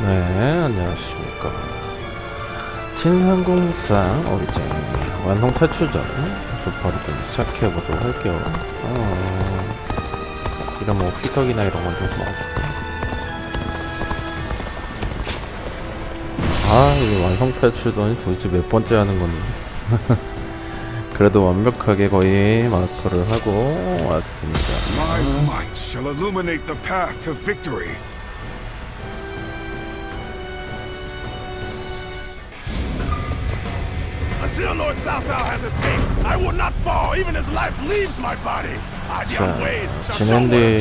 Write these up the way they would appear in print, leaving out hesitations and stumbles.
네, 안녕하십니까. 신상공상 오리진 완성 탈출전 바로 좀 시작해보도록 할게요. 이런 뭐 피덕이나 이런 건 좀 이게 완성 탈출전이 도대체 몇 번째 하는 건지. 그래도 완벽하게 거의 마스터를 하고 왔습니다. My might shall illuminate the path to victory. Until Lord Cao Cao has escaped, I will not fall even as life leaves my body. 자, 진엔딩을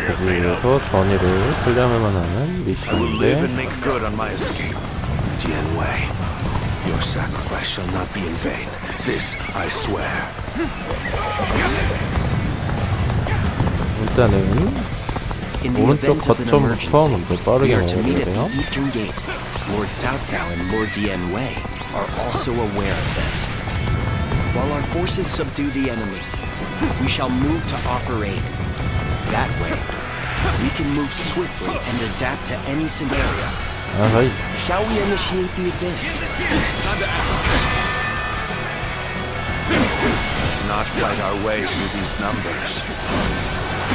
보기 위해서 전의를 풀려야만 하는 미션인데 Your sacrifice shall not be in vain. This I swear. 일단은 오른쪽 거점부터 먼저 빠르게 먹어야 돼요. Eastern Gate. Lord Cao Cao and Lord Dian Wei are also aware of this. While our forces subdue the enemy, we shall move to offer aid. That way, we can move swiftly and adapt to any scenario. Shall we initiate the advance? Not fight our way through these numbers.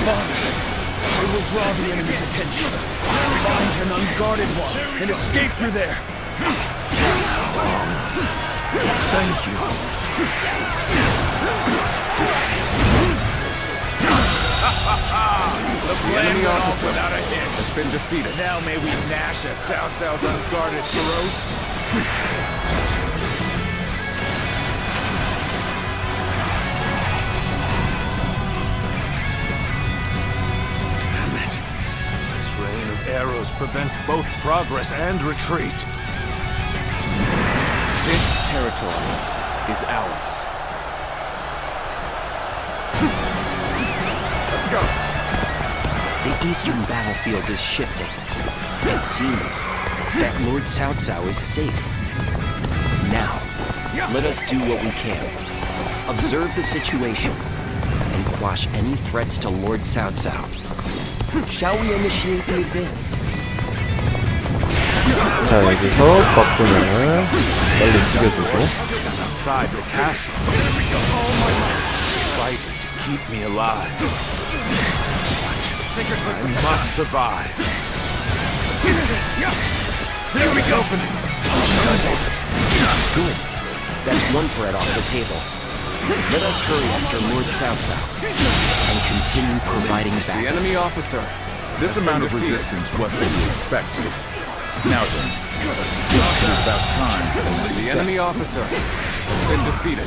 Father, I will draw the enemy's attention. Find an unguarded one and escape through there. Thank you. The enemy officer has been defeated. Now may we gnash at Cao Cao's unguarded throats. Damn it. This rain of arrows prevents both progress and retreat. This territory is ours. Let's go. The eastern battlefield is shifting. It seems that Lord Cao Cao is safe. Now, let us do what we can. Observe the situation and quash any threats to Lord Cao Cao. Shall we initiate the advance? 자, 여기서 박군을 빨리 죽여주고. Outside the castle. Fighting to keep me alive. I must survive. There we go. Good. That's one threat off the table. Let us hurry after Lord Cao Cao and continue providing The backup. enemy officer. This amount of resistance was to be expected. Now then, it is about time for the next The step. enemy officer has been defeated.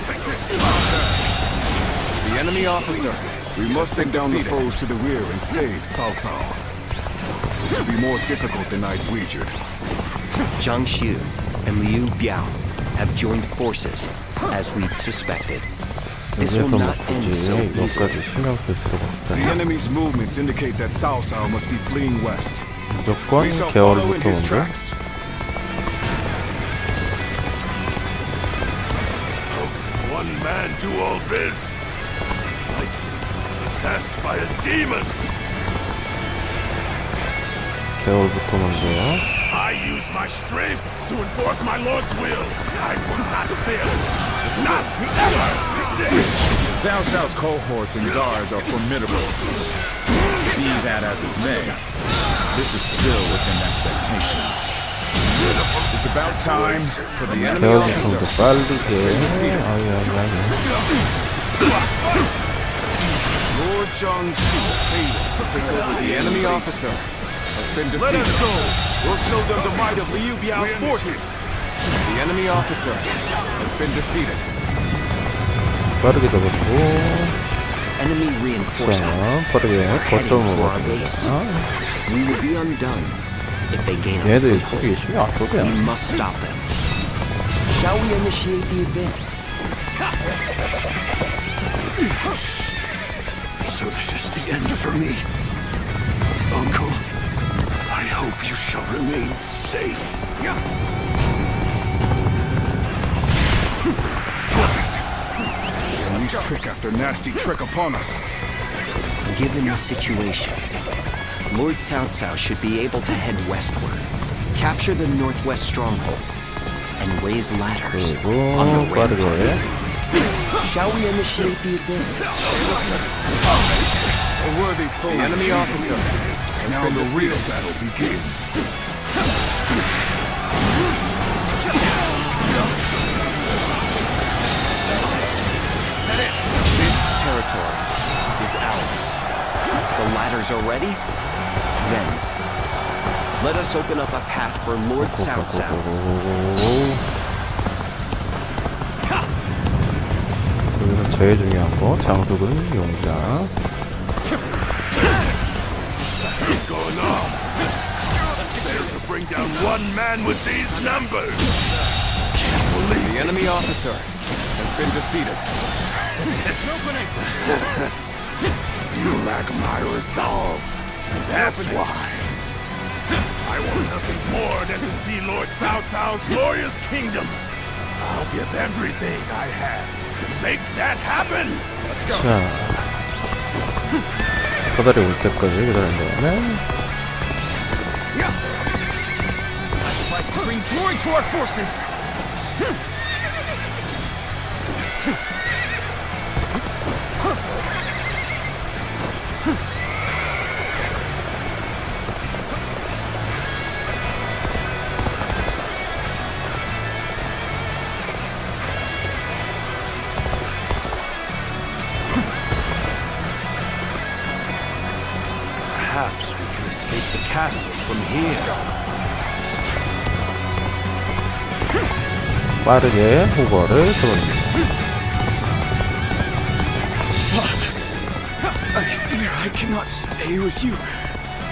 The enemy officer. We must take down the foes to the rear and save Cao Cao. This will be more difficult than I'd wagered. Zhang Xiu and Liu Biao have joined forces, as we'd suspected. This will 여기서 not end so 뭐지? easily. 이것까지 신경 쓸 필요가 The 없다. enemy's movements indicate that Cao Cao must be fleeing west. 무조건 We shall follow in 개월부터 his 먼저. tracks. One man do all this? Light is possessed by a demon. 개월부터 먼저요. I use my strength to enforce my lord's will. I will not fail. It's not ever. Cao Cao's cohorts and guards are formidable. Be that as it may, this is still within expectations. It's about time for the enemy 개월부터 officer. 더 빠르게. Lord Zhang failed to take over The enemy officer has been Let defeated. us go! We'll show them the might of Liu Biao's forces! The enemy officer has been defeated. 빠르게 잡았고. Enemy 자, reinforcements 빠르게 are heading 거점으로 for our base. 가자. We will be undone if they gain a 얘들 foothold. 속이 열심히 안 쏘게. We must stop them. Shall we initiate the advance? So this is the end for me. Uncle, I hope you shall remain safe. Enemy's trick after nasty trick upon us. Given the situation, Lord Cao Cao should be able to head westward. Capture the northwest stronghold and raise ladders 그리고 on the 빠르게 ramparts. Shall we initiate the advance? A worthy foe. The enemy officer has Now been the defeated. real battle begins. This territory is ours. The ladders are ready? Then, let us open up a path for Lord Cao Cao. 여기서 제일 중요한 거 장수근 용자. What's going on? Better to bring down one man with these numbers. The enemy officer has been defeated. You lack my resolve. That's why. I want nothing more than to see Lord Cao Cao's glorious kingdom. I'll give everything I have to make that happen. Let's go. 자, 사다리 올 때까지 기다린 다음에 Fight to bring glory to our forces! Perhaps we can escape the castle from here. 빠르게 호거를 세웁니다. I fear I cannot stay with you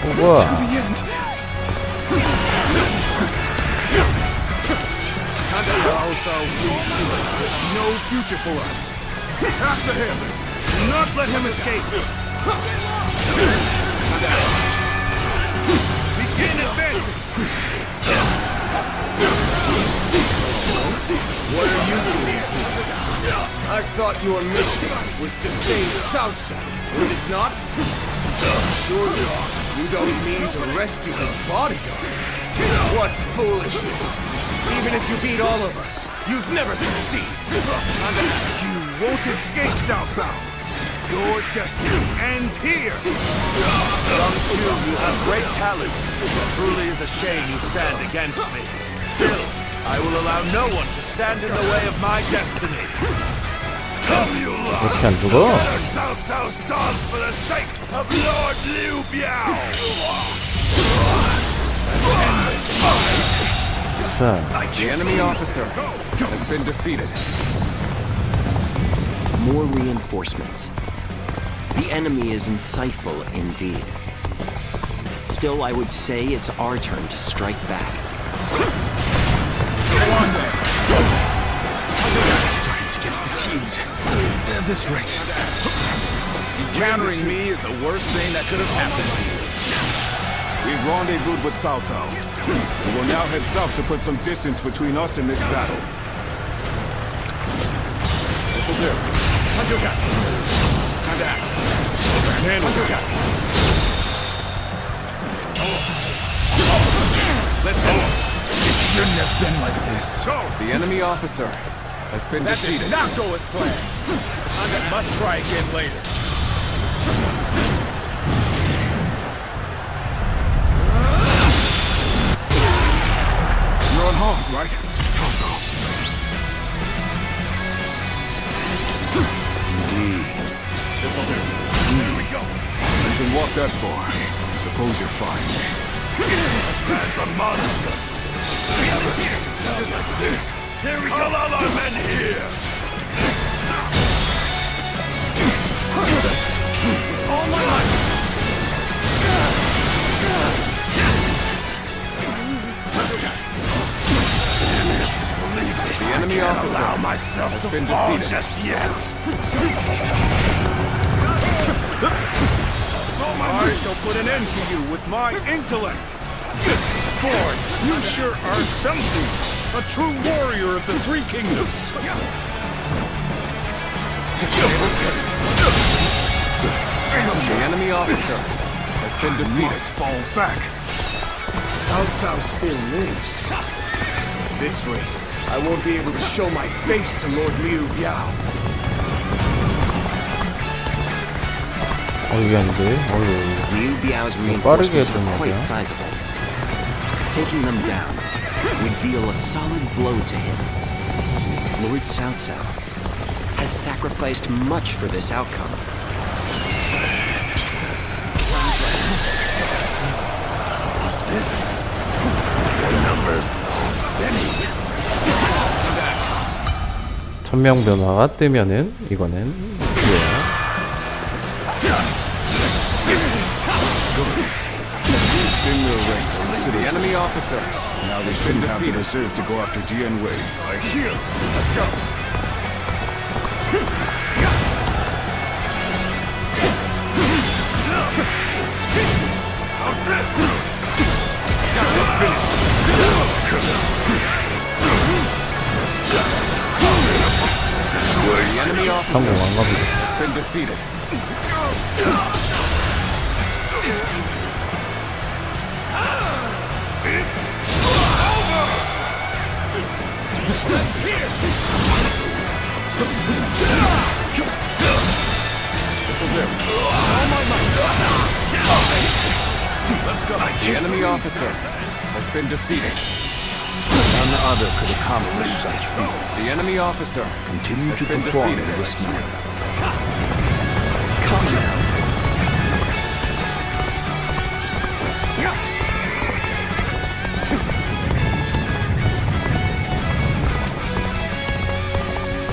호거. to the end. There's no future for us. After him! Do not let him escape! Begin advancing! What are you doing here? I thought your mission was to save Cao Cao, was it not? Surely you don't mean to rescue his bodyguard. What foolishness! Even if you beat all of us, you'd never succeed. You won't escape, Cao Cao! Your destiny ends here! Young Shu, you have great talent. It truly is a shame you stand against me. Still, I will allow no one to stand in the way of my destiny. Come, you lot! 이렇게 안 죽어? Murder Cao Cao's dogs for the sake of Lord Liu Biao! 자, The enemy officer has been defeated. More reinforcements. The enemy is insightful indeed. Still, I would say it's our turn to strike back. Starting to get fatigued. At this rate. Encountering me is the worst thing that could have happened to you. We've rendezvoused with Cao Cao. We will now head south to put some distance between us and this battle. This'll do. Time to attack. Time to act. Time to attack. Let's end this. It shouldn't have been like this. Go! The enemy officer has been defeated. Not go as planned. I must try again later. You're unharmed, right? Cao Cao. Indeed. This'll do. Here we go! You can walk that far. I suppose you're fine. That's a monster! Not like this! Here we go! All our men here! All my life! The enemy officer Allow myself has to been fall defeated. just yet! I shall put an end to you with my intellect. Boy, you sure are something! A true warrior of the Three Kingdoms! The enemy officer has been defeated. Must fall back! Cao Cao still lives. At this rate, I won't be able to show my face to Lord Liu Biao. 이게 아닌데? Liu Biao's 빠르게 reinforcements are 했던 quite 말이야. sizable. Taking them down would deal a solid blow to him. Lord Cao Cao has sacrificed much for this outcome. What's this? The numbers are thinning. 1000명 변화가 뜨면은 이거는 기회야. In your ranks, the enemy officer. Now they shouldn't have the reserve to go after Dian Wei. I hear. Let's go. How's this? Got this finished. The enemy officer 성공한 겁니다. has been defeated. It's over. This'll do. Let's go. The enemy officer has been defeated. None other could accomplish such feats. The enemy officer Continue to been perform in defeated. this manner. Come now.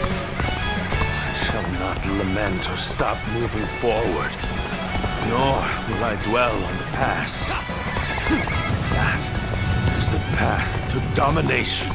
I shall not lament or stop moving forward, nor will I dwell on the past. That is the path to domination.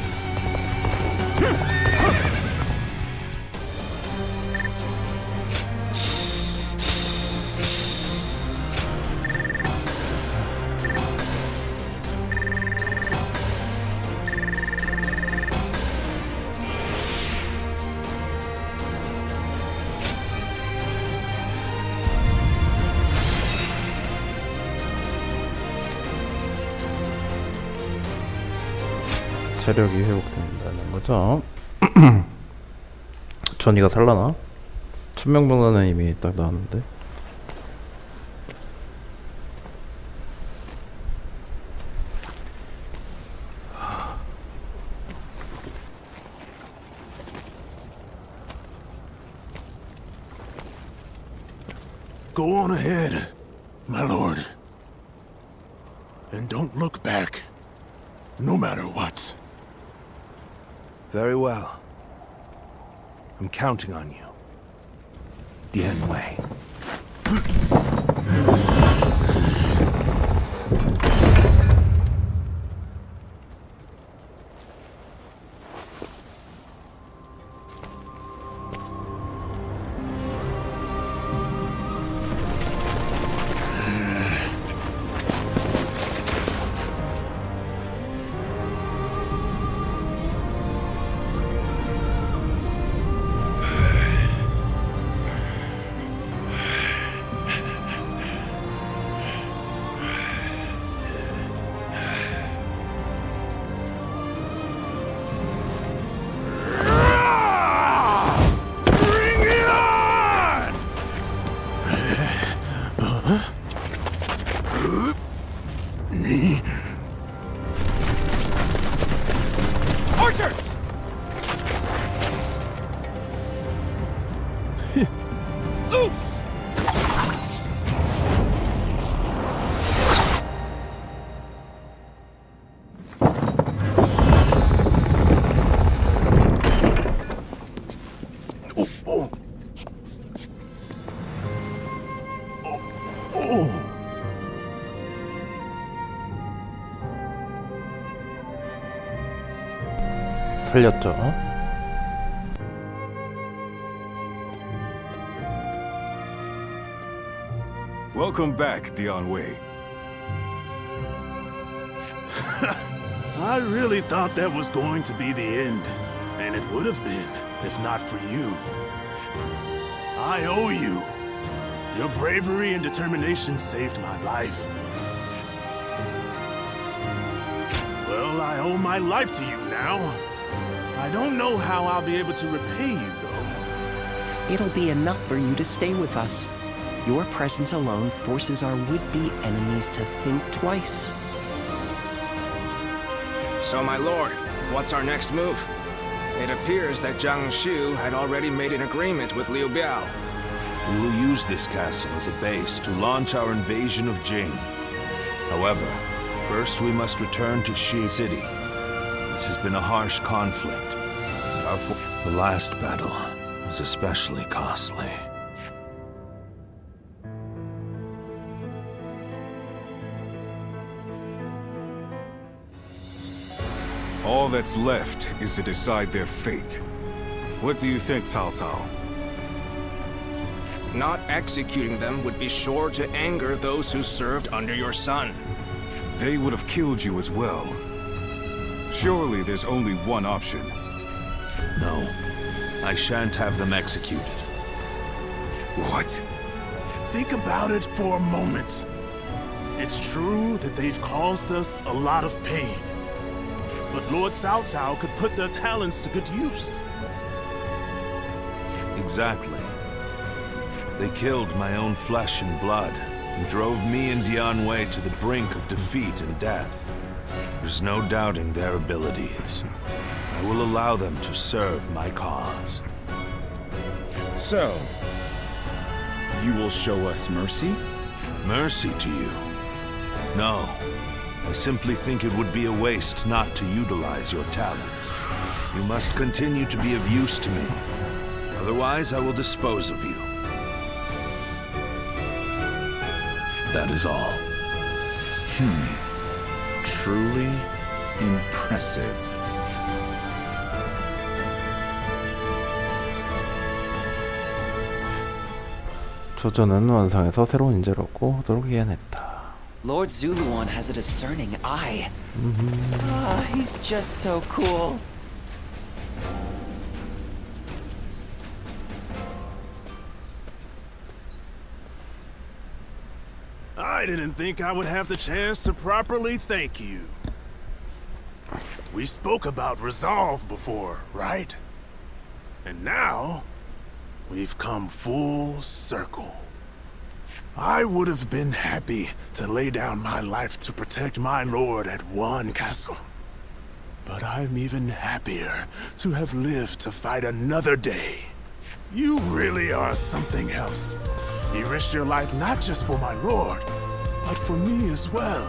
체력이 회복된다는 거죠. 전이가 살라나? 1000명 병사는 이미 딱 나왔는데. Go on ahead, my lord. And don't look back, no matter what. Very well. I'm counting on you. Dian Wei. Archers! Loose! Oh, oh. Oh, oh. 살렸죠. Welcome back, Dian Wei. I really thought that was going to be the end, and it would have been, if not for you. I owe you. Your bravery and determination saved my life. Well, I owe my life to you now. I don't know how I'll be able to repay you, though. It'll be enough for you to stay with us. Your presence alone forces our would-be enemies to think twice. So, my lord, what's our next move? It appears that Zhang Xu had already made an agreement with Liu Biao. We will use this castle as a base to launch our invasion of Jing. However, first we must return to Shi City. This has been a harsh conflict. The last battle was especially costly. All that's left is to decide their fate. What do you think, Cao Cao? Not executing them would be sure to anger those who served under your son. They would have killed you as well. Surely there's only one option. No, I shan't have them executed. What? Think about it for a moment. It's true that they've caused us a lot of pain. But Lord Cao Cao could put their talents to good use. Exactly. They killed my own flesh and blood, and drove me and Dian Wei to the brink of defeat and death. There's no doubting their abilities. I will allow them to serve my cause. So, you will show us mercy? Mercy to you? No. I simply think it would be a waste not to utilize your talents. You must continue to be of use to me. Otherwise, I will dispose of you. That is all. Truly impressive. 조조는 원상에서 새로운 인재를 얻고 하도록 이해냈다. Lord Zuluan has a discerning eye. Ah, he's just so cool. I didn't think I would have the chance to properly thank you. We spoke about resolve before, right? And now, we've come full circle. I would have been happy to lay down my life to protect my lord at one castle. But I'm even happier to have lived to fight another day. You really are something else. You risked your life not just for my lord, but for me as well.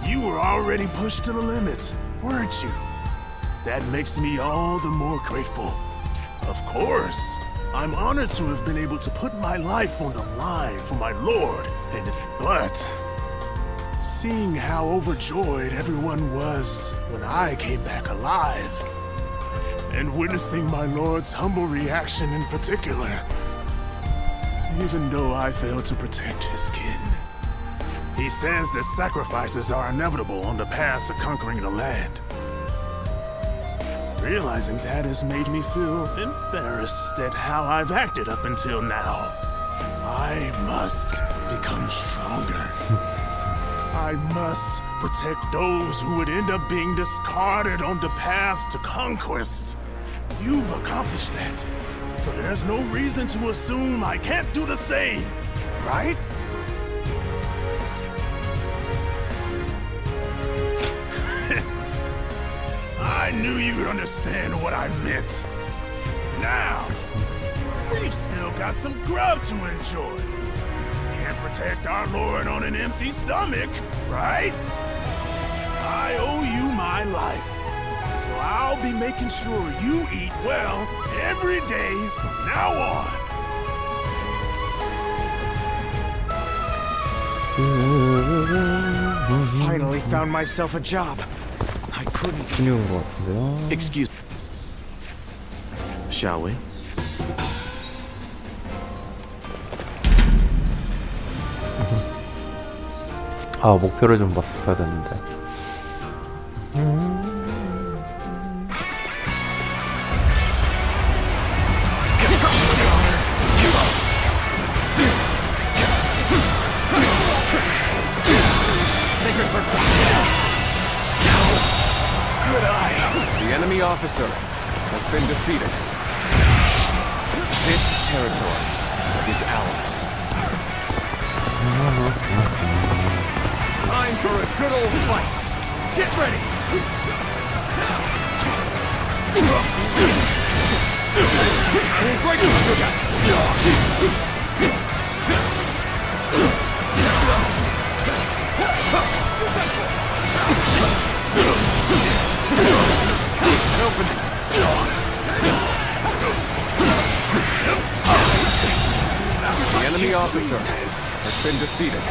You were already pushed to the limit, weren't you? That makes me all the more grateful. Of course, I'm honored to have been able to put my life on the line for my lord, but seeing how overjoyed everyone was when I came back alive, and witnessing my lord's humble reaction in particular, even though I failed to protect his kin. He says that sacrifices are inevitable on the path to conquering the land. Realizing that has made me feel embarrassed at how I've acted up until now. I must become stronger. I must protect those who would end up being discarded on the path to conquest. You've accomplished that, so there's no reason to assume I can't do the same, right? I knew you'd understand what I meant. Now, we've still got some grub to enjoy. Can't protect our lord on an empty stomach, right? I owe you my life, so I'll be making sure you eat well every day from now on. Finally found myself a job. I couldn't. 근육인 것 같은데요. Excuse. Shall we? 아, 목표를 좀 봤어야 됐는데. enemy officer has been defeated. This territory is ours. Time for a good old fight. Get ready. I will break you through that. An opening. The enemy officer has been defeated.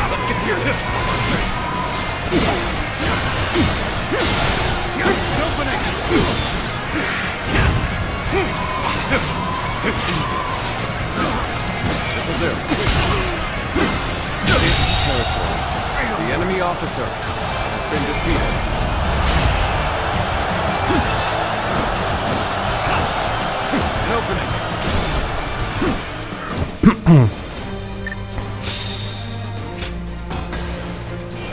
Let's get serious. Opening. Easy. This'll do. This territory, the enemy officer has been defeated. An opening.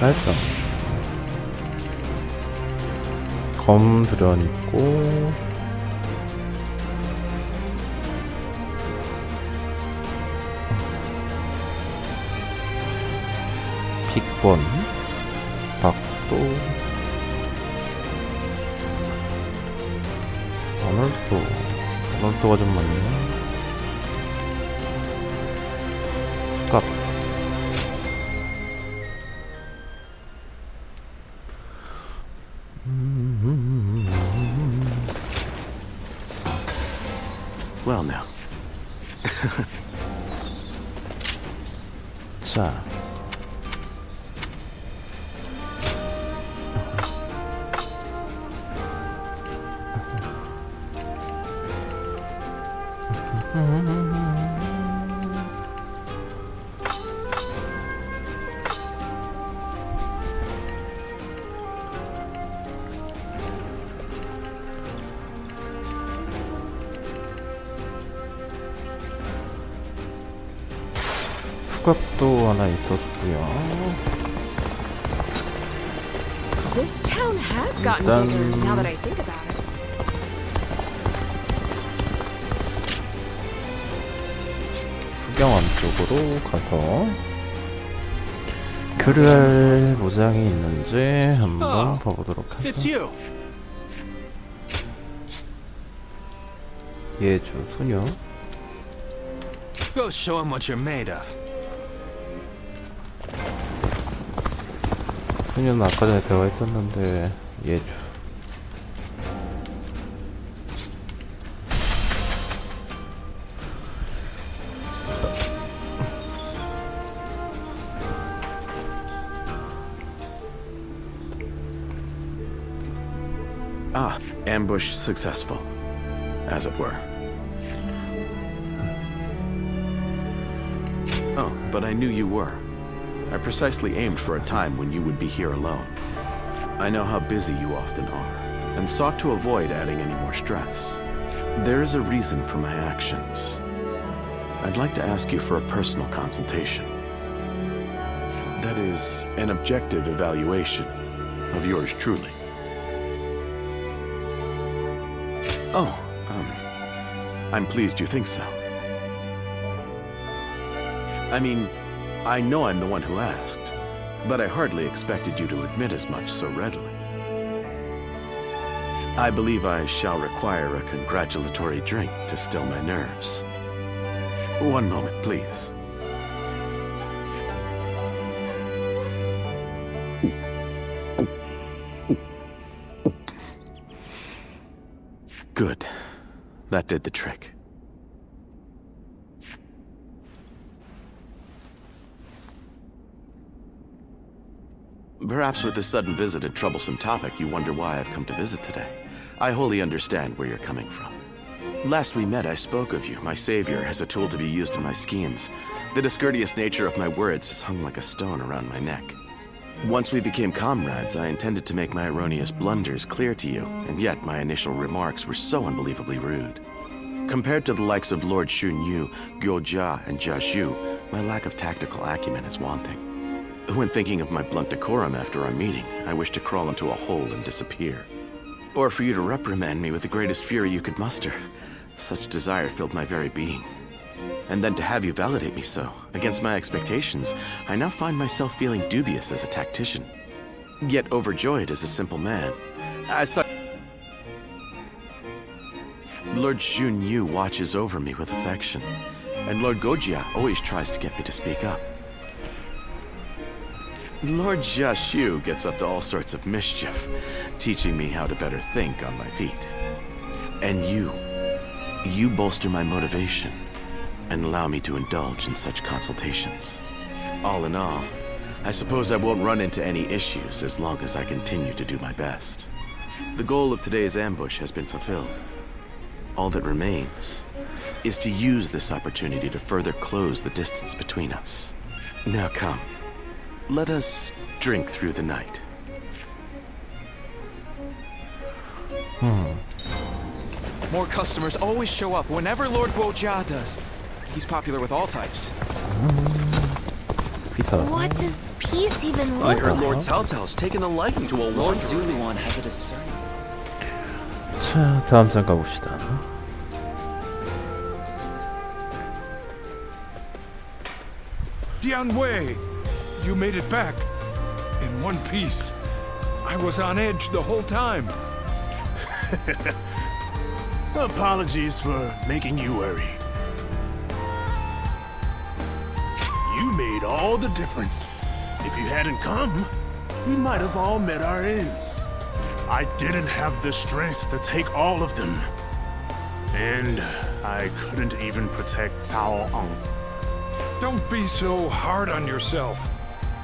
잘했어. 검 드련 있고 빅번 박도 오늘도가 좀 많네. 값 Well, now. 자 수갑도 하나 있었고요. This town has gotten 일단 bigger now that I think about it. 수경 안쪽으로 가서 교류할 모장이 있는지 한번 봐보도록 It's 하죠. you. 예주 소녀. Go show him what you're made of. 소녀는 아까 전에 대화했었는데 예주. Ah, ambush successful, as it were. Oh, but I knew you were. I precisely aimed for a time when you would be here alone. I know how busy you often are, and sought to avoid adding any more stress. There is a reason for my actions. I'd like to ask you for a personal consultation. That is, an objective evaluation of yours truly. Oh, I'm pleased you think so. I mean, I know I'm the one who asked, but I hardly expected you to admit as much so readily. I believe I shall require a congratulatory drink to still my nerves. One moment, please. Good. That did the trick. Perhaps with this sudden visit a troublesome topic, you wonder why I've come to visit today. I wholly understand where you're coming from. Last we met, I spoke of you, my savior, as a tool to be used in my schemes. The discourteous nature of my words has hung like a stone around my neck. Once we became comrades, I intended to make my erroneous blunders clear to you, and yet my initial remarks were so unbelievably rude. Compared to the likes of Lord Shun Yu, Gyo Jia, and Jia Shu, my lack of tactical acumen is wanting. When thinking of my blunt decorum after our meeting, I wish to crawl into a hole and disappear. Or for you to reprimand me with the greatest fury you could muster. Such desire filled my very being. And then to have you validate me so, against my expectations, I now find myself feeling dubious as a tactician. Yet overjoyed as a simple man. I saw... Lord Shun Yu watches over me with affection, and Lord Gojia always tries to get me to speak up. Lord Jia Shu gets up to all sorts of mischief, teaching me how to better think on my feet. And you bolster my motivation and allow me to indulge in such consultations. All in all, I suppose I won't run into any issues as long as I continue to do my best. The goal of today's ambush has been fulfilled. All that remains is to use this opportunity to further close the distance between us. Now come, let us drink through the night. More customers always show up whenever Lord Guojia does. He's popular with all types. 피터. What does peace even I look heard like? Lord Cao Cao's taken a liking to a Lord wanderer. Zuluan has a discerning. 자, 다음 장 가봅시다. Dianwei, you made it back. In one piece. I was on edge the whole time. Apologies for making you worry. You made all the difference. If you hadn't come, we might have all met our ends. I didn't have the strength to take all of them. And I couldn't even protect Cao Ang. Don't be so hard on yourself.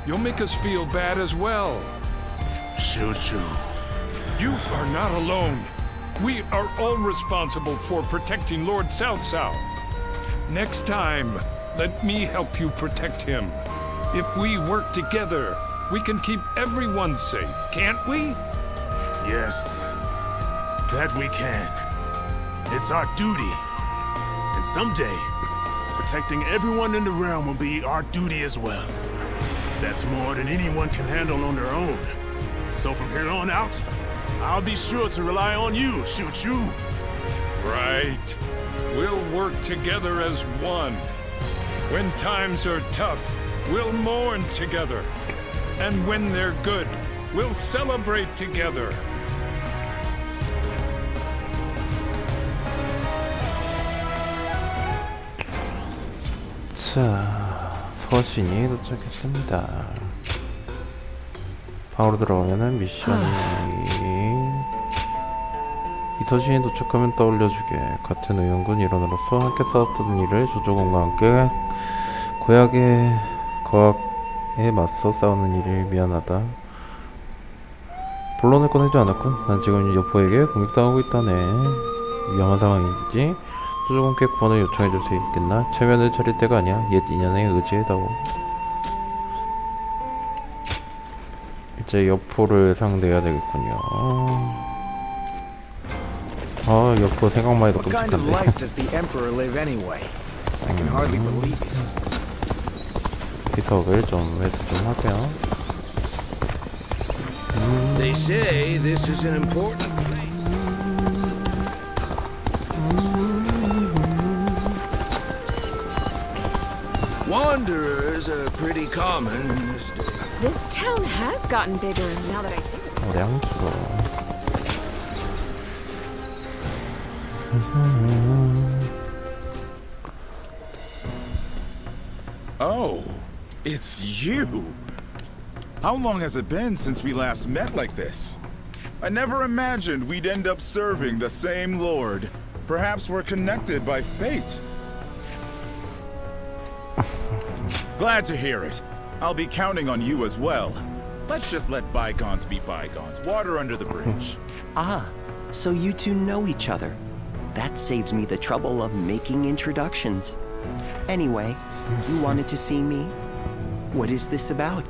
You'll make us feel bad as well. Shu-Chu. You are not alone. We are all responsible for protecting Lord Cao Cao. Next time, let me help you protect him. If we work together, we can keep everyone safe, can't we? Yes, that we can. It's our duty. And someday, protecting everyone in the realm will be our duty as well. That's more than anyone can handle on their own. So from here on out, I'll be sure to rely on you, Shu-Chu. Right. We'll work together as one. When times are tough, we'll mourn together. And when they're good, we'll celebrate together. 자, 서신이 도착했습니다. 방으로 들어가면은 미션이 이 서신이 도착하면 떠올려주게. 같은 의원군 일원으로서 함께 싸웠던 일을 조조공과 함께 거악에 맞서 싸우는 일이 미안하다. 본론을 꺼내지 않았군. 난 지금 여포에게 공격당하고 있다네. 위험한 상황이지. 조조공께 구원을 요청해줄 수 있겠나? 체면을 차릴 때가 아니야. 옛 인연에 의지해다오. 이제 여포를 상대해야 되겠군요. 아, 여포 생각만 해도 What kind of 끔찍한데. life does the Emperor live anyway? I can hardly believe it. 피턱을 좀 해도 좀 할게요. They say this is an important place. Wanderers are pretty common in this day. This town has gotten bigger now that I think about 어량수로. Oh, it's you! How long has it been since we last met like this? I never imagined we'd end up serving the same lord. Perhaps we're connected by fate. Glad to hear it. I'll be counting on you as well. Let's just let bygones be bygones. Water under the bridge. Ah, so you two know each other. That saves me the trouble of making introductions. Anyway, you wanted to see me? What is this about?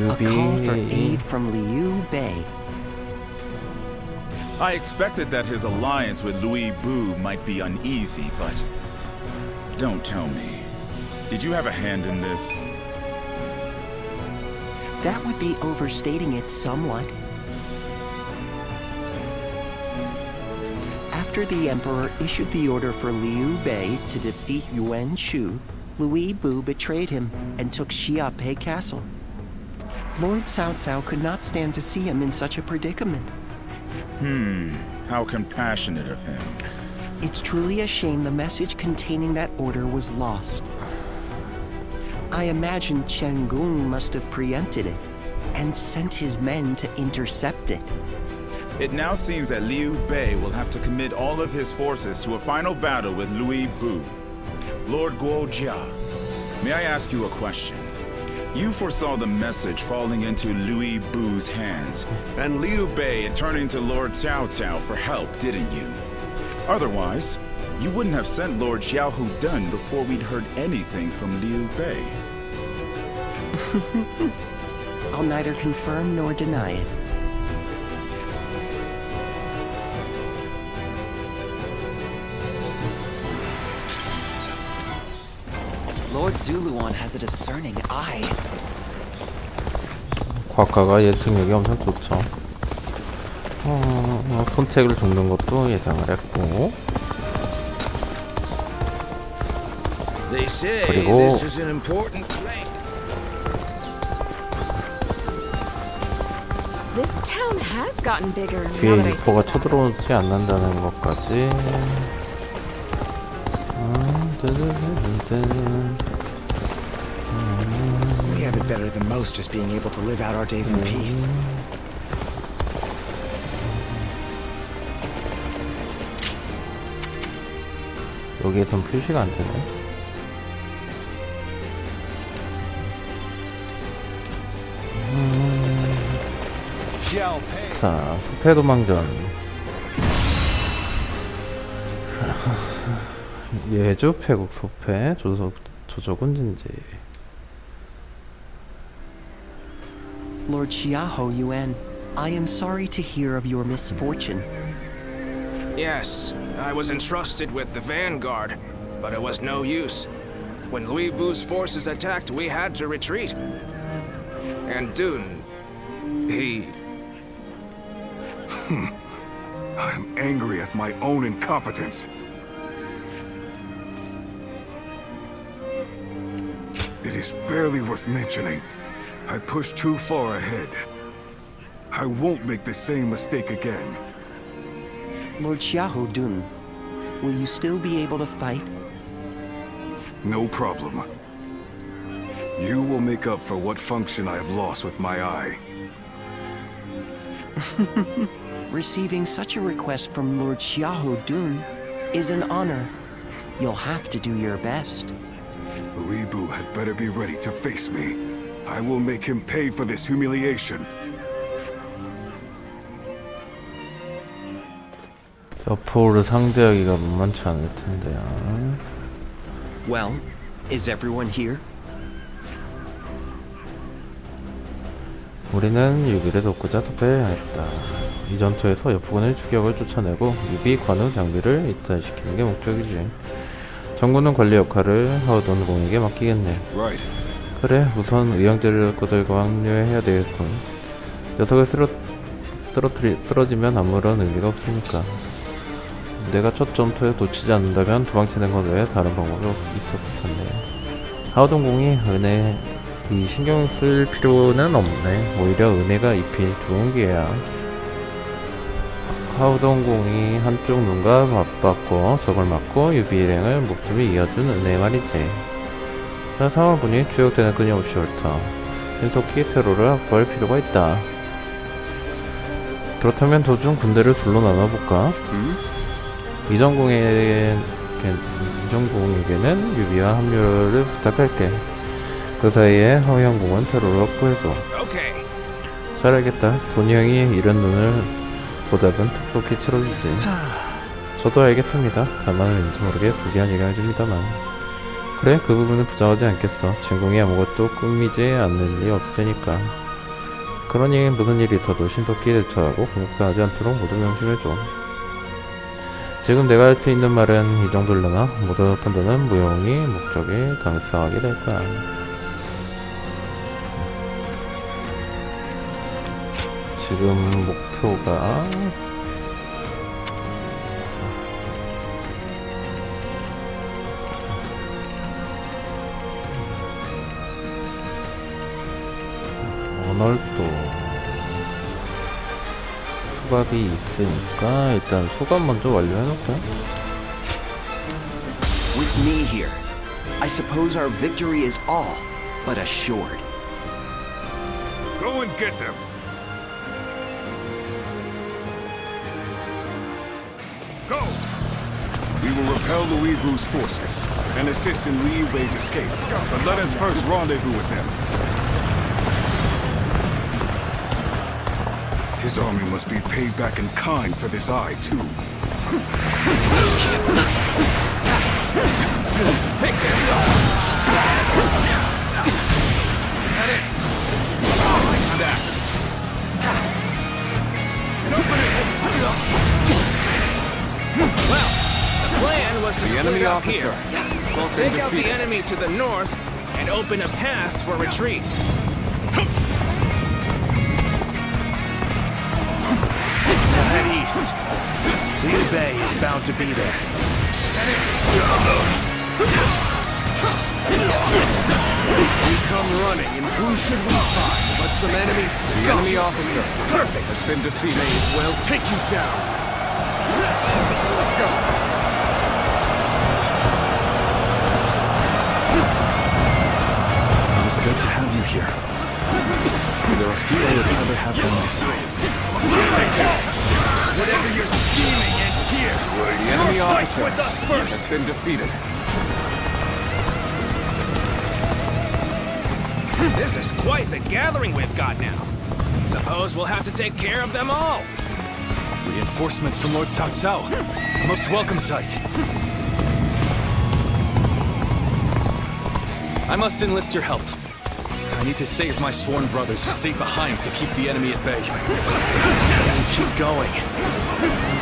A call for 유비 aid from Liu Bei. I expected that his alliance with Louis Bu might be uneasy, but don't tell me. Did you have a hand in this? That would be overstating it somewhat. After the Emperor issued the order for Liu Bei to defeat Yuan Shu, Louis Bu betrayed him and took Xiaopei Castle. Lord Cao Cao could not stand to see him in such a predicament. How compassionate of him. It's truly a shame the message containing that order was lost. I imagine Chen Gong must have preempted it and sent his men to intercept it. It now seems that Liu Bei will have to commit all of his forces to a final battle with Louis Bu. Lord Guojia, may I ask you a question? You foresaw the message falling into Louis Bu's hands, and Liu Bei turning to Lord Cao Cao for help, didn't you? Otherwise, you wouldn't have sent Lord Xiahou Dun before we'd heard anything from Liu Bei. I'll neither confirm nor deny it. Lord Zuluan has a discerning eye. 과카가 예측력이 엄청 좋죠. 폰택을 죽는 것도 예상을 했고, They say 그리고 this is an important place. This town has gotten bigger now 뒤에 that I 유포가 think about it. 쳐들어오지 않는다는 것까지. We have it better than most just being able to live out our days in peace. 여기에선 표시가 안 되네. 자, 숲의 도망전. 예주 패국 소패 조조군 진지. Lord Xiahou Yuan, I am sorry to hear of your misfortune. Yes, I was entrusted with the vanguard, but it was no use. When Louis Bu's forces attacked, we had to retreat. And Dun, he... I'm angry at my own incompetence. It is barely worth mentioning. I pushed too far ahead. I won't make the same mistake again. Lord Xiahou Dun, will you still be able to fight? No problem. You will make up for what function I have lost with my eye. Receiving such a request from Lord Xiahou Dun is an honor. You'll have to do your best. Louis Bu had better be ready to face me. I will make him pay for this humiliation. 여포를 상대하기가 만만치 않을 텐데요. Well, is everyone here? 우리는 유비를 돕고자 섭외해야 했다. 이 전투에서 여포군의 추격을 쫓아내고 유비 관우 장비를 이탈시키는 게 목적이지. 정군은 관리 역할을 하우돈 공에게 맡기겠네. Right. 그래, 우선 의형제들과 합류해야 되겠군. 녀석을 쓰러지면 아무런 의미가 없으니까. 내가 첫 전투에 놓치지 않는다면 도망치는 것 외에 다른 방법이 있었을 텐데. 하우돈 공이 이 신경 쓸 필요는 없네. 오히려 은혜가 입힐 좋은 기회야. 하우동공이 한쪽 눈과 맞받고 적을 맞고 유비 일행을 목숨이 이어준 은혜 말이지. 자, 상황을 보니 추격되는 끊임없이 옳다. 신속히 테러를 확보할 필요가 있다. 그렇다면 도중 군대를 둘로 나눠볼까? 이정공에게는 유비와 합류를 부탁할게. 그 사이에 허영공은 테러를 확보해줘. Okay. 잘 알겠다. 도니 형이 이런 눈을 보답은 특속히 치러주지. 저도 알겠습니다. 다만 왠지 모르게 불리한 예감이 듭니다만. 그래, 그 부분은 부정하지 않겠어. 진공이 아무것도 꾸미지 않는 리 없으니까. 그러니 무슨 일이 있어도 신속히 대처하고 공격당하지 않도록 모두 명심해줘. 지금 내가 할 수 있는 말은 이 정도려나? 모든 판단은 무용이 목적이 당상하게 될 거야. 지금 목표가 언얼도 수갑이 있으니까 일단 수갑 먼저 완료해놓고. With me here, I suppose our victory is all but assured. Go and get them. Go! We will repel Louis Vu's forces and assist in Liu Bei's escape. But let us first rendezvous with them. His army must be paid back in kind for this eye, too. Take that! Is that it? Like that. Open it! Well, the plan was to split up here. Let's take out the enemy to the north and open a path for retreat. Head east. Liu Bei is bound to be there. We come running, and who should we find but some enemies? The enemy officer. Perfect. Has been defeated. May as well take you down. Let's go. It is good to have you here. There are few I would rather have by my side. Whatever you're scheming ends here. The enemy officer has been defeated. This is quite the gathering we've got now. Suppose we'll have to take care of them all. Reinforcements from Lord Cao Cao. A most welcome sight. I must enlist your help. I need to save my sworn brothers who stayed behind to keep the enemy at bay. Keep going.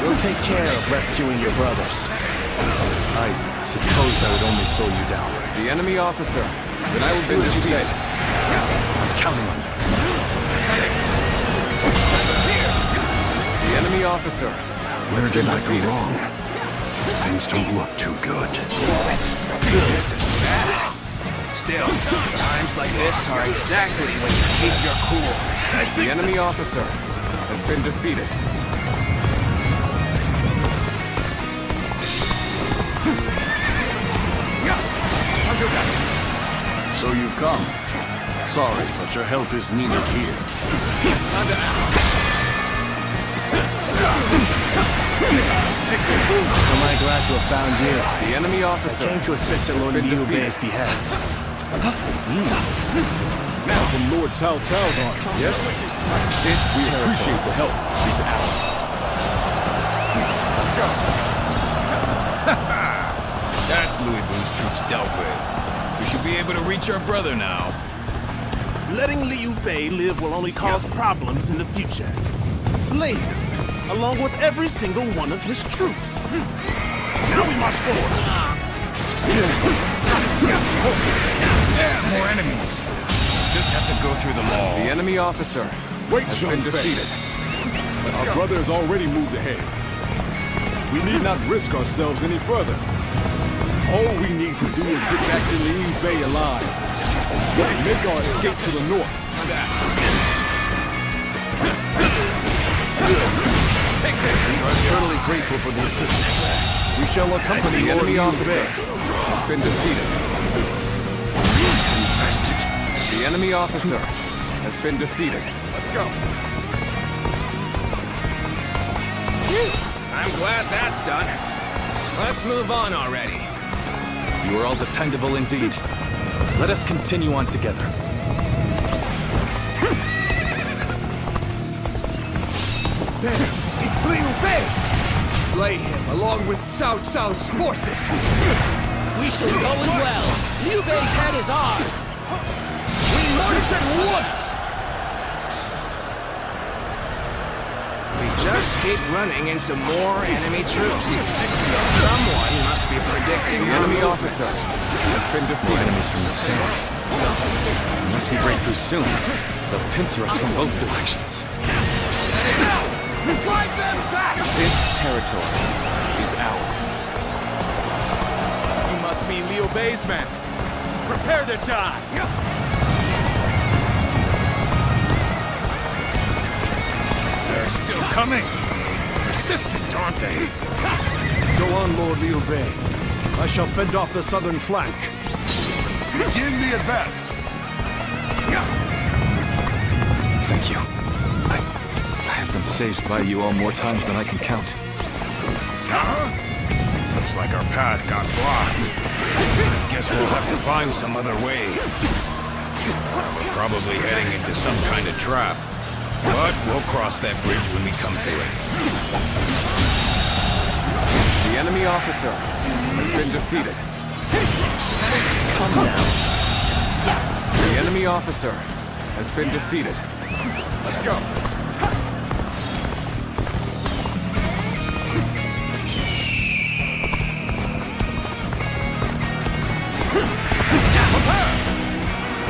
We'll take care of rescuing your brothers. I suppose I would only slow you down. The enemy officer. Then I will do as you say. I'm counting on you. The enemy officer. Where did I go wrong? Things don't look too good. This is bad. Still, times like this are exactly when you keep your cool. The enemy officer has been defeated. So you've come. Sorry, but your help is needed here. Time to act. Am I glad to have found you? The enemy officer Came to assist at has Lord been Liu defeated. Bei's behest. Now from Lord Cao Cao's army. Yes? We appreciate the help. These allies. Let's go. That's Louis Vu's troops dealt with. We should be able to reach our brother now. Letting Liu Bei live will only cause problems in the future. Slay him, along with every single one of his troops. Now we march forward. More enemies. Just have to go through them all. The enemy officer Wait, has been defeated. Our brother has already moved ahead. We need not risk ourselves any further. All we need to do is get back to Liu Bei alive. Let's make our escape to the north. Take this. We are eternally grateful for the assistance. We shall accompany The Lord enemy Liu officer Bei. has been defeated. The enemy officer has been defeated. Let's go. I'm glad that's done. Let's move on already. You are all dependable indeed. Let us continue on together. There, it's Liu Bei! Slay him along with Cao Cao's forces! We shall go as well. Liu Bei's head is ours. We march at once! We just keep running into more enemy troops. Someone must be predicting The enemy officer has been More defeated. enemies from the south. Unless we break through soon, they'll pincer us from both directions. Drive them back! This territory is ours. You must be Liu Bei's men. Prepare to die. They're still coming. Persistent, aren't they? Go on, Lord Liu Bei. I shall fend off the southern flank. Begin the advance. Thank you. I have been saved by you all more times than I can count. Huh? Looks like our path got blocked. Guess we'll have to find some other way. We're probably heading into some kind of trap. But we'll cross that bridge when we come to it. The enemy officer has been defeated. Come now. The enemy officer has been defeated. Let's go.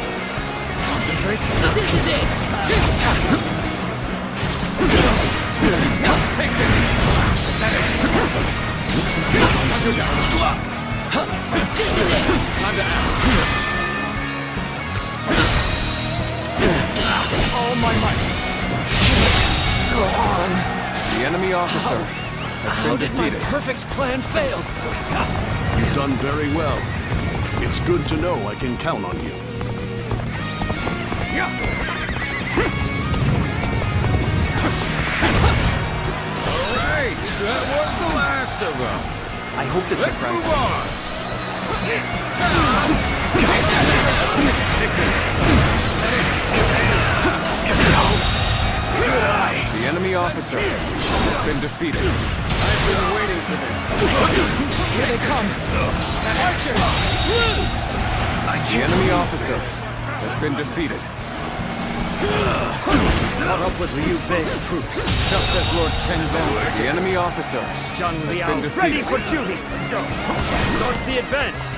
Concentrate. This is it. Take this! This is it. Time to act. All my might. Go on. The enemy officer has How been did my defeated. perfect plan fail? You've done very well. It's good to know I can count on you. Alright, that was the last of them. I hope this Let's surprises move you. on. The enemy officer has been defeated. I've been waiting for this. Here they come. Archers, loose! The enemy officer has been defeated. Caught up with Liu Bei's troops, just as Lord Chen Gong. The enemy officer Zhang has Liao, been ready defeated. for duty. Let's go. Start the advance.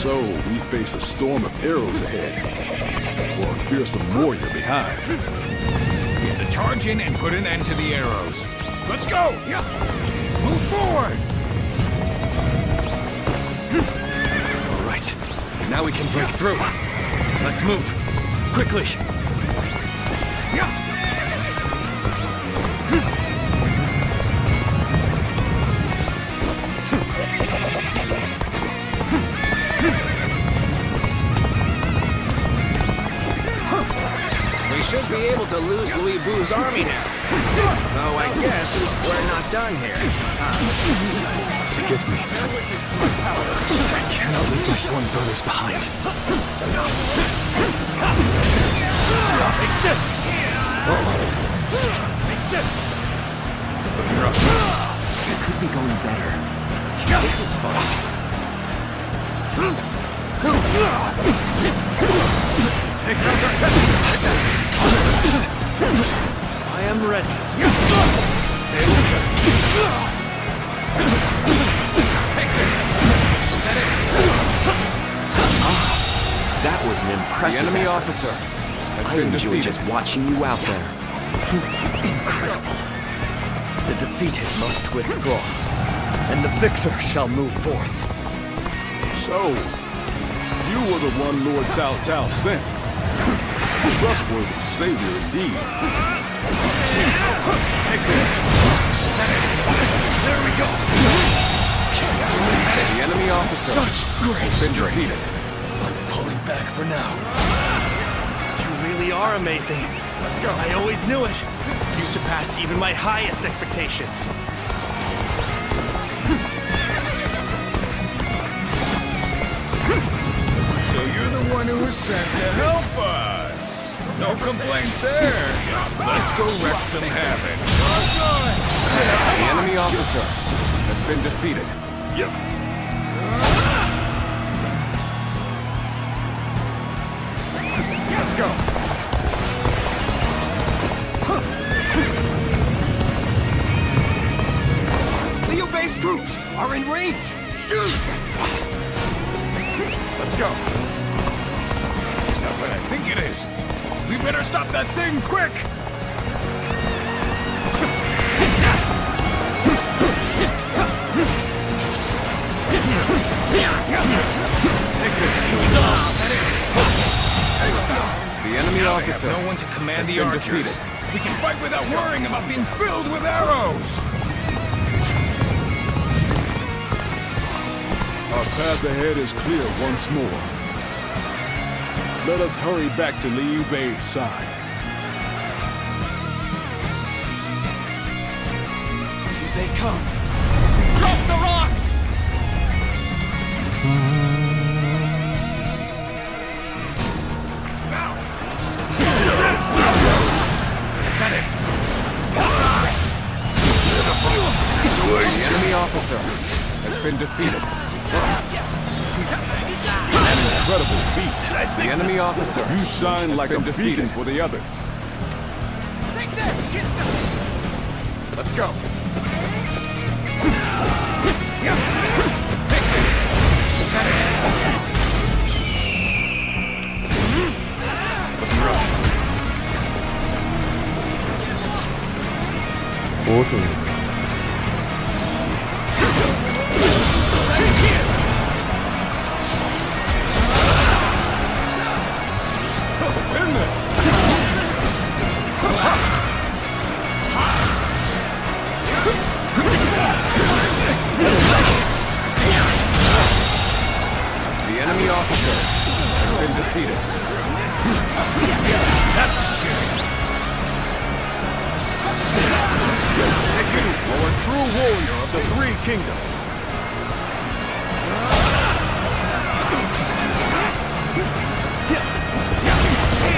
So, we face a storm of arrows ahead, or a fearsome warrior behind. We have to charge in and put an end to the arrows. Let's go! Move forward! All right. Now we can break through. Let's move. Quickly. We should be able to lose Louis Bu's army now. Though I guess we're not done here. Forgive me. I cannot leave my sworn brothers behind. Take this. Take this. It could be going better. This is fun. Take those. I am ready. Tails turn. Take this! That was an The impressive enemy effort. officer has I been enjoyed defeated. just watching you out there. Incredible. The defeated must withdraw, and the victor shall move forth. So, you were the one Lord Cao Cao sent. Trustworthy savior indeed. Take this! There we go. The enemy officer Such great has been strength. defeated. I'm pulling back for now. You really are amazing. Let's go. I always knew it. You surpassed even my highest expectations. So you're the one who was sent to help us! No complaints there! Let's go wreak some havoc! The enemy officer has been defeated. Let's go. are in range! Shoot! Let's go. Is that what I think it is? We better stop that thing quick! Take this. The enemy officer No one to command has the been archers. defeated. We can fight without worrying about being filled with arrows. Our path ahead is clear once more. Let us hurry back to Liu Bei's side. Here they come. Drop the rocks! Is that it? The enemy officer has been defeated. An incredible feat. The enemy officer You shine like a been beacon defeated. for the others. Take this! Let's go. Take this. Is that it? 모두 The enemy officer has been defeated. Take it, or a true warrior of the Three Kingdoms.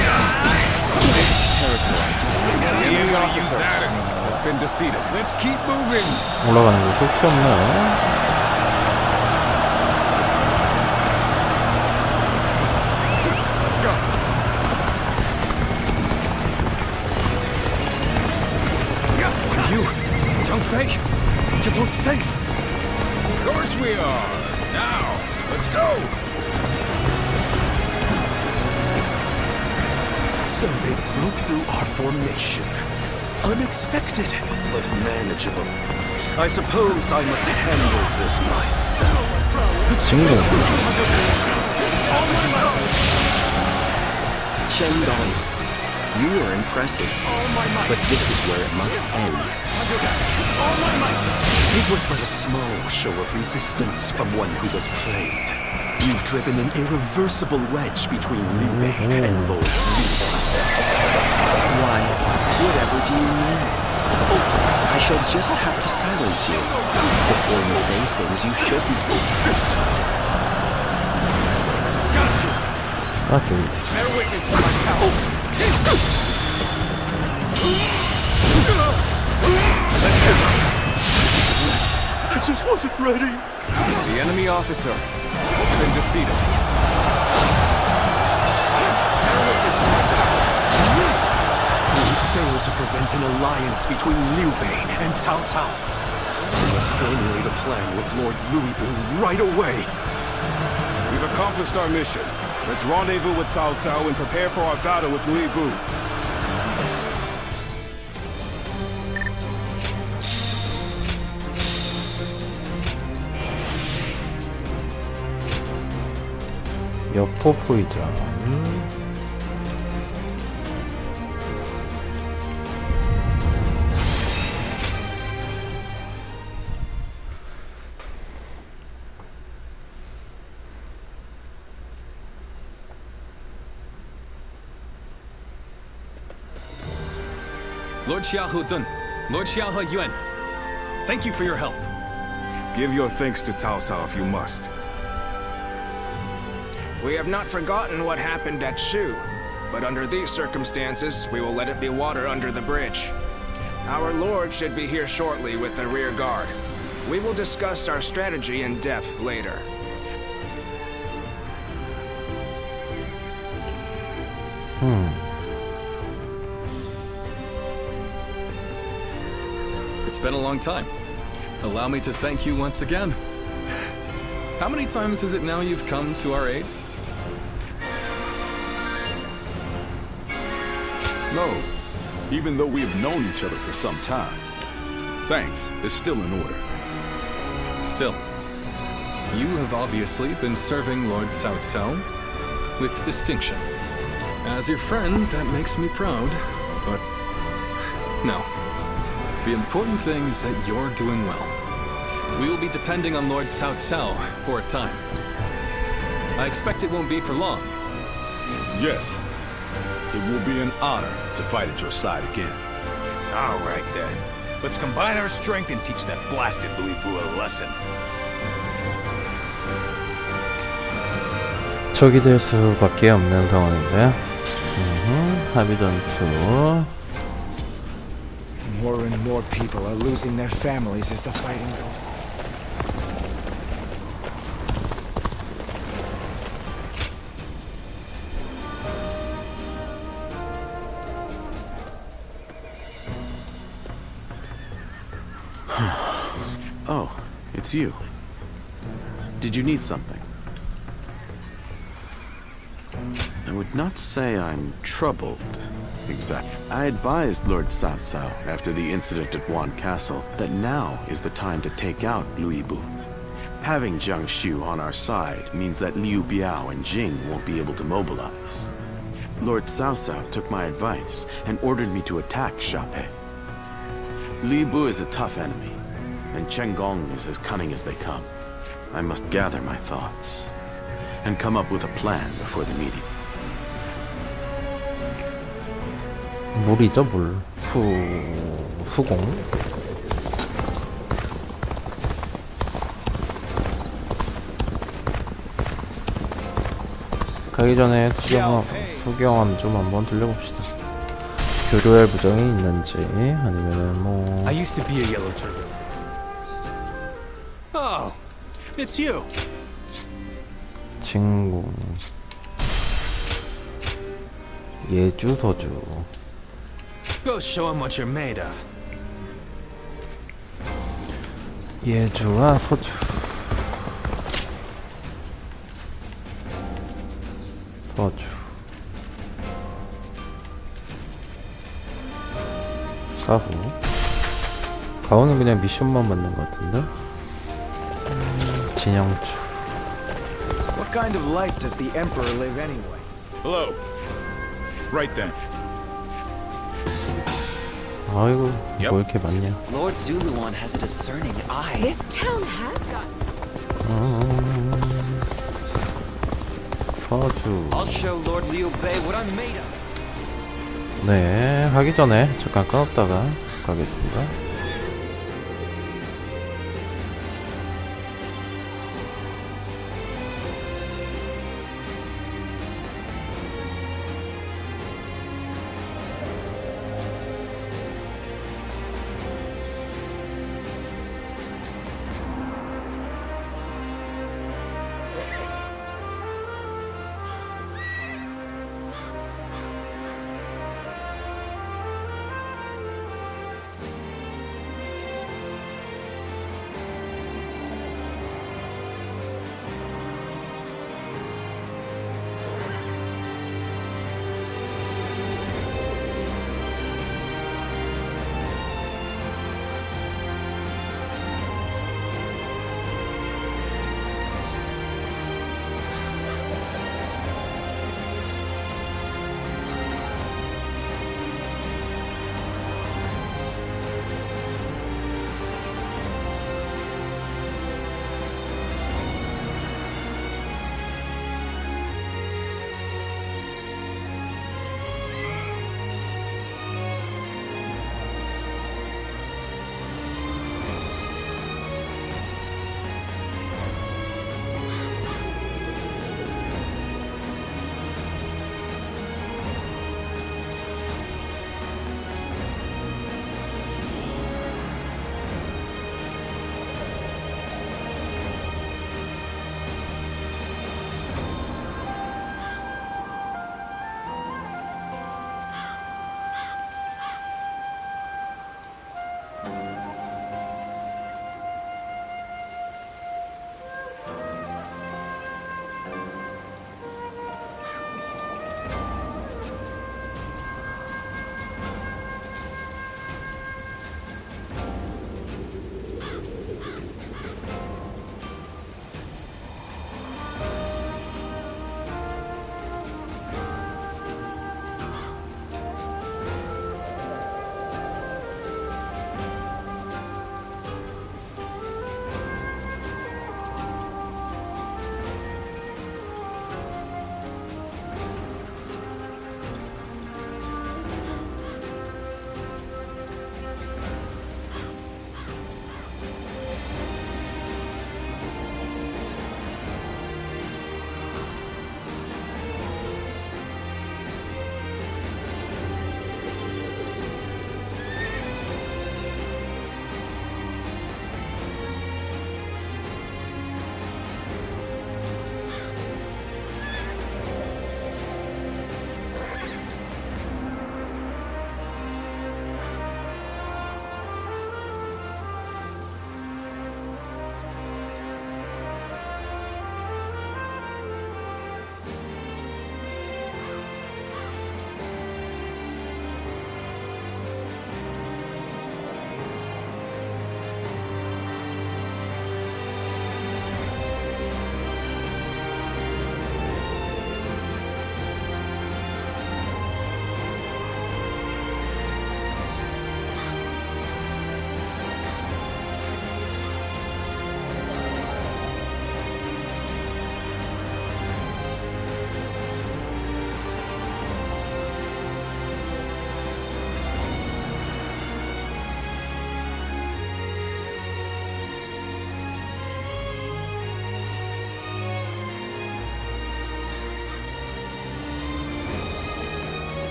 This territory. The enemy officer has been defeated. Let's keep moving. 올라가는 거 끝이 없네. Let's go. You, Zhang you're both safe. Of course we are. Now, let's go. So they broke through our formation. Unexpected, but manageable. I suppose I must handle this myself. 친구 Shendong, you were impressive, but this is where it must end. It was but a small show of resistance from one who was played. You've driven an irreversible wedge between Liu Bei and Lord Liu. Why, whatever do you mean? I shall just have to silence you before you say things you shouldn't. 아 좀. Bear witness to my power. Let's do this. I just wasn't ready. The enemy officer has been defeated. We failed to prevent an alliance between Liu Bei and Cao Cao. We must formulate a plan with Lord Louis Bu right away. We've accomplished our mission. Let's rendezvous with Cao Cao and prepare for our battle with Louis Bu. 여포 포이전. Lord Xiahou Dun, Lord Xiahou Yuan, thank you for your help. Give your thanks to Cao Cao if you must. We have not forgotten what happened at Shu, but under these circumstances, we will let it be water under the bridge. Our lord should be here shortly with the rear guard. We will discuss our strategy in depth later. It's been a long time. allow me to thank you once again. How many times is it now you've come to our aid? No, even though we have known each other for some time. Thanks is still in order. Still, you have obviously been serving Lord Cao Cao with distinction. As your friend, that makes me proud, but no. The important thing is that you're doing well. We will be depending on Lord Cao Cao for a time. I expect it won't be for long. Yes, it will be an honor to fight at your side again. All right then. Let's combine our strength and teach that blasted Louis Bu a lesson. 적이 될 수밖에 없는 상황인데. 합의 전투. More and more people are losing their families as the fighting goes on. Oh, it's you. Did you need something? I would not say I'm troubled. Exactly. I advised Lord Cao Cao after the incident at Wan Castle that now is the time to take out Louis Bu. Having Jiang Shu on our side means that Liu Biao and Jing won't be able to mobilize. Lord Cao Cao took my advice and ordered me to attack Xiaopei. Li Bu is a tough enemy, and Chen Gong is as cunning as they come. I must gather my thoughts and come up with a plan before the meeting. 물이죠, 물. 수공. 가기 전에 수경함 좀 한번 들려봅시다. 교류할 부정이 있는지 아니면은 뭐. I used to be a yellow turtle. Oh, it's you. 친구. 예주 서주. Go show him what you're made of. 예주와 서주. 서주. 가후. 가후는 그냥 미션만 받는 것 같은데. 진영주. What kind of life does the Emperor live anyway? Hello. Right then. 아이고, 뭐 이렇게 많냐. Lord Zuluan has a discerning eye. This town has gotten. 서주. I'll show Lord Liu Bei what I'm made of. 네, 하기 전에 잠깐 끊었다가 가겠습니다.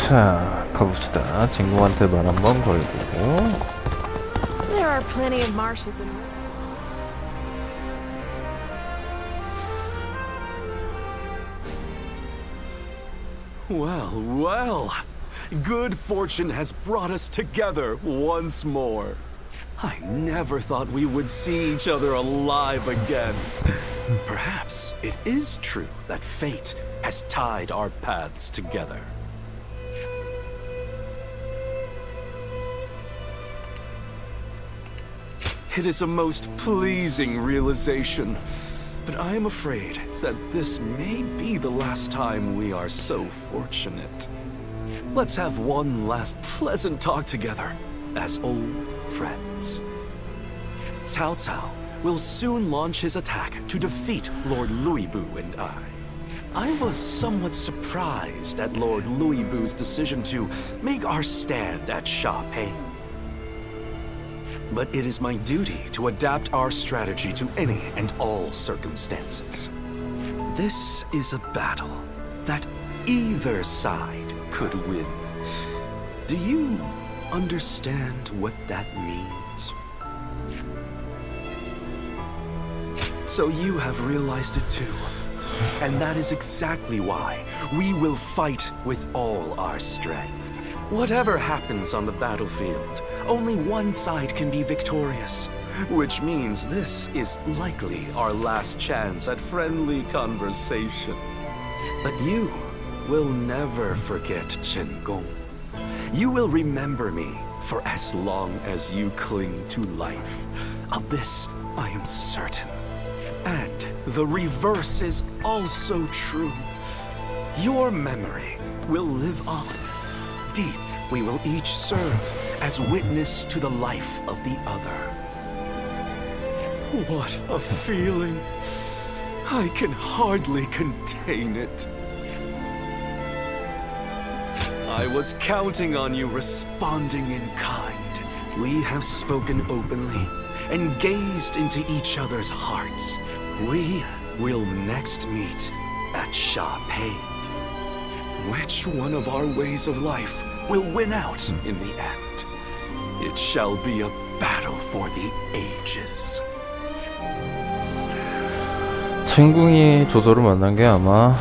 자, 가봅시다. 진공한테 말 한번 걸고. There are plenty of marshes in. Well, well. Good fortune has brought us together once more. I never thought we would see each other alive again. Perhaps it is true that fate has tied our paths together. It is a most pleasing realization, but I am afraid that this may be the last time we are so fortunate. Let's have one last pleasant talk together as old friends. Cao Cao will soon launch his attack to defeat Lord Louisbu and I was somewhat surprised at Lord Louisbu's decision to make our stand at Sha Pei. But it is my duty to adapt our strategy to any and all circumstances. This is a battle that either side could win. Do you understand what that means? So you have realized it too. And that is exactly why we will fight with all our strength. Whatever happens on the battlefield, only one side can be victorious, which means this is likely our last chance at friendly conversation. But you will never forget Chen Gong. You will remember me for as long as you cling to life. Of this, I am certain. And the reverse is also true. Your memory will live on. Deep, we will each serve as witness to the life of the other. What a feeling. I can hardly contain it. I was counting on you responding in kind. We have spoken openly and gazed into each other's hearts. We will next meet at Sha Pei. Which one of our ways of life will win out in the end? It shall be a battle for the ages. 친궁이 조조를 만난 게 아마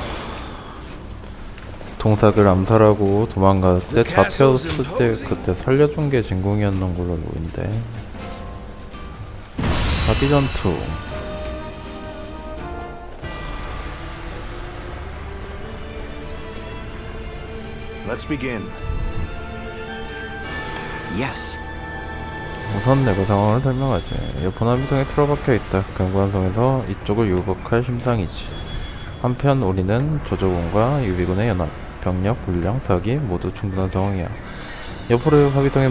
동삭을 암살하고 도망갈 때 잡혔을 때 그때 살려준 게 진궁이었던 걸로 알고 있는데. 바비 전투. Let's begin. Yes. 우선 내가 상황을 설명하지. 여포나비성에 틀어박혀 있다. 경관성에서 이쪽을 유복할 심상이지. 한편 우리는 조조군과 유비군의 연합, 병력, 물량, 사기 모두 충분한 상황이야. 여포를 화비성에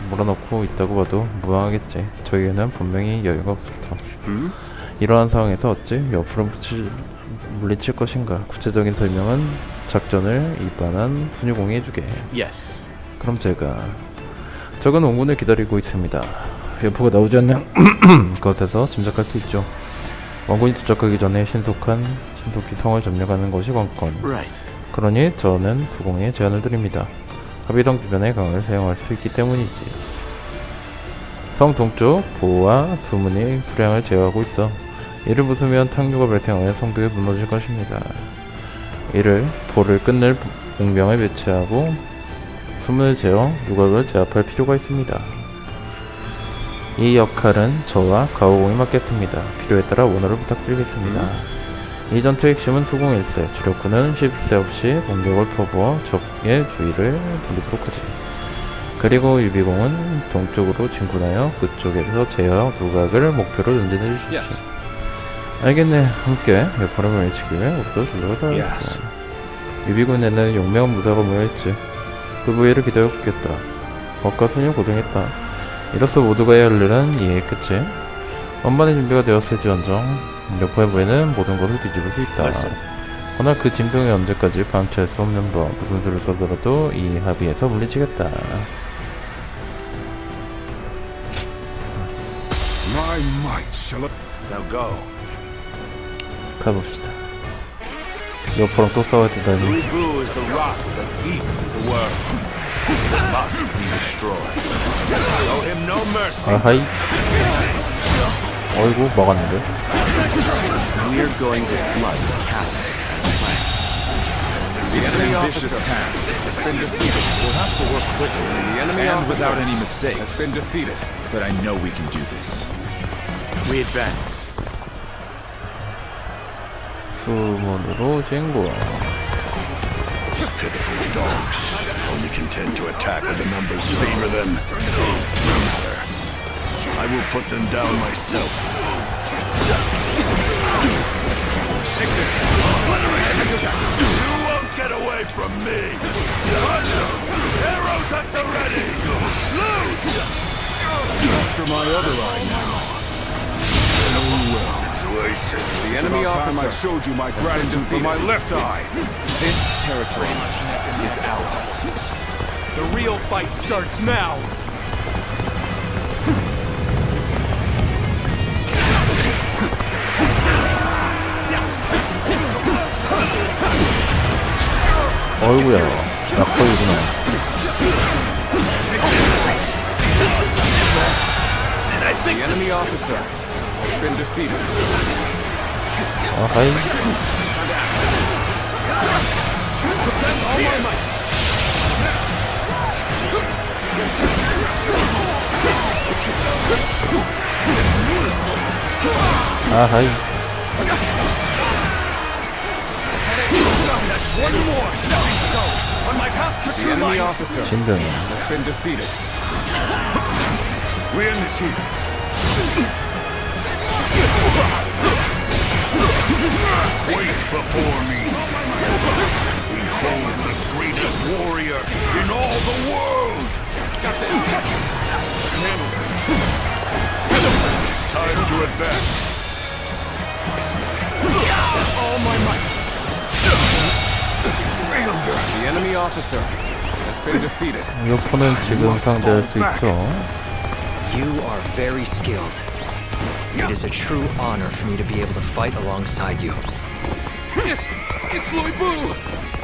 몰아넣고 있다고 봐도 무방하겠지. 저희에는 분명히 여유가 없을 터. 이러한 상황에서 어찌 여포를 물리칠 것인가? 구체적인 설명은 작전을 입안한 훈유공이 해주게. Yes. 그럼 제가 적은 원군을 기다리고 있습니다. 여포가 나오지 않는 것에서 짐작할 수 있죠. 원군이 도착하기 전에 신속히 성을 점령하는 것이 관건. Right. 그러니 저는 수공에 제안을 드립니다. 합의성 주변의 강을 사용할 수 있기 때문이지. 성 동쪽 보호와 수문이 수량을 제어하고 있어. 이를 부수면 탕류가 발생하여 성벽이 무너질 것입니다. 이를 보를 끊을 웅병을 배치하고 수문을 제어 누각을 제압할 필요가 있습니다. 이 역할은 저와 가오공이 맡겠습니다. 필요에 따라 원호를 부탁드리겠습니다. 이 전투의 핵심은 수공 1세, 주력군은 쉴 새 없이 공격을 퍼부어 적의 주의를 돌리도록 하지. 그리고 유비공은 동쪽으로 진군하여 그쪽에서 제어 누각을 목표로 전진해 주십시오. Yes. 알겠네. 함께 여포를 물리치기를 우리도 전력을 다하겠어. 유비군에는 용맹한 무사가 모여있지. 그 부위를 기다려보겠다. 법과 손이 고생했다. 이로써 모두가 해야 할 일은 이해했겠지. 원반의 준비가 되었을지언정 여포의 부에는 모든 것을 뒤집을 수 있다. 허나 그 진병이 언제까지 방치할 수 없는 법. 무슨 수를 써더라도 이 합의에서 물리치겠다. My might shall Now go. 가봅시다. 옆으로 또 싸워야 되다니. Louis Boo is the rock that eats the world. It must be destroyed. Show him no mercy. 아하이. 어이구 막았는데. We're going to flood the castle as planned. It's an ambitious task. Has been defeated. We'll have to work quickly. The enemy And officer without any mistakes. has been defeated. But I know we can do this. We advance. 수문으로 진구. These pitiful dogs, only content to attack when the numbers favor them. No matter. I will put them down myself. You won't get away from me! Arrows at the ready! Loose! After my other eye now. The enemy officer I showed you my gratitude for my left eye. This territory is ours. The real fight starts now. 어이구야. 약포이구나. The enemy officer has been defeated. 아하이. 아하이. The enemy officer 진등. has been defeated. We end this here. Wait before me. Behold the greatest warrior in all the world. Got this. Time to advance. All my might. The enemy officer has been defeated. 요포는 지금 상대할 수 있죠. You are very skilled. It is a true honor for me to be able to fight alongside you. It's Louis Boo!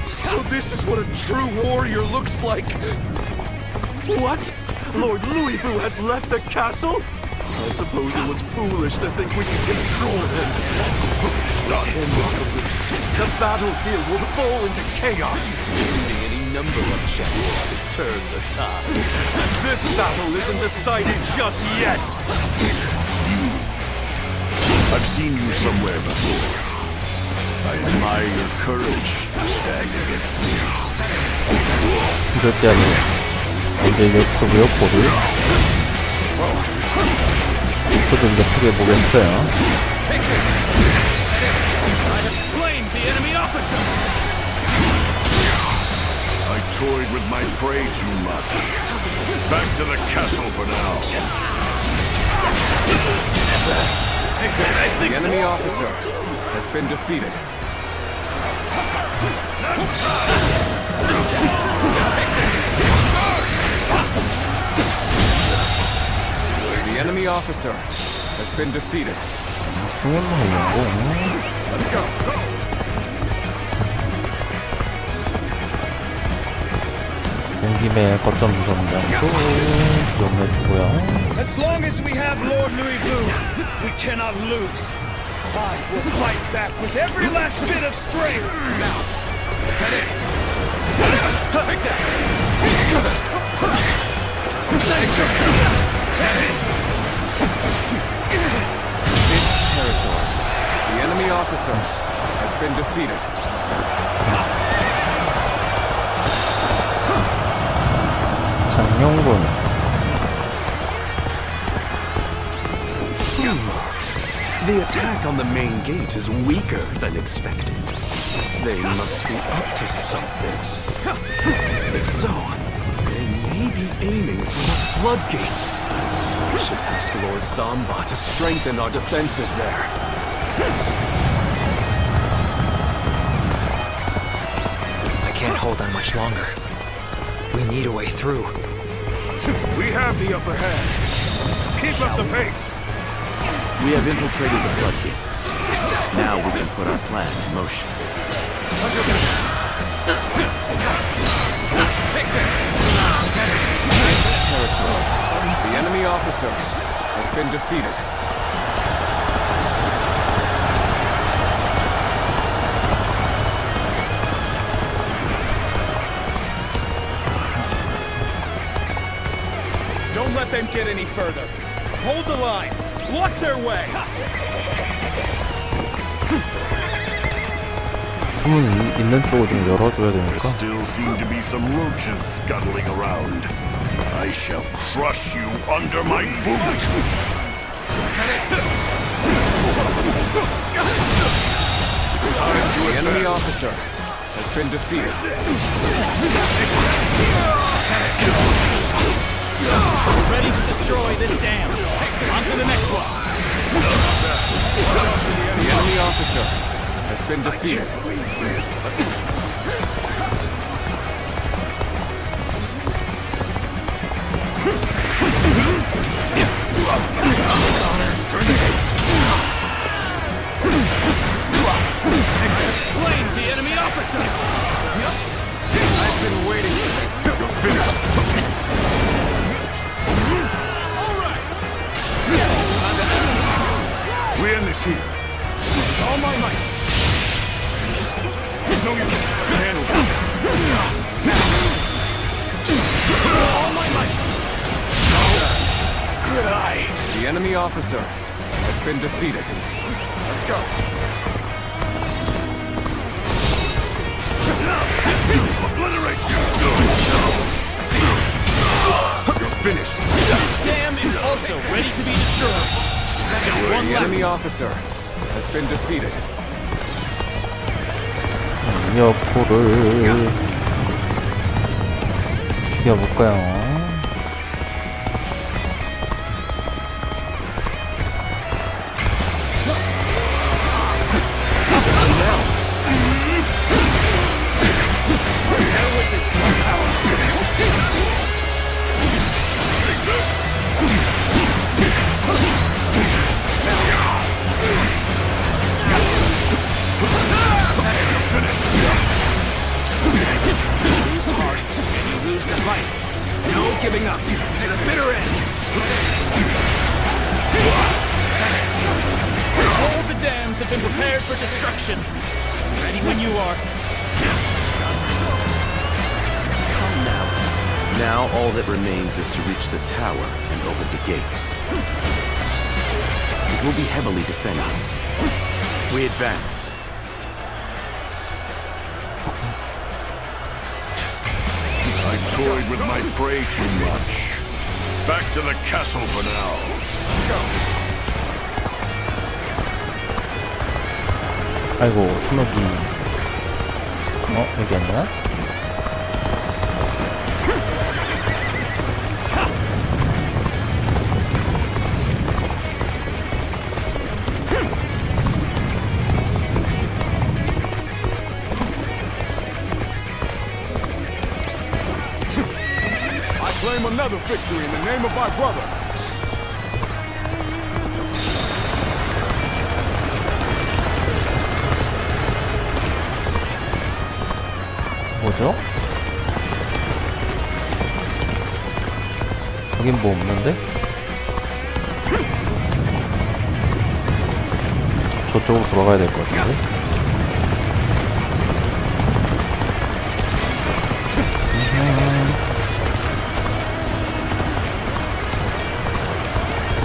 So this is what a true warrior looks like! What? Lord Louis Boo has left the castle? I suppose it was foolish to think we could control him. Stop him loose. The battlefield will fall into chaos. Any number of chances to turn the tide. This battle isn't decided just yet! I've seen you somewhere before. I admire your courage to stand against me. 이럴 때 아니에요. 이제 유튜브요, 포를. 포도 이제 크게 보겠어요. I have slain the enemy officer! I toyed with my prey too much. Back to the castle for now. The enemy officer has been defeated. The enemy officer has been defeated. 승연만 하려고. Let's go! 온 김에 거점 무섭니다. 용해주고요. As long as we have Lord Louis Boo, we cannot lose. I will fight back with every last bit of strength. Now, is that it? Take that! This territory, the enemy officer has been defeated. 장영군. The attack on the main gate is weaker than expected. They must be up to something. If so, they may be aiming for the floodgates. We should ask Lord Zamba to strengthen our defenses there. I can't hold on much longer. We need a way through. We have the upper hand. Keep up the pace. We have infiltrated the floodgates. Now we can put our plan in motion. Take this! Nice territory. The enemy officer has been defeated. Don't let them get any further. Hold the line. Block their way. 숨은 있는 쪽을 좀 열어줘야 There 되니까. still seem to be some roaches scuttling around. I shall crush you under my boot. The enemy officer has been defeated. Ready to destroy this dam. On to the next one. The enemy officer has been defeated. Slain the enemy officer. I've been waiting for this. You're finished. We end this here. All my might. It's no use. Handle it. All my might. Good eye. The enemy officer has been defeated. Let's go. Obliterate you. You're finished. This dam is also ready to be destroyed. Just one The left. enemy officer has been defeated. 여포를 죽여볼까요? Lose heart and you lose the fight. No giving up to the bitter end. All the dams have been prepared for destruction. Ready when you are. Come now. Now all that remains is to reach the tower and open the gates. It will be heavily defended. We advance. I toyed with my prey too much. Back to the castle for now. 아이고, 수목이. 여기 아니야? I claim another victory in the name of my brother. 뭐죠? 여긴 뭐 없는데? 저쪽으로 돌아가야 될 것 같은데?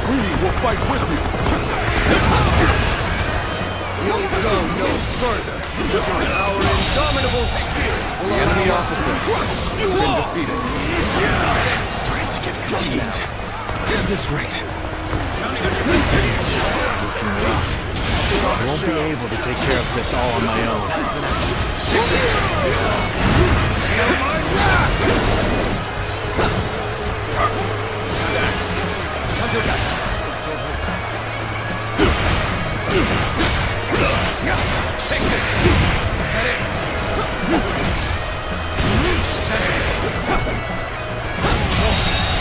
We will fight with you. We'll go no further. Our indomitable spirit. The enemy officer has been defeated. I'm starting to get fatigued. Get this right. Looking rough. I won't be able to take care of this all on my own.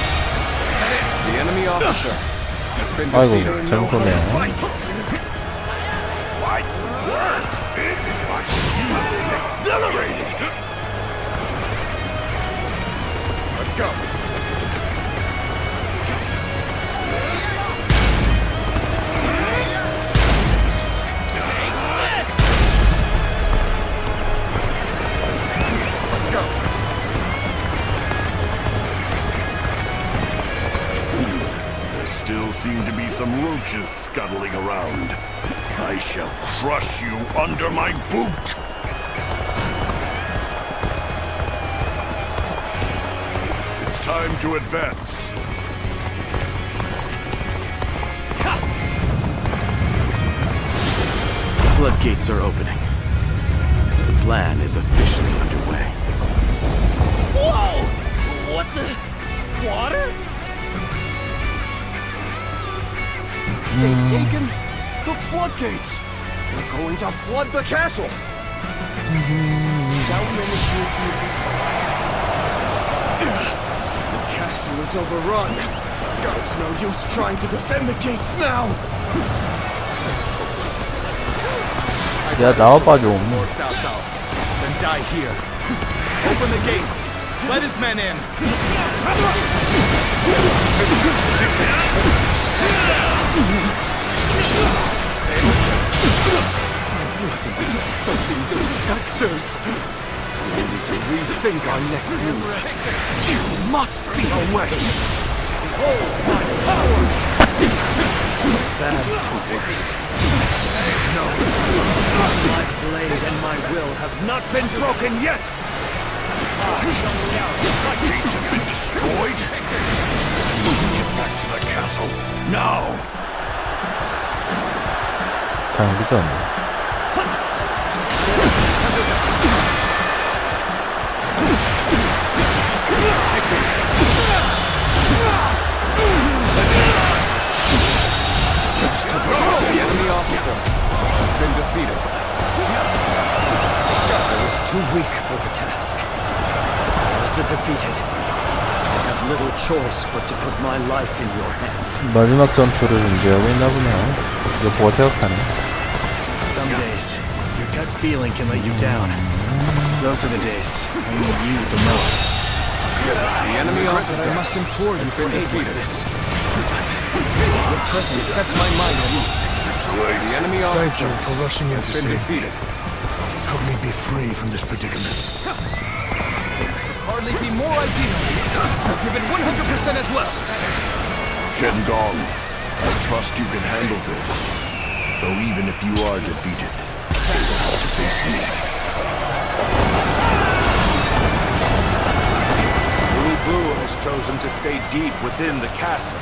The enemy officer has been 아이고, defeated. 잘못하네요. What's work? It's what you exhilarating! Let's go. Let's go. There still seem to be some roaches scuttling around. I shall crush you under my boot! It's time to advance. The floodgates are opening. The plan is officially underway. Whoa! What the? Water? They've taken the floodgates. They're going to flood the castle. The castle is overrun. Let's go. There's no use trying to defend the gates now. This is hopeless. 야 나와봐 좀. Lord Cao Cao, then die here. Open the gates. Let his men in. Wasn't expecting defectors. We need to rethink our next move. There must be a way. Behold my power. Too bad to worse. No, my blade and my will have not been broken yet. My gates have been destroyed? I must get back to the castle, now! 장기전. The enemy officer has been defeated. I was too weak for the task. As the defeated, I have little choice but to put my life in your hands. 마지막 전투를 준비하고 있나 보네. 이거 보고 생각하네. Some days, your gut feeling can let you down. Those are the days I need you the most. The enemy officer must implore you for defeated. Your presence sets my mind at ease. The enemy officer for rushing in has to been save defeated. Help me be free from this predicament. Things could hardly be more ideal. I'll give it 100% as well. Shen Gong, I trust you can handle this. Though even if you are defeated, you will have to face me. Wu Bu has chosen to stay deep within the castle.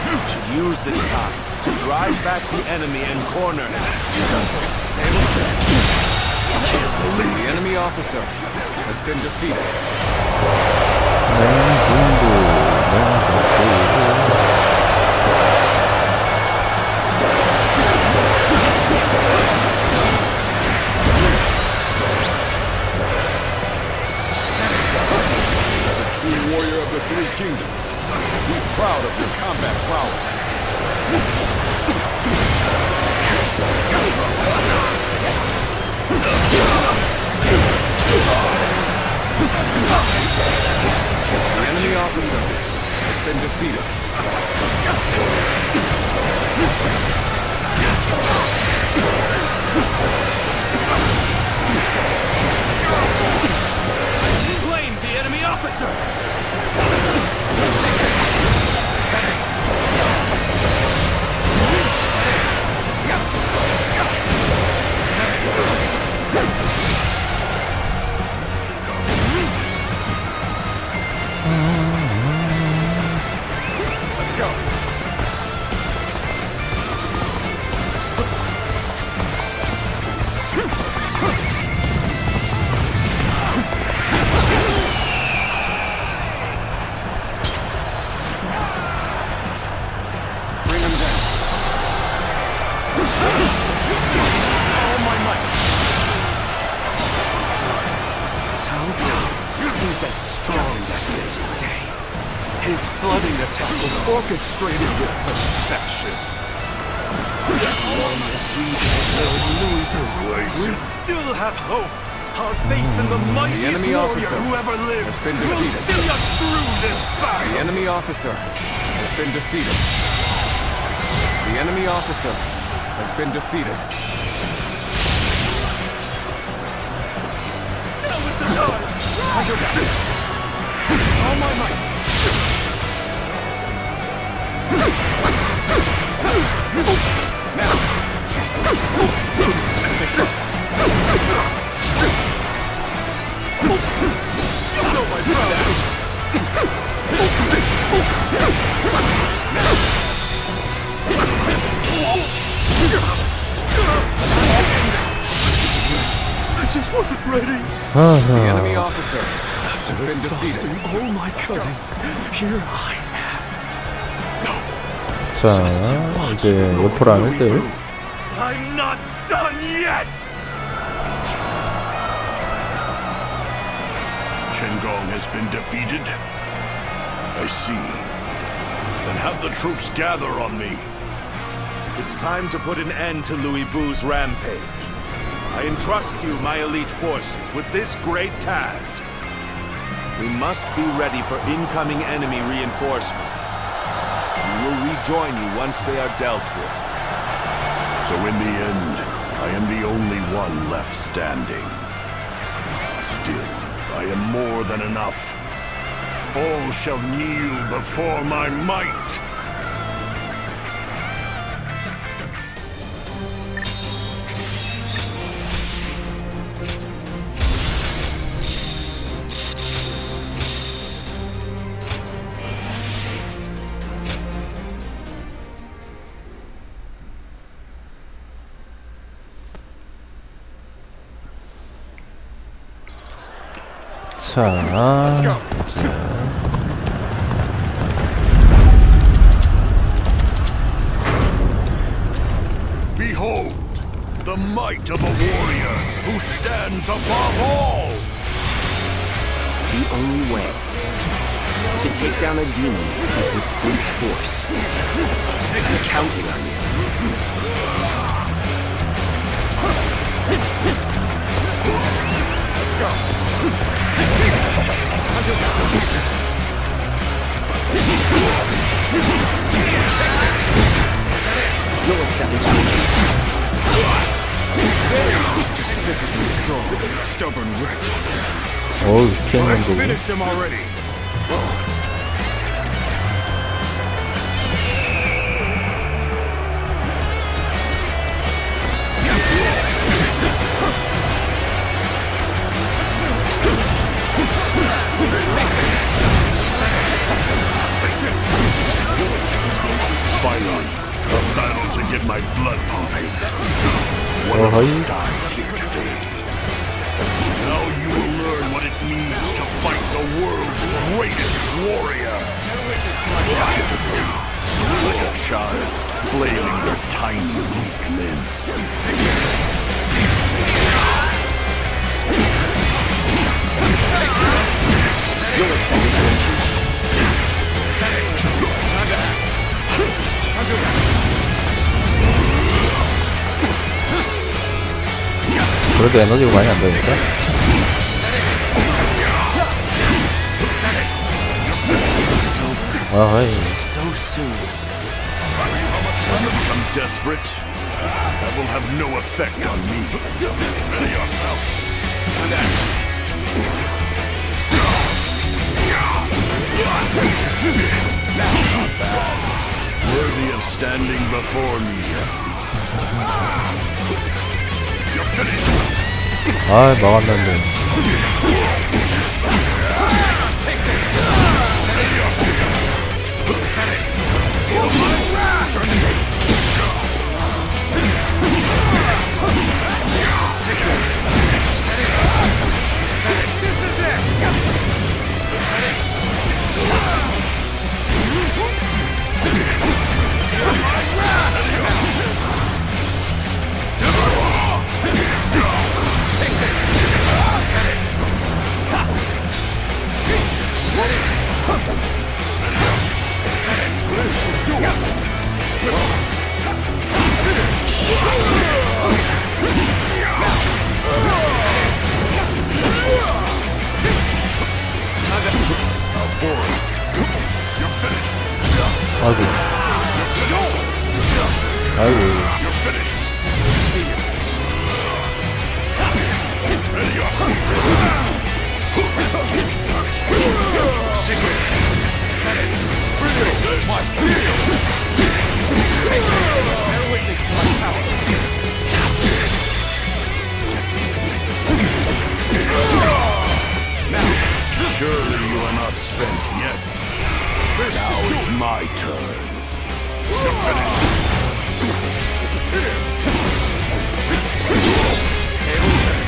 We should use this time to drive back the enemy and corner him. The enemy officer has been defeated. As a true warrior of the Three Kingdoms, be proud of your combat prowess. The enemy officer has been defeated. Slain the enemy officer! Let's go. Bring him down. All my might. Cao Cao is as strong as they say. His flooding attack was orchestrated with perfection. As long as we hold Louis, we still have hope. Our faith in the mightiest enemy warrior officer who ever lived has been will defeated. see us through this battle. The enemy officer has been defeated. The enemy officer has been defeated. Now is the time. Counterattack. All my might. Now. Stay sharp. You know my prowess. I just wasn't ready. The enemy officer has been defeated. Exhausting all my cunning. Here I am. 자, 이제 요포라는 뜰. I'm not done yet. Chengong has been defeated? I see. Then have the troops gather on me. It's time to put an end to Louis Bu's rampage. I entrust you, my elite forces, with this great task. We must be ready for incoming enemy reinforcements. We will rejoin you once they are dealt with. So in the end, I am the only one left standing. Still, I am more than enough. All shall kneel before my might. 자, Behold, the might of a warrior who stands above all! The only way to take down a demon is with brute force. I'm counting on you. Let's go. You'll accept this. Despicably strong, stubborn wretch. 어우, Let's 피했는데. finish him already. Finally, a battle to get my blood pumping. One of us dies here today. Now you will learn what it means to fight the world's greatest warrior. Like a child, flailing their tiny, weak limbs. You'll accept this. 그래도 에너지가 많이 안 되니까. 아이. So soon. I'm desperate. That will have no effect on me. Ready yourself. Not bad. Worthy of standing before me, at least. You're finished. 아, 막았는데. 아이고. 아이고. Surely you are not spent yet. Now it's my turn. You're finished. Tables turn.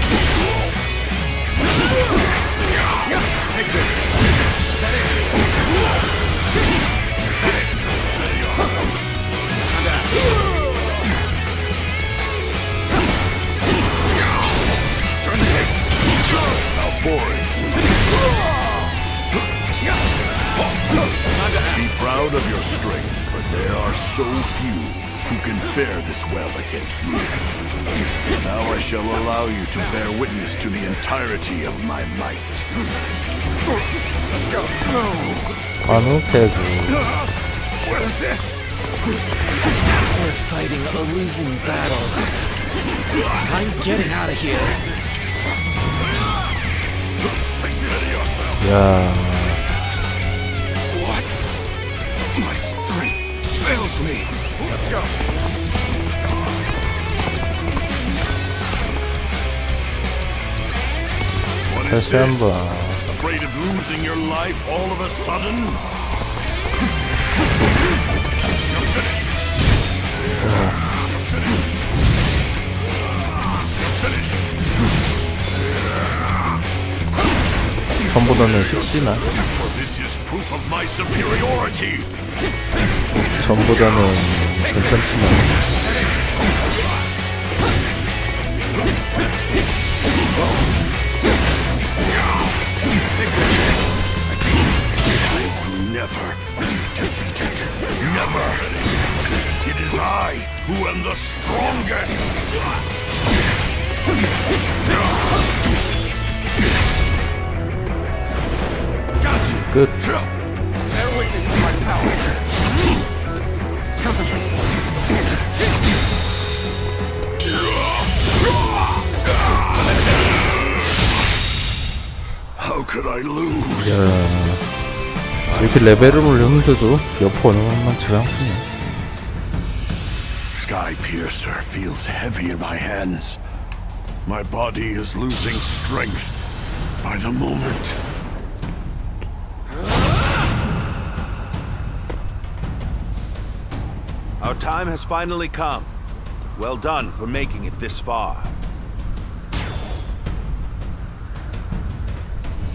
Take this. Is that it? Is that it? Come down. Turn the tables. How boring. Be proud of your strength, but there are so few who can fare this well against me. Now I shall allow you to bear witness to the entirety of my might. Let's go. 관우 태그. What is this? We're fighting a losing battle. I'm getting out of here. Take care of yourself. 야. What? My strength fails me. Let's go. What is 다시 this? 한번. Afraid of losing your life all of a sudden? You're finished. You're finished. You're finished. 전보다는 쉽지만 For this is proof of my superiority. 전보다는 괜찮지만 I will never be defeated. Never. It is I who am the strongest. 끝. Bear witness to my power. Concentrate. How could I lose? 야. 이렇게 레벨을 올렸는데도 여포는 만만치가 않군요. Sky Piercer feels heavy in my hands. My body is losing strength by the moment. Our time has finally come. Well done for making it this far.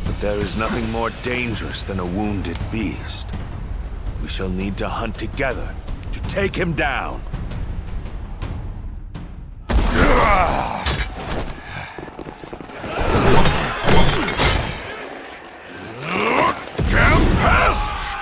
But there is nothing more dangerous than a wounded beast. We shall need to hunt together to take him down. Damn pests!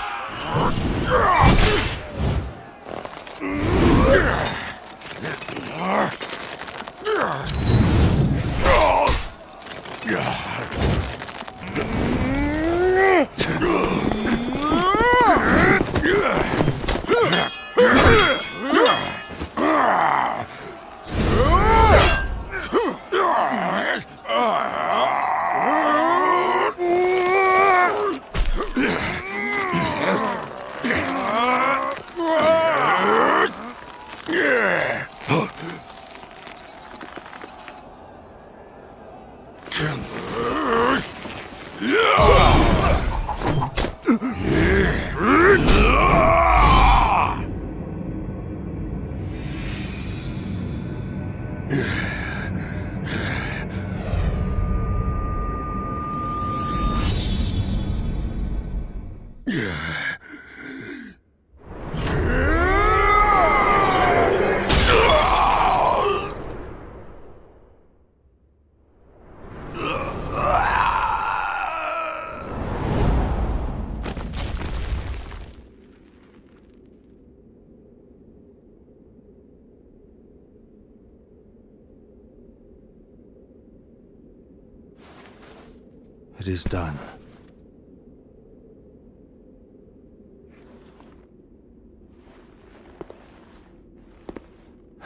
It is done.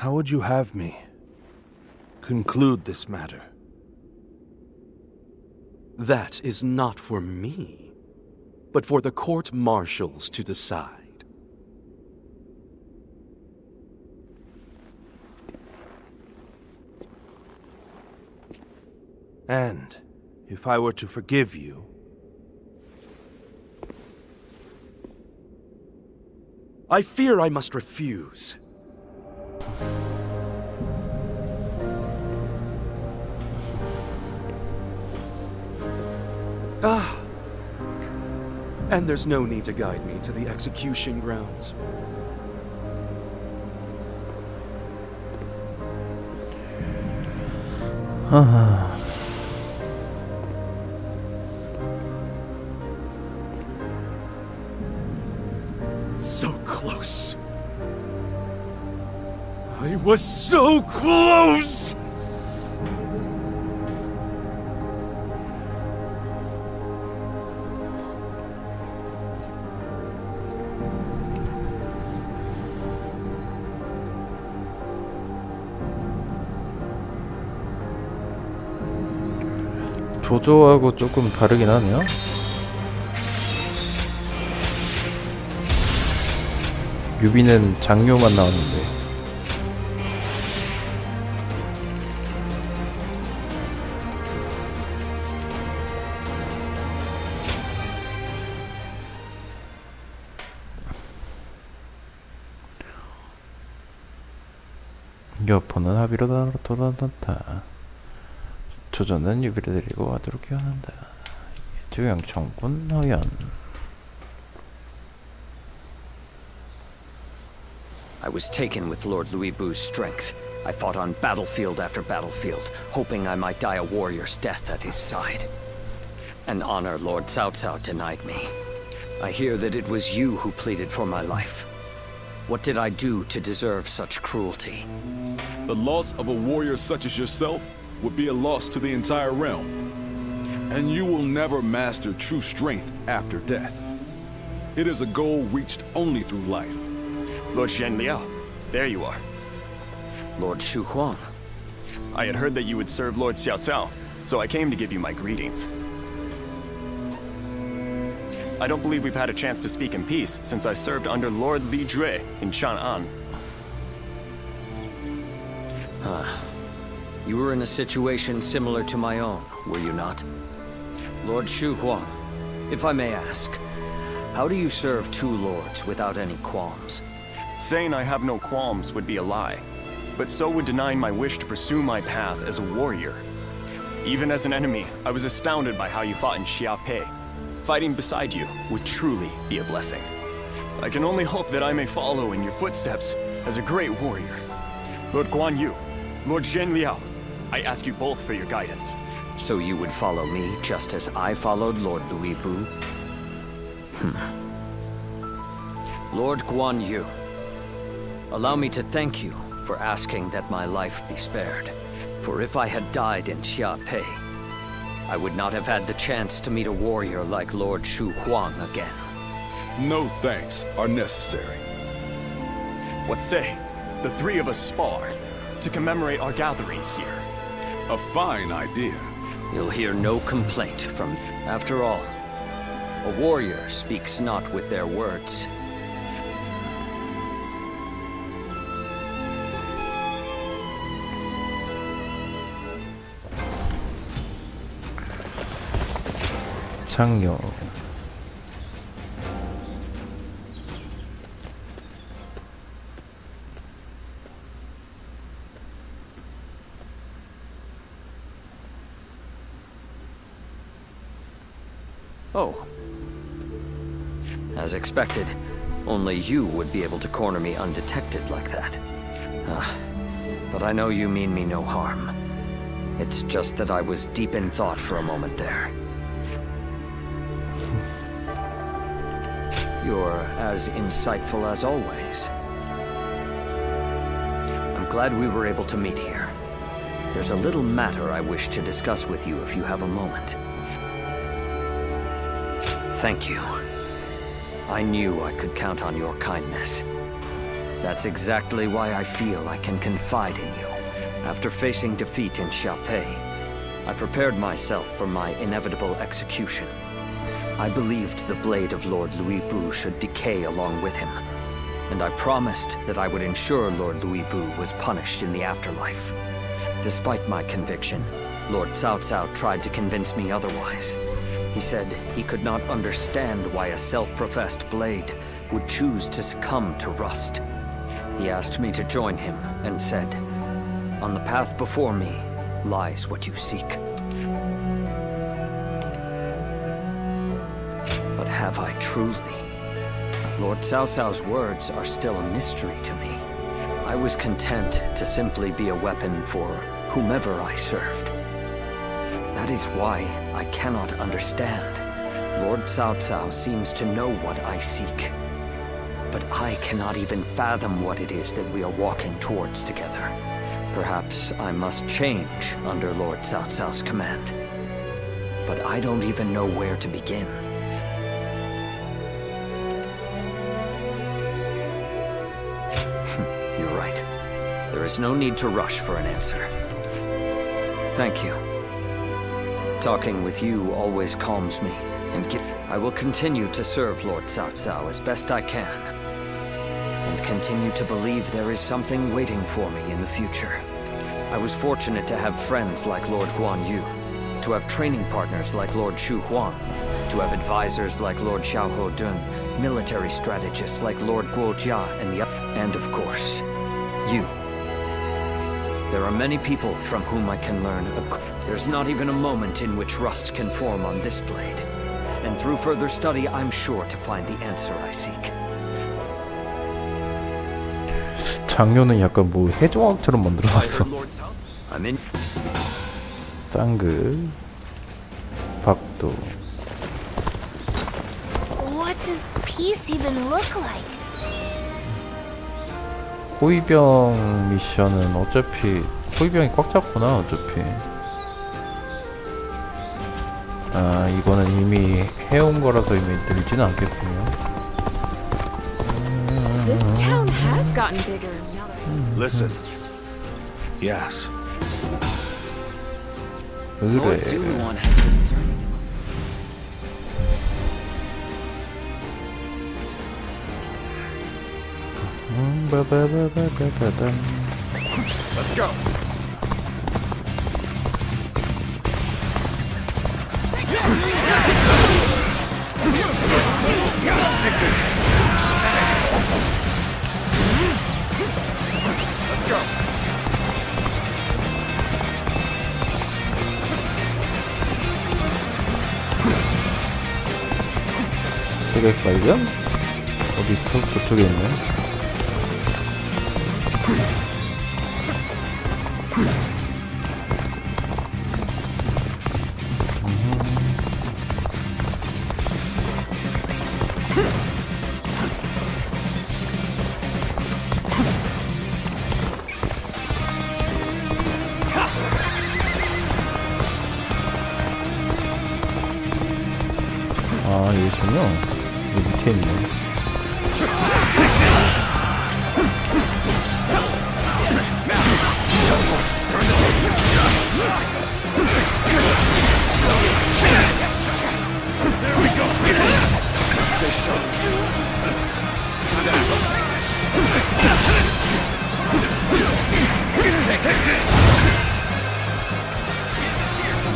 How would you have me conclude this matter? That is not for me, but for the court-martials to decide. And if I were to forgive you, I fear I must refuse. And there's no need to guide me to the execution grounds. So close. I was so close! 조조하고 조금 다르긴 하네요. 유비는 장료만 나왔는데 여포는 합의로 돌아왔다. 조조는 유비를 데리고 와도록 교환한다. 주영청군 허연. I was taken with Lord Louis Bu's strength. I fought on battlefield after battlefield, hoping I might die a warrior's death at his side. An honor Lord Cao Cao denied me. I hear that it was you who pleaded for my life. What did I do to deserve such cruelty? The loss of a warrior such as yourself would be a loss to the entire realm. And you will never master true strength after death. It is a goal reached only through life. Lord Zhenliao, there you are. Lord Shu Huang. I had heard that you would serve Lord Xiao Cao, so I came to give you my greetings. I don't believe we've had a chance to speak in peace since I served under Lord Li Jue in Chang'an. You were in a situation similar to my own, were you not? Lord Shu Huang, if I may ask, how do you serve two lords without any qualms? Saying I have no qualms would be a lie, but so would denying my wish to pursue my path as a warrior. Even as an enemy, I was astounded by how you fought in Xiaopei. Fighting beside you would truly be a blessing. I can only hope that I may follow in your footsteps as a great warrior. Lord Guan Yu, Lord Zhenliao, I ask you both for your guidance. So you would follow me just as I followed Lord Louis Bu? Lord Guan Yu, allow me to thank you for asking that my life be spared. For if I had died in Xiaopei, I would not have had the chance to meet a warrior like Lord Shu Huang again. No thanks are necessary. What say? The three of us spar to commemorate our gathering here. A fine idea. You'll hear no complaint from... After all, a warrior speaks not with their words. 장료. Oh. As expected, only you would be able to corner me undetected like that. But I know you mean me no harm. It's just that I was deep in thought for a moment there. You're as insightful as always. I'm glad we were able to meet here. There's a little matter I wish to discuss with you if you have a moment. Thank you. I knew I could count on your kindness. That's exactly why I feel I can confide in you. After facing defeat in Xiaopei, I prepared myself for my inevitable execution. I believed the blade of Lord Louis Bu should decay along with him, and I promised that I would ensure Lord Louis Bu was punished in the afterlife. Despite my conviction, Lord Cao Cao tried to convince me otherwise. He said he could not understand why a self-professed blade would choose to succumb to rust. He asked me to join him and said, "On the path before me lies what you seek." But have I truly? Lord Cao Cao's words are still a mystery to me. I was content to simply be a weapon for whomever I served. That is why I cannot understand. Lord Cao Cao seems to know what I seek. But I cannot even fathom what it is that we are walking towards together. Perhaps I must change under Lord Cao Cao's command. But I don't even know where to begin. You're right. There is no need to rush for an answer. Thank you. Talking with you always calms me, and I will continue to serve Lord Cao Cao as best I can, and continue to believe there is something waiting for me in the future. I was fortunate to have friends like Lord Guan Yu, to have training partners like Lord Shu Huang, to have advisors like Lord Xiahou Dun, military strategists like Lord Guo Jia, and of course, you. There are many people from whom I can learn. There's not even a moment in which rust can form on this blade. And through further study, I'm sure to find the answer I seek. 장료는 약간 뭐 해조왕처럼 만들어놨어. I'm in. 쌍그, 박도. What does peace even look like? 호위병 미션은 어차피 호위병이 꽉 찼구나. 어차피 아 이거는 이미 해온 거라서 이미 늘지는 않겠군요. This town has gotten bigger. Listen. Yes. 그래. Lord Zuluan has discerned. Let's go. Take this. Let's go. 되게 발견? 어디 저쪽에 있네. 아, 여기군요. 여기 밑에 있네.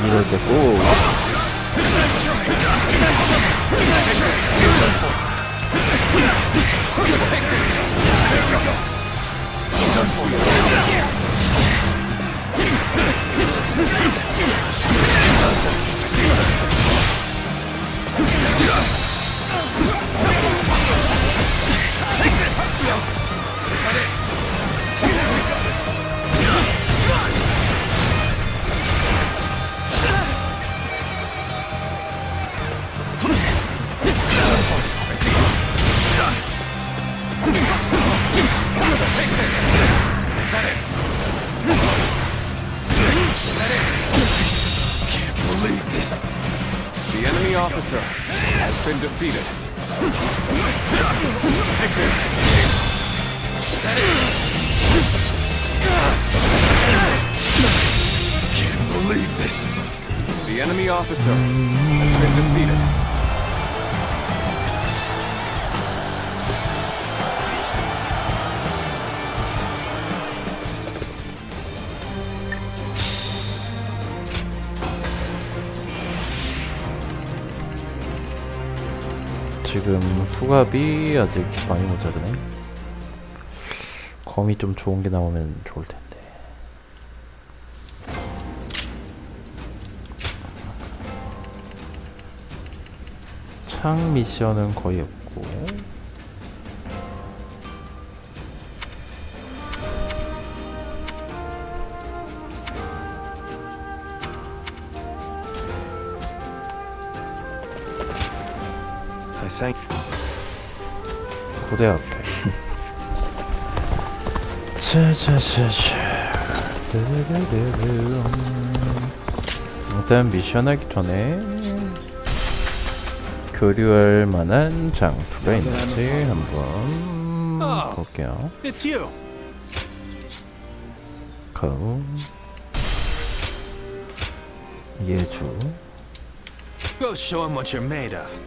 이럴 때 꼭 The enemy officer has been defeated. Take this. Can't believe this. The enemy officer has been defeated. 지금 수갑이 아직 많이 모자르네. 검이 좀 좋은 게 나오면 좋을 텐데. 창 미션은 거의 없고. I thank. 고대 앞에. 차차차차. 일단 미션 하기 전에 교류할 만한 장소가 있는지 한번 볼게요. It's you. 가우 예주 Go show him what you're made of.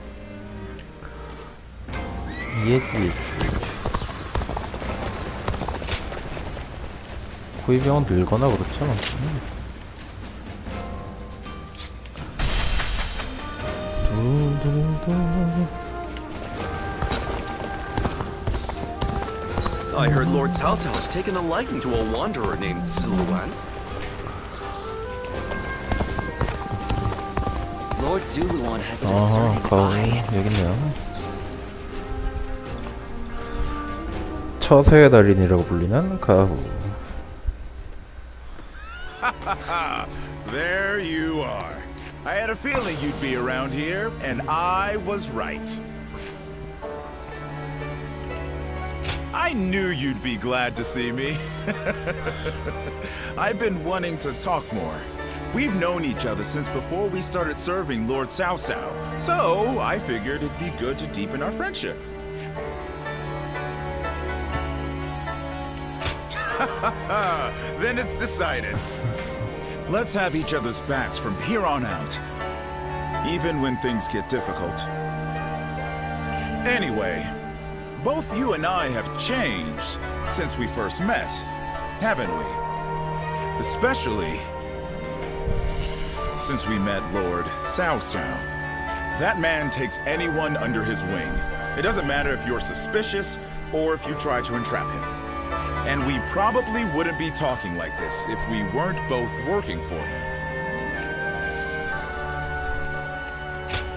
예주 호위병은 늙거나 그렇죠. I heard Lord Cao Cao has taken a liking to a wanderer named Zuluan. Lord Zuluan has a discerning 가우 eye. 여기 있네요. 처세의 달인이라고 불리는 가후. There you are. I had a feeling you'd be around here, and I was right. I knew you'd be glad to see me. I've been wanting to talk more. We've known each other since before we started serving Lord Cao Cao, so I figured it'd be good to deepen our friendship. Then it's decided. Let's have each other's backs from here on out, even when things get difficult. Anyway, both you and I have changed since we first met, haven't we? Especially since we met Lord Cao Cao. That man takes anyone under his wing. It doesn't matter if you're suspicious or if you try to entrap him. And we probably wouldn't be talking like this if we weren't both working for him.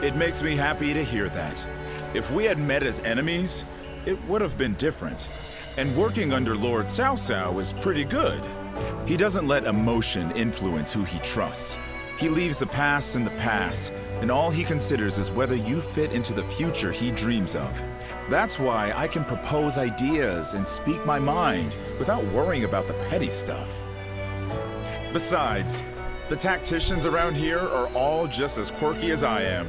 It makes me happy to hear that. If we had met as enemies, it would have been different. And working under Lord Cao Cao is pretty good. He doesn't let emotion influence who he trusts. He leaves the past in the past, and all he considers is whether you fit into the future he dreams of. That's why I can propose ideas and speak my mind without worrying about the petty stuff. Besides, the tacticians around here are all just as quirky as I am.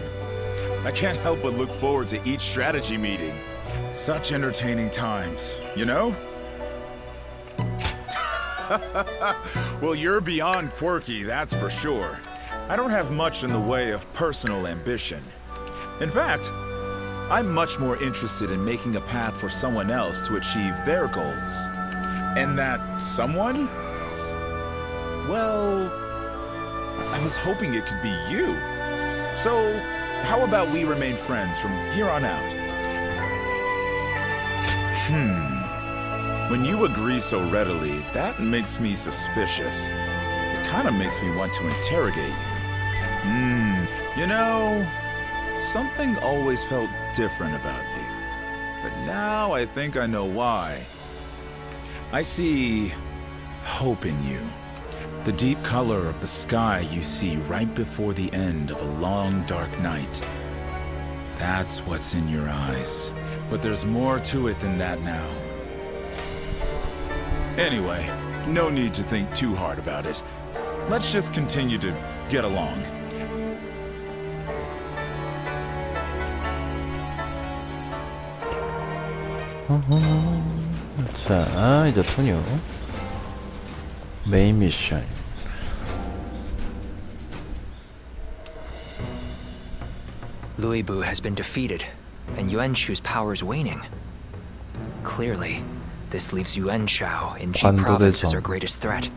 I can't help but look forward to each strategy meeting. Such entertaining times, you know? Well, you're beyond quirky, that's for sure. I don't have much in the way of personal ambition. In fact, I'm much more interested in making a path for someone else to achieve their goals. And that someone? Well, I was hoping it could be you. So, how about we remain friends from here on out? When you agree so readily, that makes me suspicious. It kind of makes me want to interrogate you. You know, something always felt different about you. But now I think I know why. I see hope in you. The deep color of the sky you see right before the end of a long, dark night. That's what's in your eyes. But there's more to it than that now. Anyway, no need to think too hard about it. Let's just continue to get along. 자, 이제 토뉴 메인 미션. Louis Bu has been defeated, and Yuan Shu's power is waning. Clearly, this leaves Yuan Shao in Ji province as our greatest threat.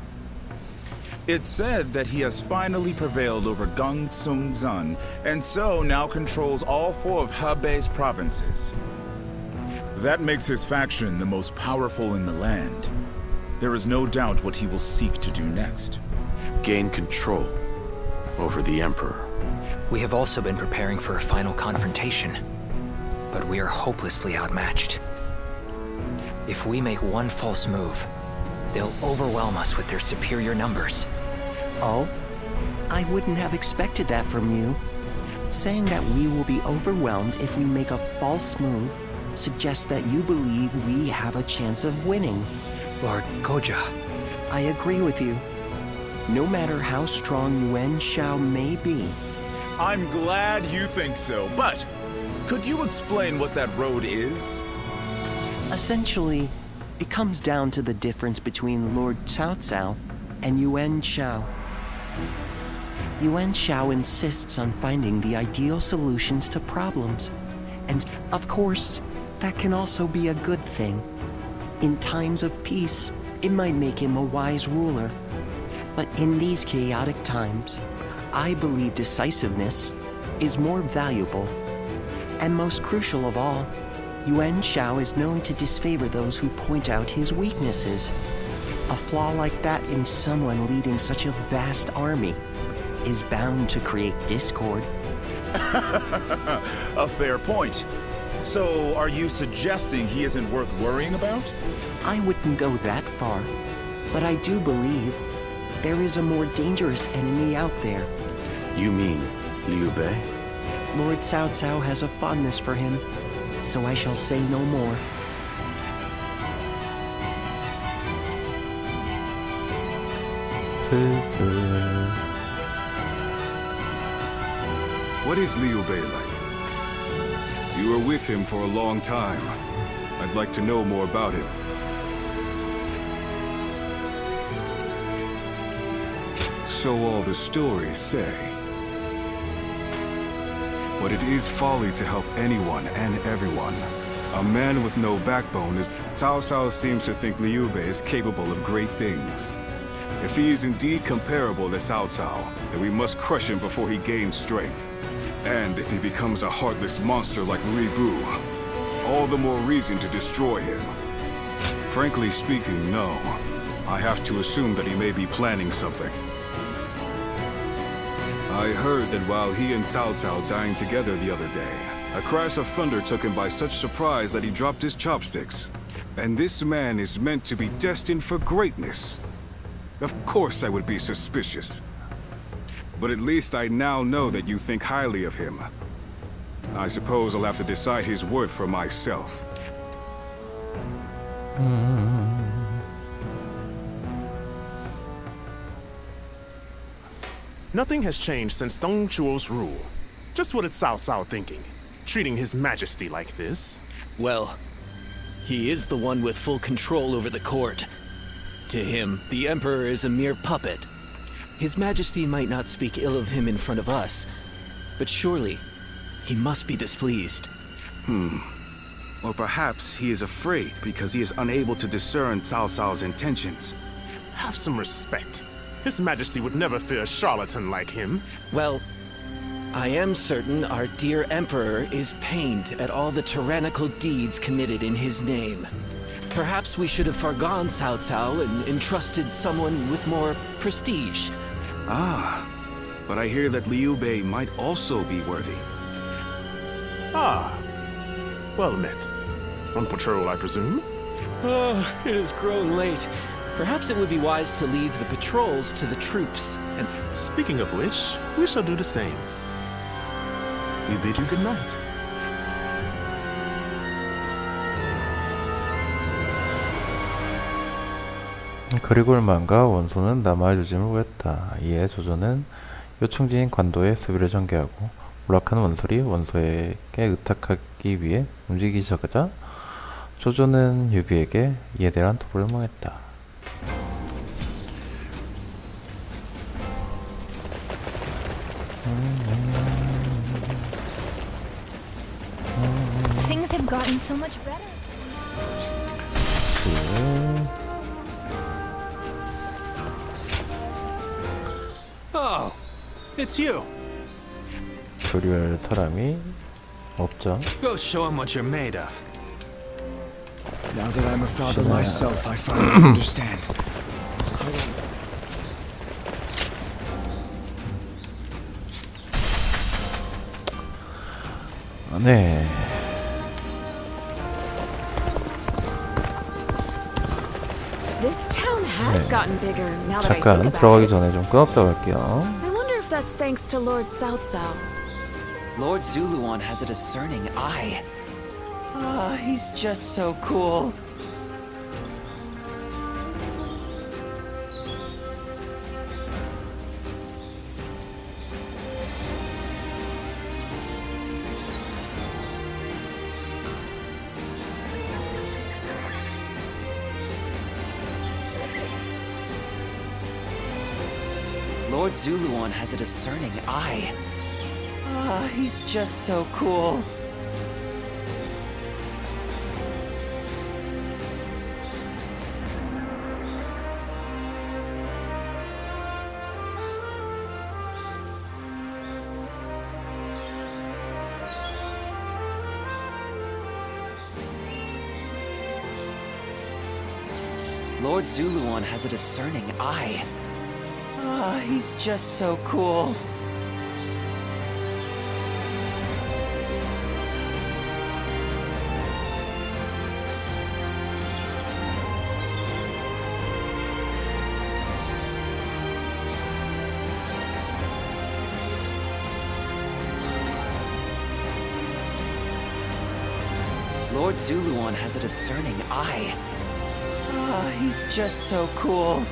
It's said that he has finally prevailed over Gung Tsung Zun, and so now controls all 4 of Hebei's provinces. That makes his faction the most powerful in the land. There is no doubt what he will seek to do next. Gain control over the Emperor. We have also been preparing for a final confrontation, but we are hopelessly outmatched. If we make one false move, they'll overwhelm us with their superior numbers. Oh? I wouldn't have expected that from you. Saying that we will be overwhelmed if we make a false move suggests that you believe we have a chance of winning. Lord Koja. I agree with you. No matter how strong Yuan Shao may be. I'm glad you think so, but could you explain what that road is? Essentially, it comes down to the difference between Lord Cao Cao and Yuan Shao. Yuan Shao insists on finding the ideal solutions to problems. And, of course, that can also be a good thing. In times of peace, it might make him a wise ruler. But in these chaotic times, I believe decisiveness is more valuable. And most crucial of all, Yuan Shao is known to disfavor those who point out his weaknesses. A flaw like that in someone leading such a vast army is bound to create discord. A fair point. So, are you suggesting he isn't worth worrying about? I wouldn't go that far, but I do believe there is a more dangerous enemy out there. You mean Liu Bei? Lord Cao Cao has a fondness for him, so I shall say no more. What is Liu Bei like? You were with him for a long time. I'd like to know more about him. So all the stories say. But it is folly to help anyone and everyone. A man with no backbone is... Cao Cao seems to think Liu Bei is capable of great things. If he is indeed comparable to Cao Cao, then we must crush him before he gains strength. And if he becomes a heartless monster like Louis Bu, all the more reason to destroy him. Frankly speaking, no. I have to assume that he may be planning something. I heard that while he and Cao Cao dined together the other day, a crash of thunder took him by such surprise that he dropped his chopsticks. And this man is meant to be destined for greatness. Of course I would be suspicious. But at least I now know that you think highly of him. I suppose I'll have to decide his worth for myself. Nothing has changed since Dong Zhuo's rule. Just what is Cao Cao thinking? Treating his majesty like this? Well, he is the one with full control over the court. To him, the Emperor is a mere puppet. His Majesty might not speak ill of him in front of us, but surely he must be displeased. Or perhaps he is afraid because he is unable to discern Cao Cao's intentions. Have some respect. His Majesty would never fear a charlatan like him. Well, I am certain our dear Emperor is pained at all the tyrannical deeds committed in his name. Perhaps we should have forgone Cao Cao and entrusted someone with more prestige. Ah, but I hear that Liu Bei might also be worthy. Ah, well met. On patrol, I presume? Oh, it has grown late. Perhaps it would be wise to leave the patrols to the troops. And speaking of which, we shall do the same. We bid you good night. 그리골만과 원소는 남아의 조짐을 구했다. 이에 조조는 요충지인 관도의 수비를 전개하고 오락한 원솔이 원소에게 의탁하기 위해 움직이기 시작하자 조조는 유비에게 이에 대한 도를 망했다. Things have gotten so much better. Oh, it's you. 교류할 사람이 없죠. Go show him what you're made of. Now that I'm a father myself, I finally understand. 네. This town has 네. gotten bigger now that I 잠깐 think about 들어가기 it. 전에 좀 끊었다 갈게요. I wonder if that's thanks to Lord Cao Cao. Lord Zuluan has a discerning eye. Ah, he's just so cool. Lord Zuluan has a discerning eye. Ah, he's just so cool. Lord Zuluan has a discerning eye. Ah, he's just so cool. Lord Zuluan has a discerning eye. Ah, he's just so cool.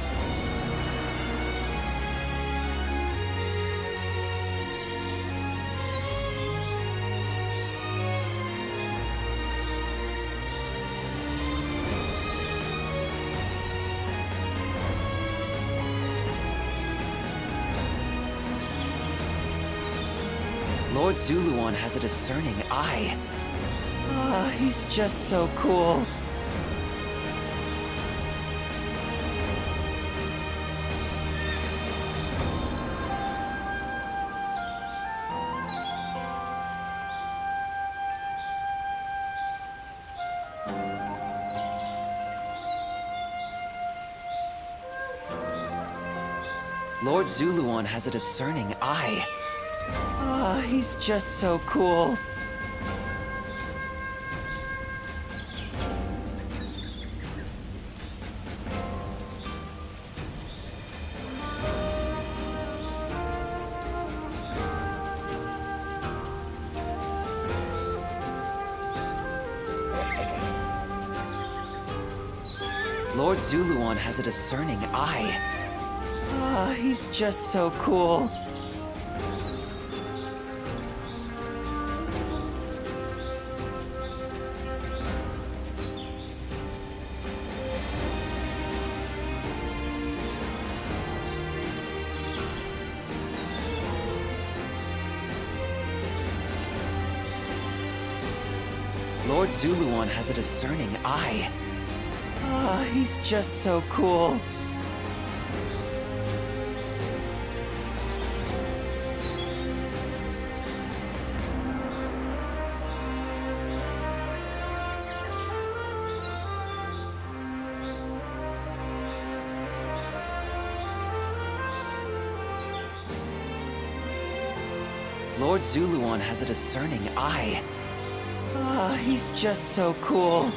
Lord Zuluan has a discerning eye. Ah, he's just so cool. Lord Zuluan has a discerning eye. Ah, he's just so cool. Lord Zuluan has a discerning eye. Ah, he's just so cool. Lord Zuluan has a discerning eye. Ah, he's just so cool. Lord Zuluan has a discerning eye. Ah, he's just so cool.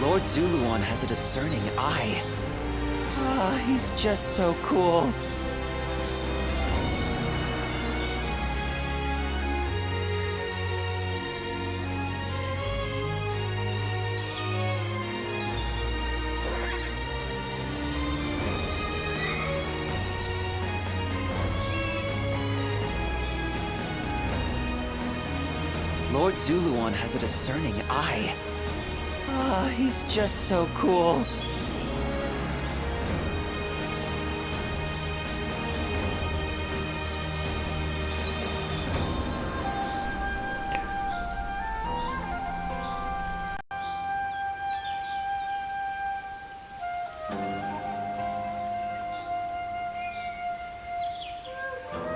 Lord Zuluan has a discerning eye. Ah, he's just so cool. Lord Zuluan has a discerning eye. Ah, he's just so cool.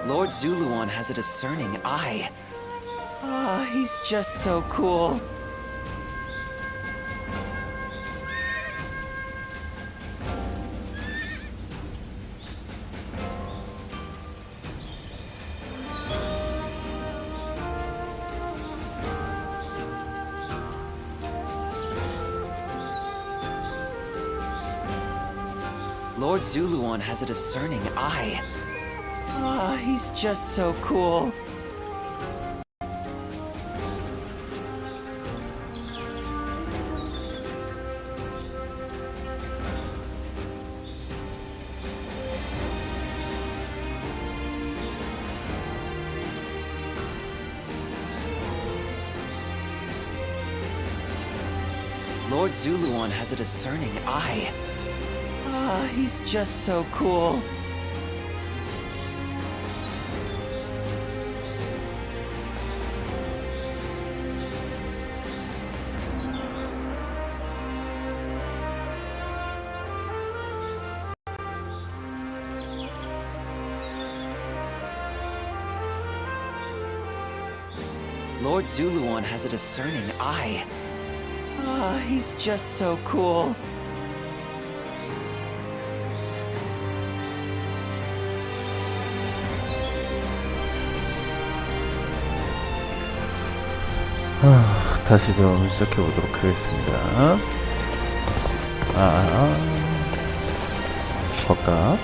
Lord Zuluan has a discerning eye. Ah, he's just so cool. Lord Zuluan has a discerning eye. Ah, he's just so cool. Lord Zuluan has a discerning eye. Ah, he's just so cool. Lord Zuluan has a discerning eye. Ah, he's just so cool. 다시 좀 시작해 보도록 하겠습니다. 걷가.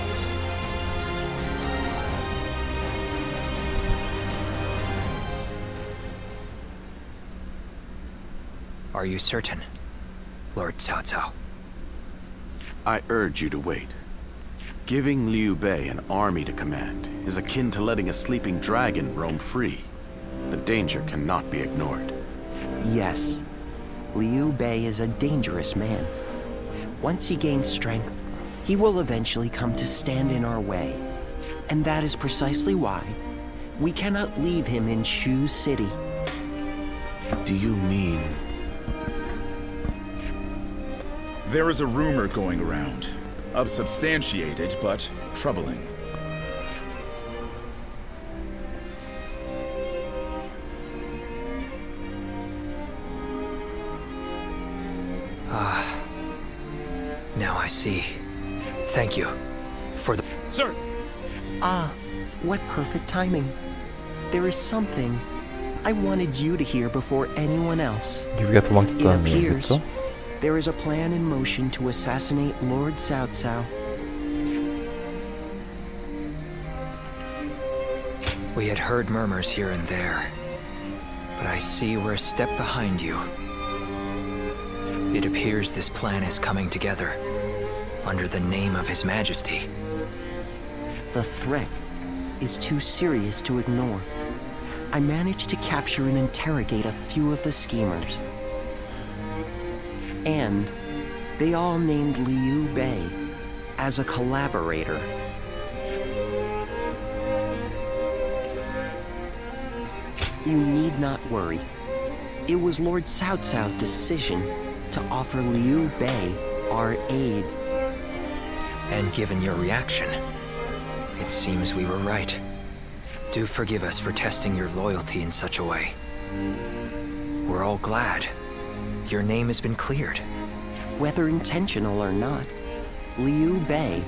Are you certain, Lord Cao Cao? I urge you to wait. Giving Liu Bei an army to command is akin to letting a sleeping dragon roam free. The danger cannot be ignored. Yes, Liu Bei is a dangerous man. Once he gains strength, he will eventually come to stand in our way. And that is precisely why we cannot leave him in Shu City. Do you mean... There is a rumor going around. Unsubstantiated, but troubling. Now I see. Thank you for the... Sir! Ah, what perfect timing. There is something I wanted you to hear before anyone else. It appears there is a plan in motion to assassinate Lord Cao Cao. We had heard murmurs here and there, but I see we're a step behind you. It appears this plan is coming together under the name of His Majesty. The threat is too serious to ignore. I managed to capture and interrogate a few of the schemers. And they all named Liu Bei as a collaborator. You need not worry. It was Lord Cao Cao's decision to offer Liu Bei our aid. And given your reaction, it seems we were right. Do forgive us for testing your loyalty in such a way. We're all glad. Your name has been cleared. Whether intentional or not, Liu Bei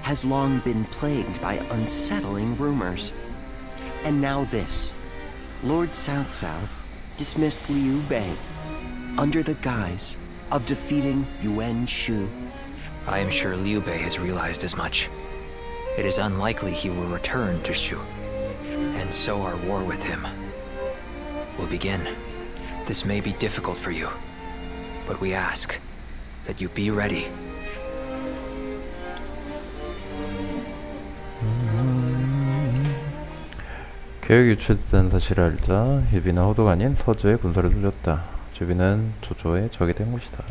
has long been plagued by unsettling rumors. And now this. Lord Cao Cao dismissed Liu Bei under the guise of defeating Yuan Shu. I am sure Liu Bei has realized as much. It is unlikely he will return to Shu. And so our war with him will begin. This may be difficult for you, but we ask that you be ready. 계획이 유출된 사실을 알자 유비는 호도가 아닌 서주에 군사를 돌렸다. 주비는 조조의 적이 된 것이다.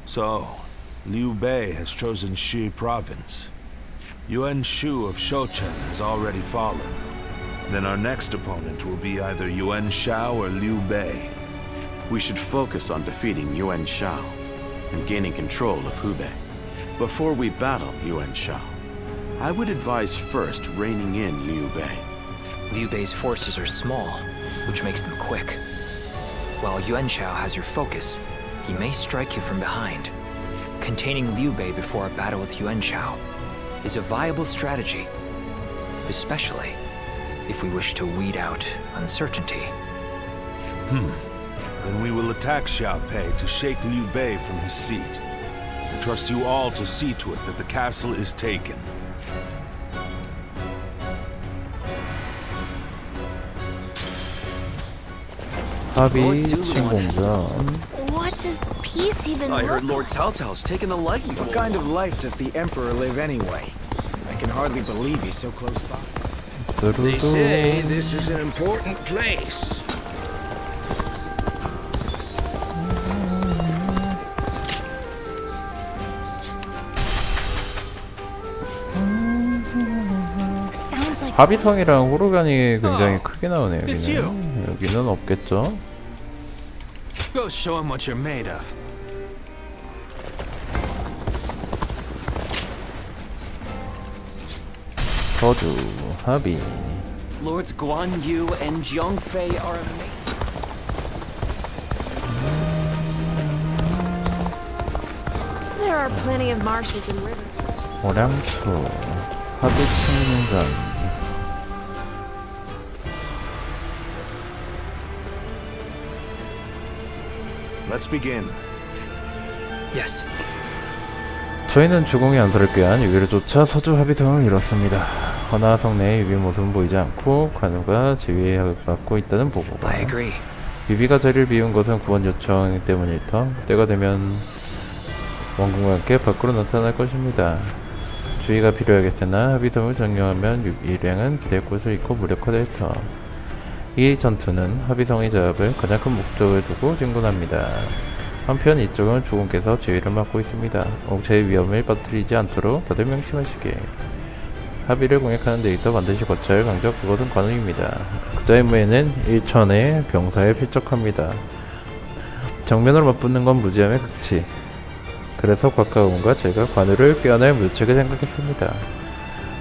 So, Liu Bei has chosen Shi province. Yuan Shu of Shouchen has already fallen. Then our next opponent will be either Yuan Shao or Liu Bei. We should focus on defeating Yuan Shao and gaining control of Hubei. Before we battle Yuan Shao, I would advise first reining in Liu Bei. Liu Bei's forces are small, which makes them quick. While Yuan Shao has your focus, he may strike you from behind. Containing Liu Bei before a battle with Yuan Shao is a viable strategy, especially if we wish to weed out uncertainty. Then we will attack Xiaopei to shake Liu Bei from his seat. I trust you all to see to it that the castle is taken. 합의 침공전. What does peace even I look heard Lord Cao Cao's taken a liking to What kind of life does the Emperor live anyway? I can hardly believe he's so close by. They say this is an important place. sounds like 합의성이랑 호르간이 굉장히 크게 나오네요. it's 여기는. 여기는 없겠죠. Go show him what you're made of. 서주 합의. Lords Guan Yu and Zhang Fei are amazing. There are plenty of marshes and rivers. 오량초 합의 침공전. Let's begin. Yes. 저희는 주공의 안설을 꾀한 유비를 쫓아 서주 합의성을 이뤘습니다. 허나 성내에 유비 모습은 보이지 않고 관우가 지휘받고 있다는 보고가. I agree. 유비가 자리를 비운 것은 구원 요청 때문일 터. 때가 되면 원군과 함께 밖으로 나타날 것입니다. 주의가 필요하겠으나 합의성을 점령하면 유비량은 기댈 곳을 잃고 무력화될 터. 이 전투는 합의성의 제압을 가장 큰 목적을 두고 진군합니다. 한편 이쪽은 주공께서 지휘를 맡고 있습니다. 옥체의 위험을 빠뜨리지 않도록 다들 명심하시게. 합의를 공략하는 데 있어 반드시 거쳐야 할 강적, 그것은 관우입니다. 그자의 임무에는 1천의 병사에 필적합니다. 정면으로 맞붙는 건 무지함의 극치. 그래서 곽가공과 제가 관우를 꿰어낼 묘책을 생각했습니다.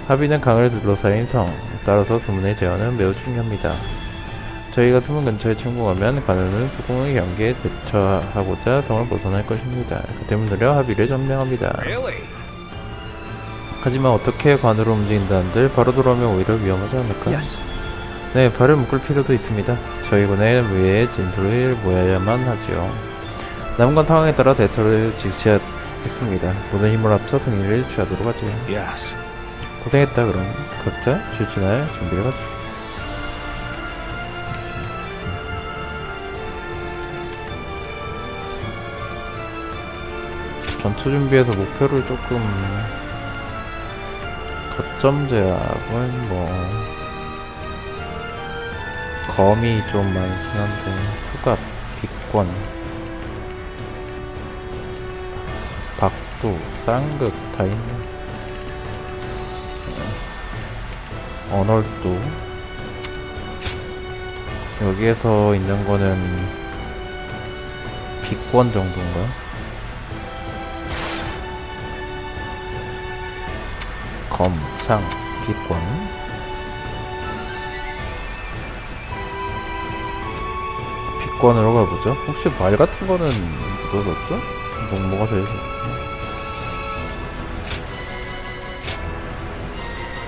합의는 강을 둘러싸인 성, 따라서 수문의 제어는 매우 중요합니다. 저희가 수문 근처에 침공하면 관우는 수공의 경계에 대처하고자 성을 벗어날 것입니다. 그 때문에 느려 합의를 점령합니다. Really? 하지만 어떻게 관우로 움직인다는들 바로 돌아오면 오히려 위험하지 않을까? Yes. 네, 발을 묶을 필요도 있습니다. 저희 군의 무예의 진도를 모아야만 하죠. 남은 건 상황에 따라 대처를 지시하겠습니다. 모든 힘을 합쳐 승리를 취하도록 하죠. Yes. 고생했다. 그럼 각자 출진할 준비를 하죠. 전투 준비에서 목표를 조금 거점 제압은 뭐 검이 좀 많긴 한데 후갑, 빅권, 박두, 쌍극 다 있네. 언월두. 여기에서 있는 거는 빅권 정도인가? 검, 창, 빅권. 빅권으로 가보죠. 혹시 말 같은 거는 묻어졌죠? 뭐가 제일 좋나?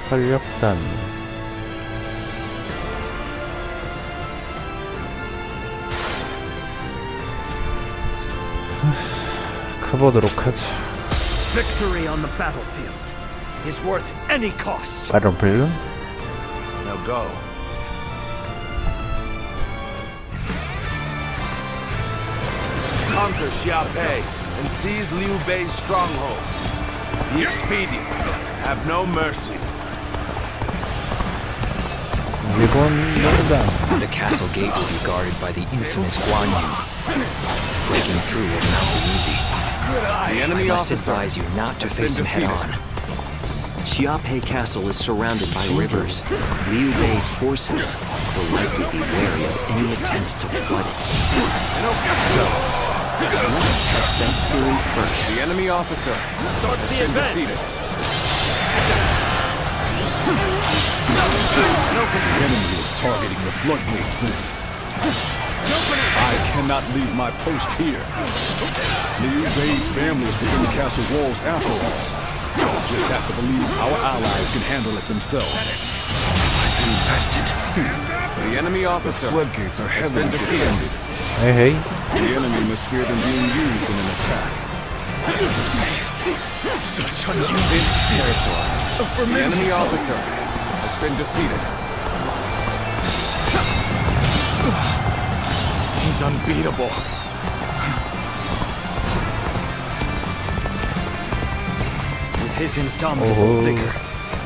활력단. 가보도록 하자. Victory on the battlefield is worth any cost. 바론필드? Now go. Conquer Xiaopei. and seize Liu Bei's stronghold. Be expedient. Have no mercy. The castle gate will be guarded by the infamous Guan Yu. Breaking through will not be easy. The enemy I must officer advise you not to has face been him head defeated. on. Xiaopei Castle is surrounded by rivers. Liu Bei's forces will likely be wary of any attempts to flood it. So, let's test that theory first. The enemy officer Start has the been advance. defeated. The enemy is targeting the floodgates then. I cannot leave my post here. Liu Bei's family is within the castle walls after all. We'll just have to believe our allies can handle it themselves. I've been bested. The enemy officer Floodgates are has heavily been defeated. defended. Hey, hey. The enemy must fear them being used in an attack. Such unused territory. The enemy officer has been defeated. He's unbeatable. With his indomitable vigor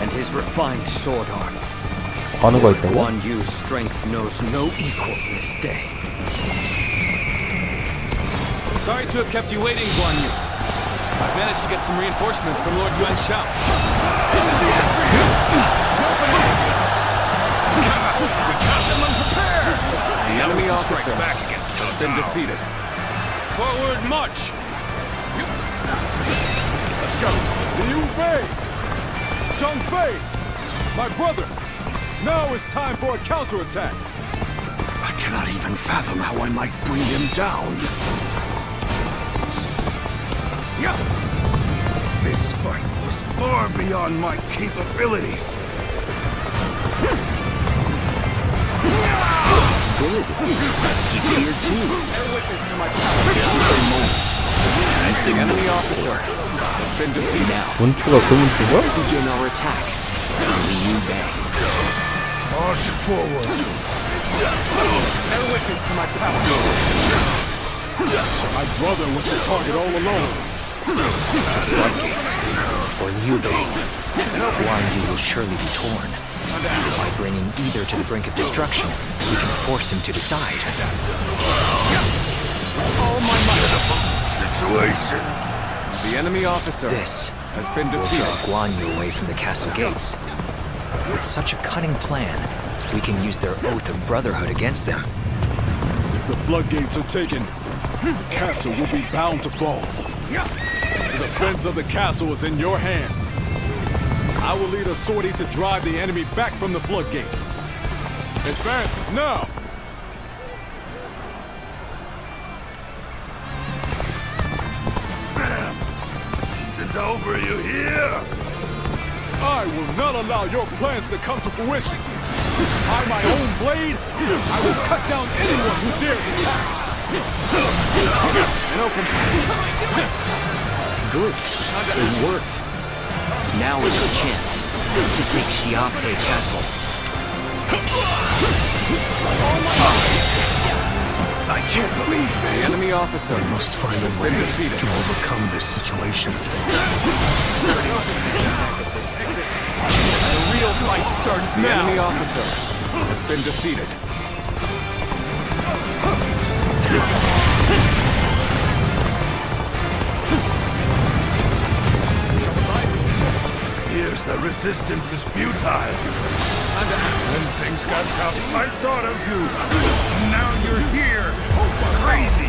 and his refined sword art, 가는 거 있다고? Guan Yu's strength knows no equal this day. Sorry to have kept you waiting, Guan Yu. I've managed to get some reinforcements from Lord Yuan Shao. The enemy officer has been defeated. Forward march! Let's go. Liu Bei! Zhang Fei! My brothers! Now is time for a counterattack! I cannot even fathom how I might bring him down. This fight was far beyond my capabilities. Good. He's here too. This is the moment. The enemy officer has been defeated. Now, 문추가 그 문추가? let's begin our attack. Liu Bei. March forward. Bear witness to my power. My brother was the target all alone. Floodgates, or Liu Bei. Guan Yu will surely be torn. By bringing either to the brink of destruction, we can force him to decide. Situation. The enemy officer This has been will defeated. draw Guan Yu away from the castle gates. With such a cunning plan, we can use their oath of brotherhood against them. If the floodgates are taken, the castle will be bound to fall. The defense of the castle is in your hands. I will lead a sortie to drive the enemy back from the floodgates. Advance now! This isn't over, you hear? I will not allow your plans to come to fruition. By my own blade, I will cut down anyone who dares attack. Good. It worked. Now is your chance to take Xiaopei Castle. I can't believe The enemy officer must find a has way been defeated. to overcome this situation. The real fight starts The now. enemy officer has been defeated. Appears the resistance is futile. When things got tough, I thought of you. Now you're here. Crazy.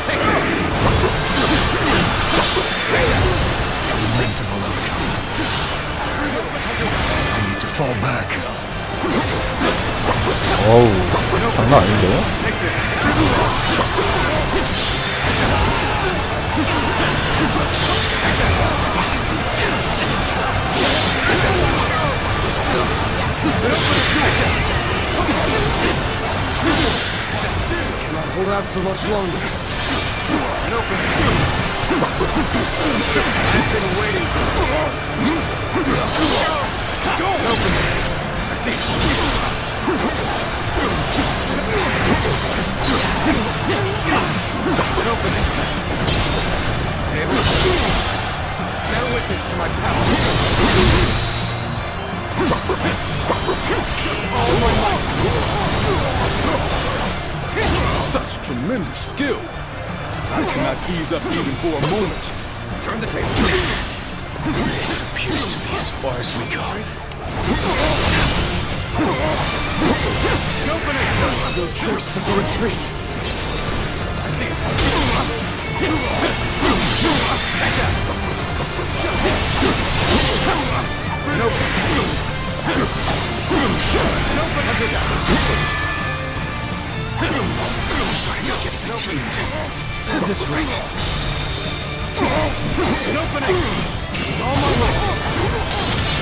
Take this. Lamentable outcome. I need to fall back. 어우, 장난 아닌데요? Take this. Cannot hold out for much longer. I've been waiting for this. I see. Table. Bear witness to my power. All my might. Such tremendous skill. I cannot ease up even for a moment. Turn the table. This appears to be as far as we go. An opening! No choice but to retreat. I see it. Take that! An opening! An opening! Starting to get fatigued. At this rate. An opening! All my weight!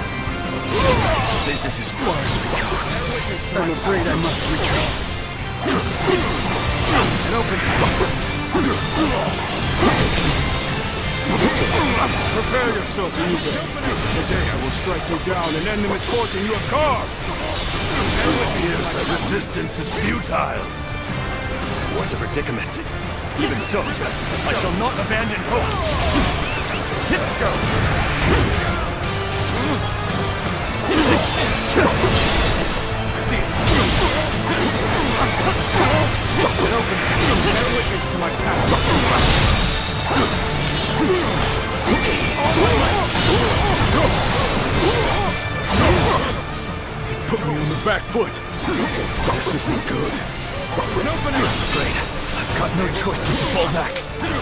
So this is as far as we go. I'm afraid I must retreat. An opening! Prepare yourself, Liu. Today I will strike you down and end the misfortune you have caused. Here's the resistance is futile. What a predicament. Even so, I shall not abandon hope. Let's go. I see it. An opening. Bear witness to my power. He put me on the back foot. This isn't good. An opening. I'm afraid I've got no choice but to fall back. An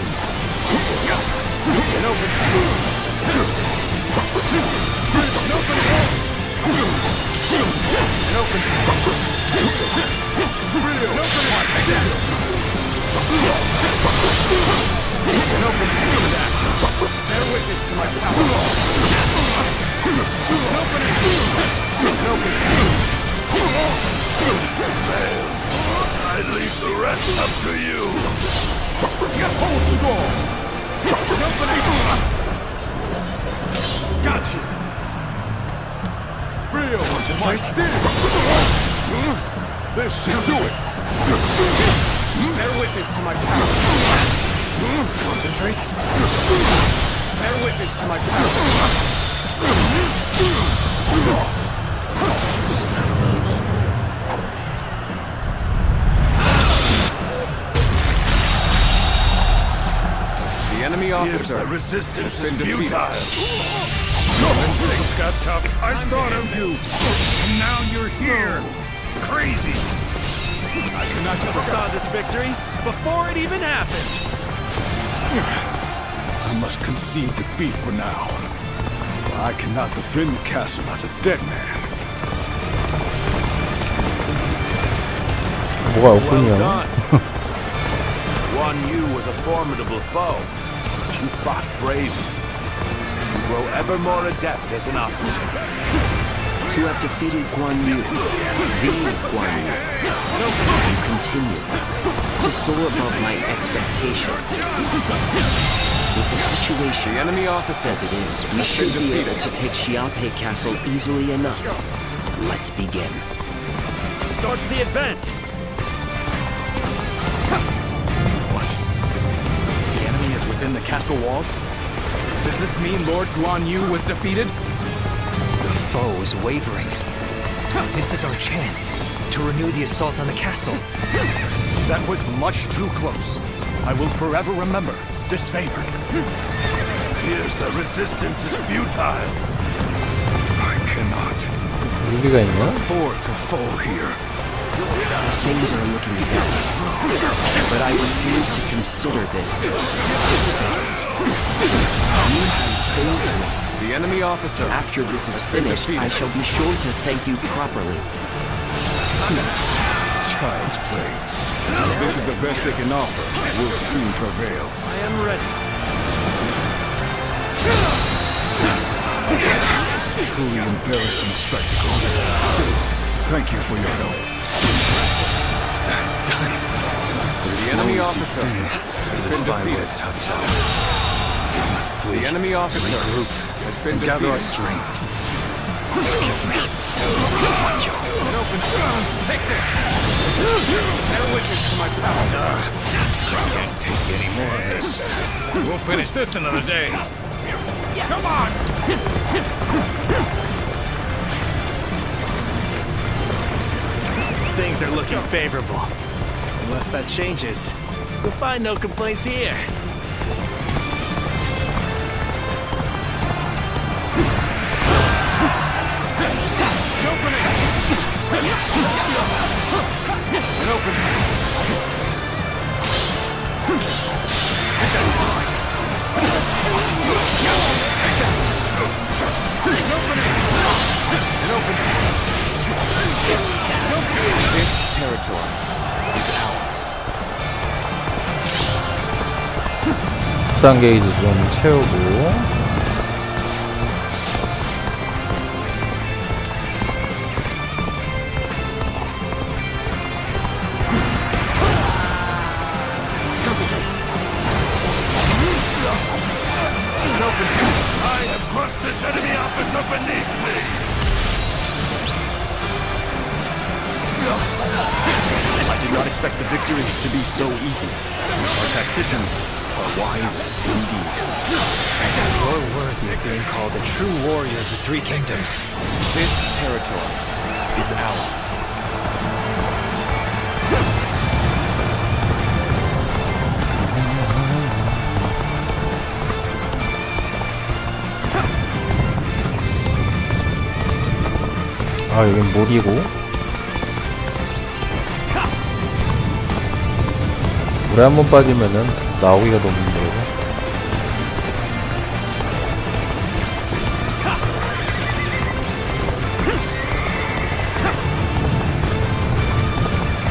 opening. An opening. An opening. An opening. Take that. An opening. Bear witness to my power. An opening. An opening. I leave the rest up to you. Hold strong. An opening. Got you. Feel my sting. This should do it. Bear witness to my power. Concentrate. Bear witness to my power. The enemy Here's officer the resistance has is been defeated. futile. When things got tough, I thought of you. And now you're here. Crazy. I cannot foresaw this victory before it even happened. I must concede defeat for now. For I cannot defend the castle as a dead man. 뭐가 없군요. Guan Yu was a formidable foe, but you fought bravely. You grow ever more adept as an officer. To have defeated Guan Yu, the Guan Yu, you continue to soar above my expectations. With the situation The enemy officer as it is, we should be able to take Xiaopei Castle easily enough. Let's begin. Start the advance. What? The enemy is within the castle walls? Does this mean Lord Guan Yu was defeated? The foe is wavering. This is our chance to renew the assault on the castle. That was much too close. I will forever remember this favor. Here's the resistance is futile. I cannot 무기가 있나? afford to fall here. Things are looking better, but I refuse to consider this safe. You have saved me. The enemy officer. After this is finished, I shall be sure to thank you properly. Child's play. If this is the best they can offer, we'll soon prevail. I am ready. Truly embarrassing spectacle. Still, thank you for your help. Done. The The enemy officer has been defeated. We must flee. The enemy officer Regroup has been and gather our defeated. strength. Forgive me. Thank you. It opens. Take this. Bear witness to my power. Can't take any more of this. We'll finish this another day. Come on! Things are looking favorable. Unless that changes, you'll find no complaints here. This territory is ours. 부상 게이지 좀 채우고. I have crushed this enemy officer beneath me! I did not expect the victory to be so easy. Our tacticians are wise indeed. You're worthy of being called a true warrior of the Three Kingdoms. This territory is ours. 아, 여긴 물이고. 물에 한 번 빠지면은 나오기가 너무 힘들어.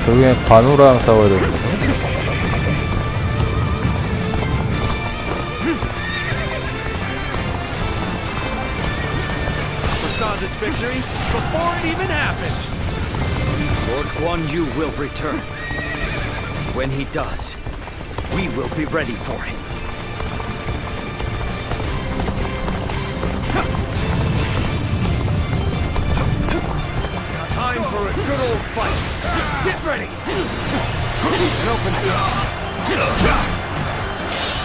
결국엔 관우랑 싸워야 되는 거네. Saw this victory before it even happened. Lord Guan Yu will return. When he does, we will be ready for him. Time for a good old fight. Get ready. And open it.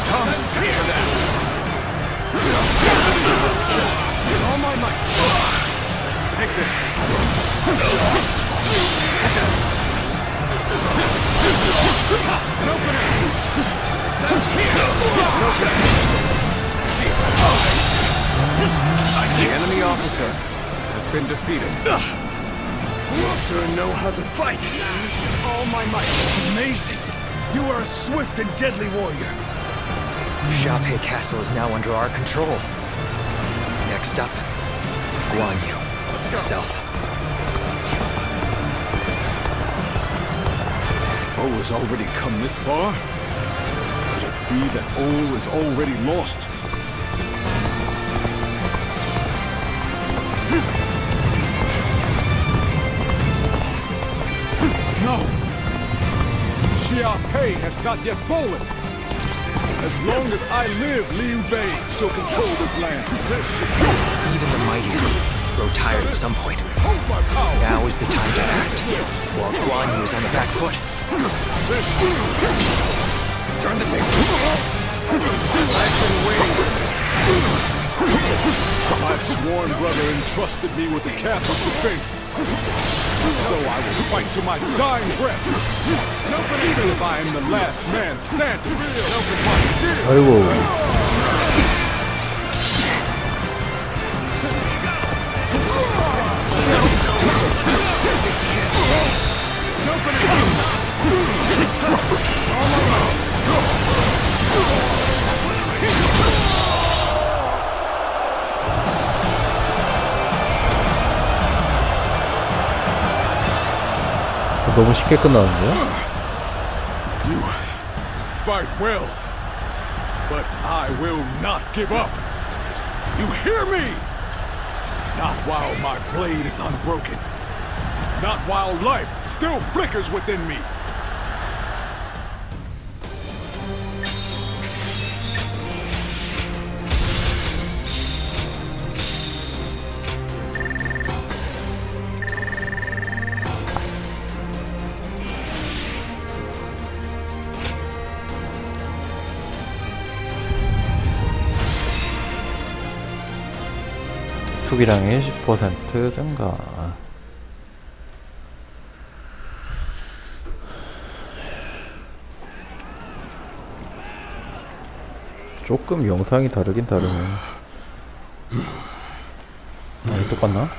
Come for that. All my might. Take this. An opener. The enemy officer has been defeated. You sure know how to fight. All my might. Amazing. You are a swift and deadly warrior. Xiaopei Castle is now under our control. Next up, Guan Yu himself. Our foe has already come this far? Could it be that all is already lost? No! Xiaopei has not yet fallen! As long as I live, Liu Bei shall control this land. Even the mightiest grow tired at some point. Now is the time to act, while Guan Yu is on the back foot. Turn the table. I've been waiting for this. My sworn brother entrusted me with the castle's defense. So I will fight to my dying breath. Even if I am the last man standing. 아이고. 너무 쉽게 끝나는데요? You fight well, but I will not give up. You hear me? Not while my blade is unbroken. Not while life still flickers within me. 소비량의 10% 증가. 조금 영상이 다르긴 다르네. 아니, 똑같나?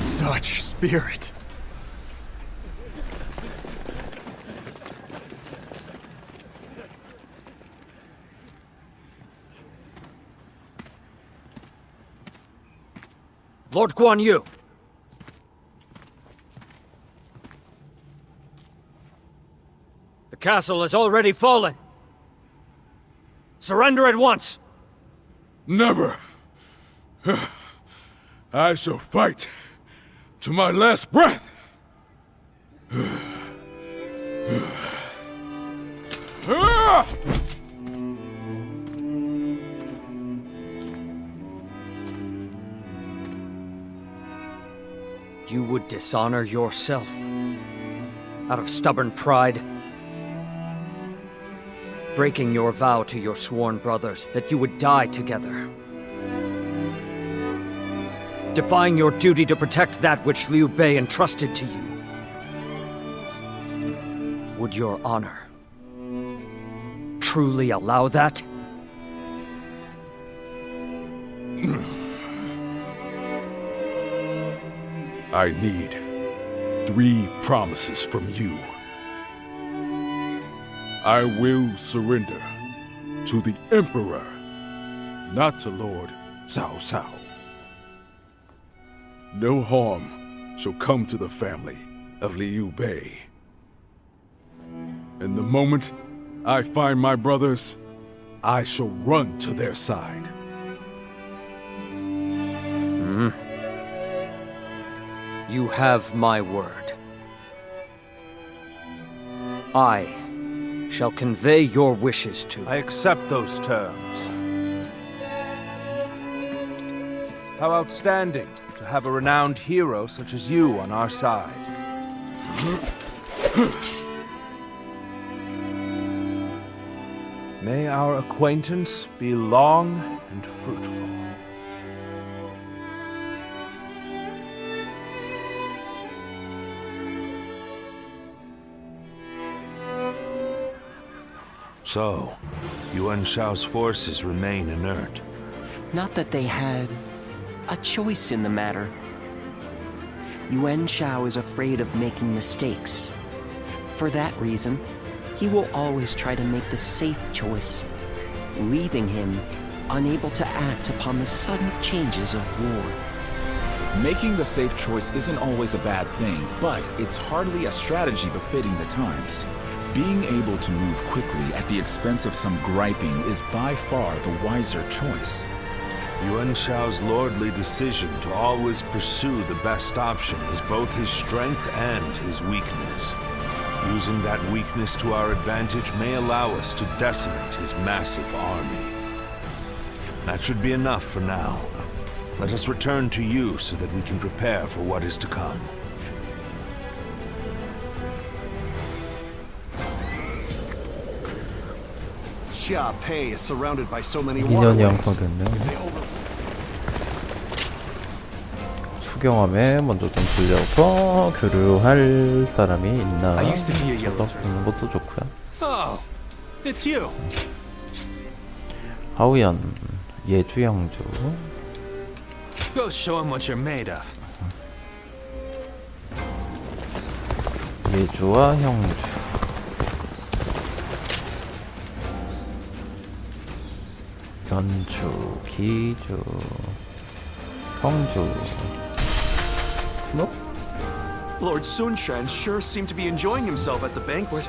Such spirit. Lord Guan Yu. The castle has already fallen. Surrender at once. Never. I shall fight to my last breath. You would dishonor yourself out of stubborn pride, breaking your vow to your sworn brothers that you would die together, defying your duty to protect that which Liu Bei entrusted to you. Would your honor truly allow that? I need 3 promises from you. I will surrender to the Emperor, not to Lord Cao Cao. No harm shall come to the family of Liu Bei. And the moment I find my brothers, I shall run to their side. You have my word. I shall convey your wishes to... I accept those terms. How outstanding to have a renowned hero such as you on our side. May our acquaintance be long and fruitful. So, Yuan Shao's forces remain inert. Not that they had a choice in the matter. Yuan Shao is afraid of making mistakes. For that reason, he will always try to make the safe choice, leaving him unable to act upon the sudden changes of war. Making the safe choice isn't always a bad thing, but it's hardly a strategy befitting the times. Being able to move quickly at the expense of some griping is by far the wiser choice. Yuan Shao's lordly decision to always pursue the best option is both his strength and his weakness. Using that weakness to our advantage may allow us to decimate his massive army. That should be enough for now. Let us return to you so that we can prepare for what is to come. Xia Pei is surrounded by so many 인연이 waterways. 양성됐네. 수경함에 먼저 좀 돌려서 교류할 사람이 있나? I used to be a yellow 보는 것도 좋고요. Oh, it's you. 하우연, 예주 영주. Go show him what you're made of. 예주와 형주. 연주, 기주, 형주. 뭐? Lord Sunshan sure seemed to be enjoying himself at the banquet.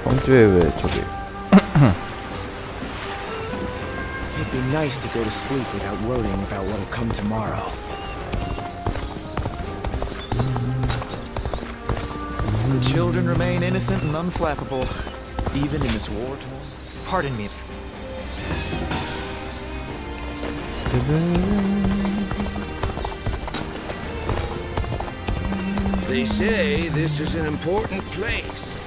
형주에 왜 저기? It'd be nice to go to sleep without worrying about what'll come tomorrow. The children remain innocent and unflappable, even in this war-torn... Pardon me. They say this is an important place.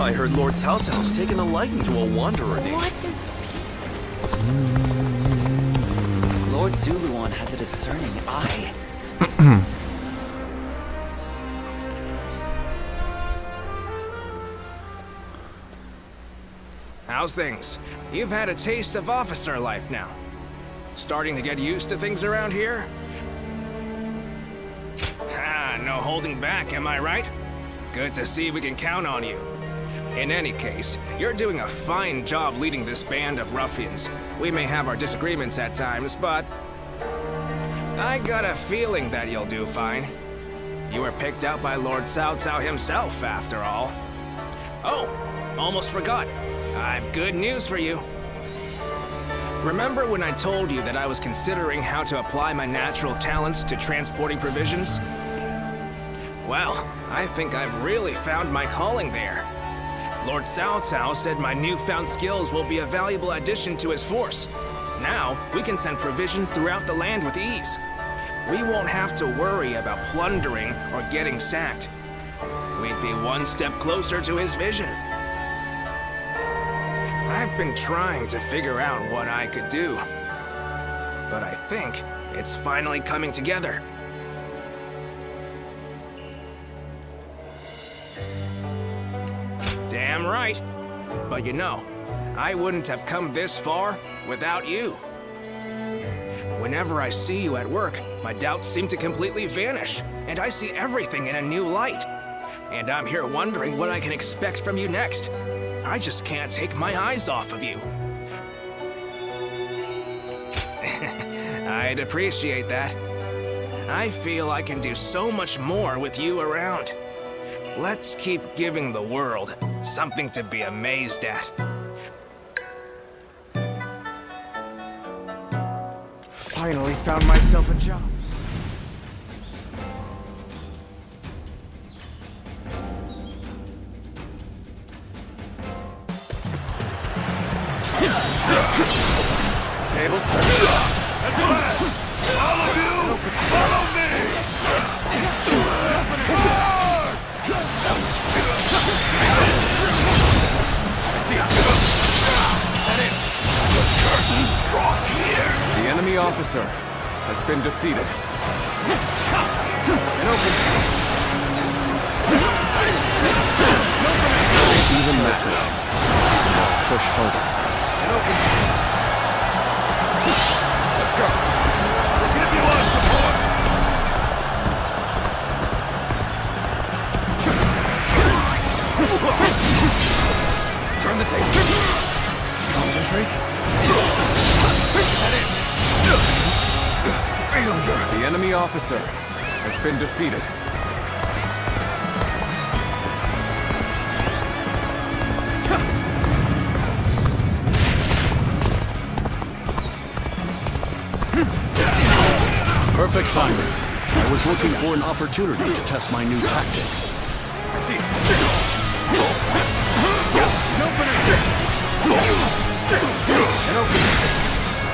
I heard Lord Cao Cao's taken a liking to a wanderer named... What's his... Lord Zuluan has a discerning eye. How's things? You've had a taste of officer life now. Starting to get used to things around here? No holding back, am I right? Good to see we can count on you. In any case, you're doing a fine job leading this band of ruffians. We may have our disagreements at times, but... I got a feeling that you'll do fine. You were picked out by Lord Cao Cao himself, after all. Oh, almost forgot. I've good news for you. Remember when I told you that I was considering how to apply my natural talents to transporting provisions? Well, I think I've really found my calling there. Lord Cao Cao said my newfound skills will be a valuable addition to his force. Now, we can send provisions throughout the land with ease. We won't have to worry about plundering or getting sacked. We'd be one step closer to his vision. I've been trying to figure out what I could do, but I think it's finally coming together. Damn right. But you know, I wouldn't have come this far without you. Whenever I see you at work, my doubts seem to completely vanish, and I see everything in a new light. And I'm here wondering what I can expect from you next. I just can't take my eyes off of you. I'd appreciate that. I feel I can do so much more with you around. Let's keep giving the world something to be amazed at. Finally found myself a job. Tables turned. All of you, follow me! I see it. Head in. The curtain draws here. The enemy officer has been defeated. An opening. Even Metro must push harder. An opening. Let's go. We're gonna be a lot of support. Turn the table. Concentrate. Head in. The enemy officer has been defeated. Perfect timing. I was looking for an opportunity to test my new tactics. I see it. An opening.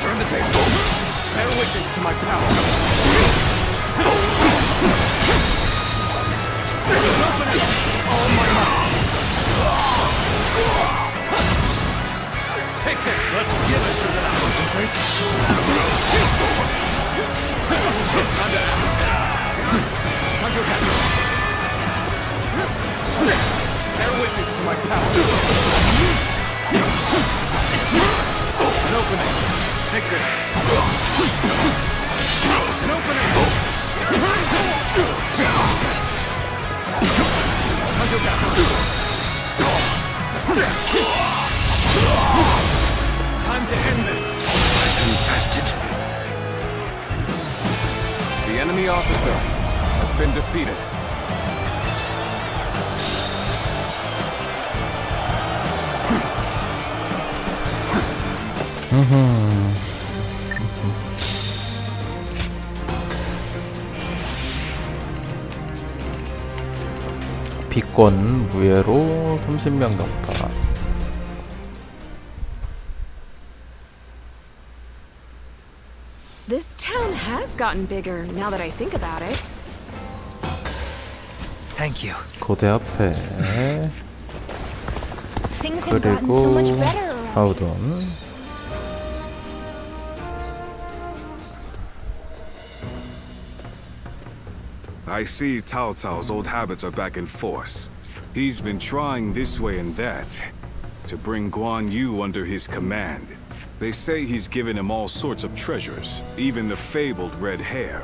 Turn the table. Bear witness to my power. All my might. Take this. Let's give it to them. Concentrate. Time to attack. Bear witness to my power. An opening. Take this. An opening. Time to attack. Time to end this. Infested. The enemy officer has been defeated. 비권 무예로 30명 격파. This town has gotten bigger now that I think about it. Thank you. 고대 앞에 Things have gotten so much 그리고 better around here. 하우돈. I see Cao Cao's old habits are back in force. He's been trying this way and that to bring Guan Yu under his command. They say he's given him all sorts of treasures, even the fabled red hair.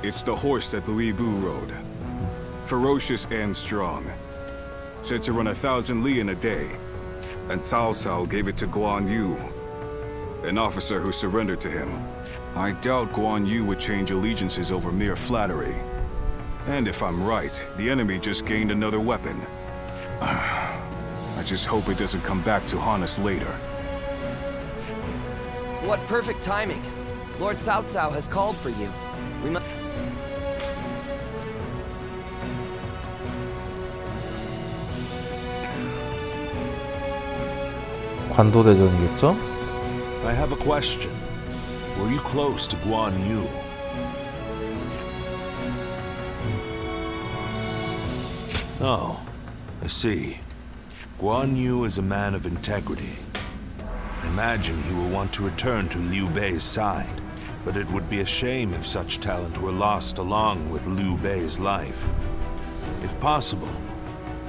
It's the horse that Louis Bu rode. Ferocious and strong. Said to run 1,000 li in a day. And Cao Cao gave it to Guan Yu, an officer who surrendered to him. I doubt Guan Yu would change allegiances over mere flattery. And if I'm right, the enemy just gained another weapon. I just hope it doesn't come back to haunt us later. What perfect timing. Lord Cao Cao has called for you. We must... 관도대전이겠죠? I have a question. Were you close to Guan Yu? Oh, I see. Guan Yu is a man of integrity. I imagine he will want to return to Liu Bei's side, but it would be a shame if such talent were lost along with Liu Bei's life. If possible,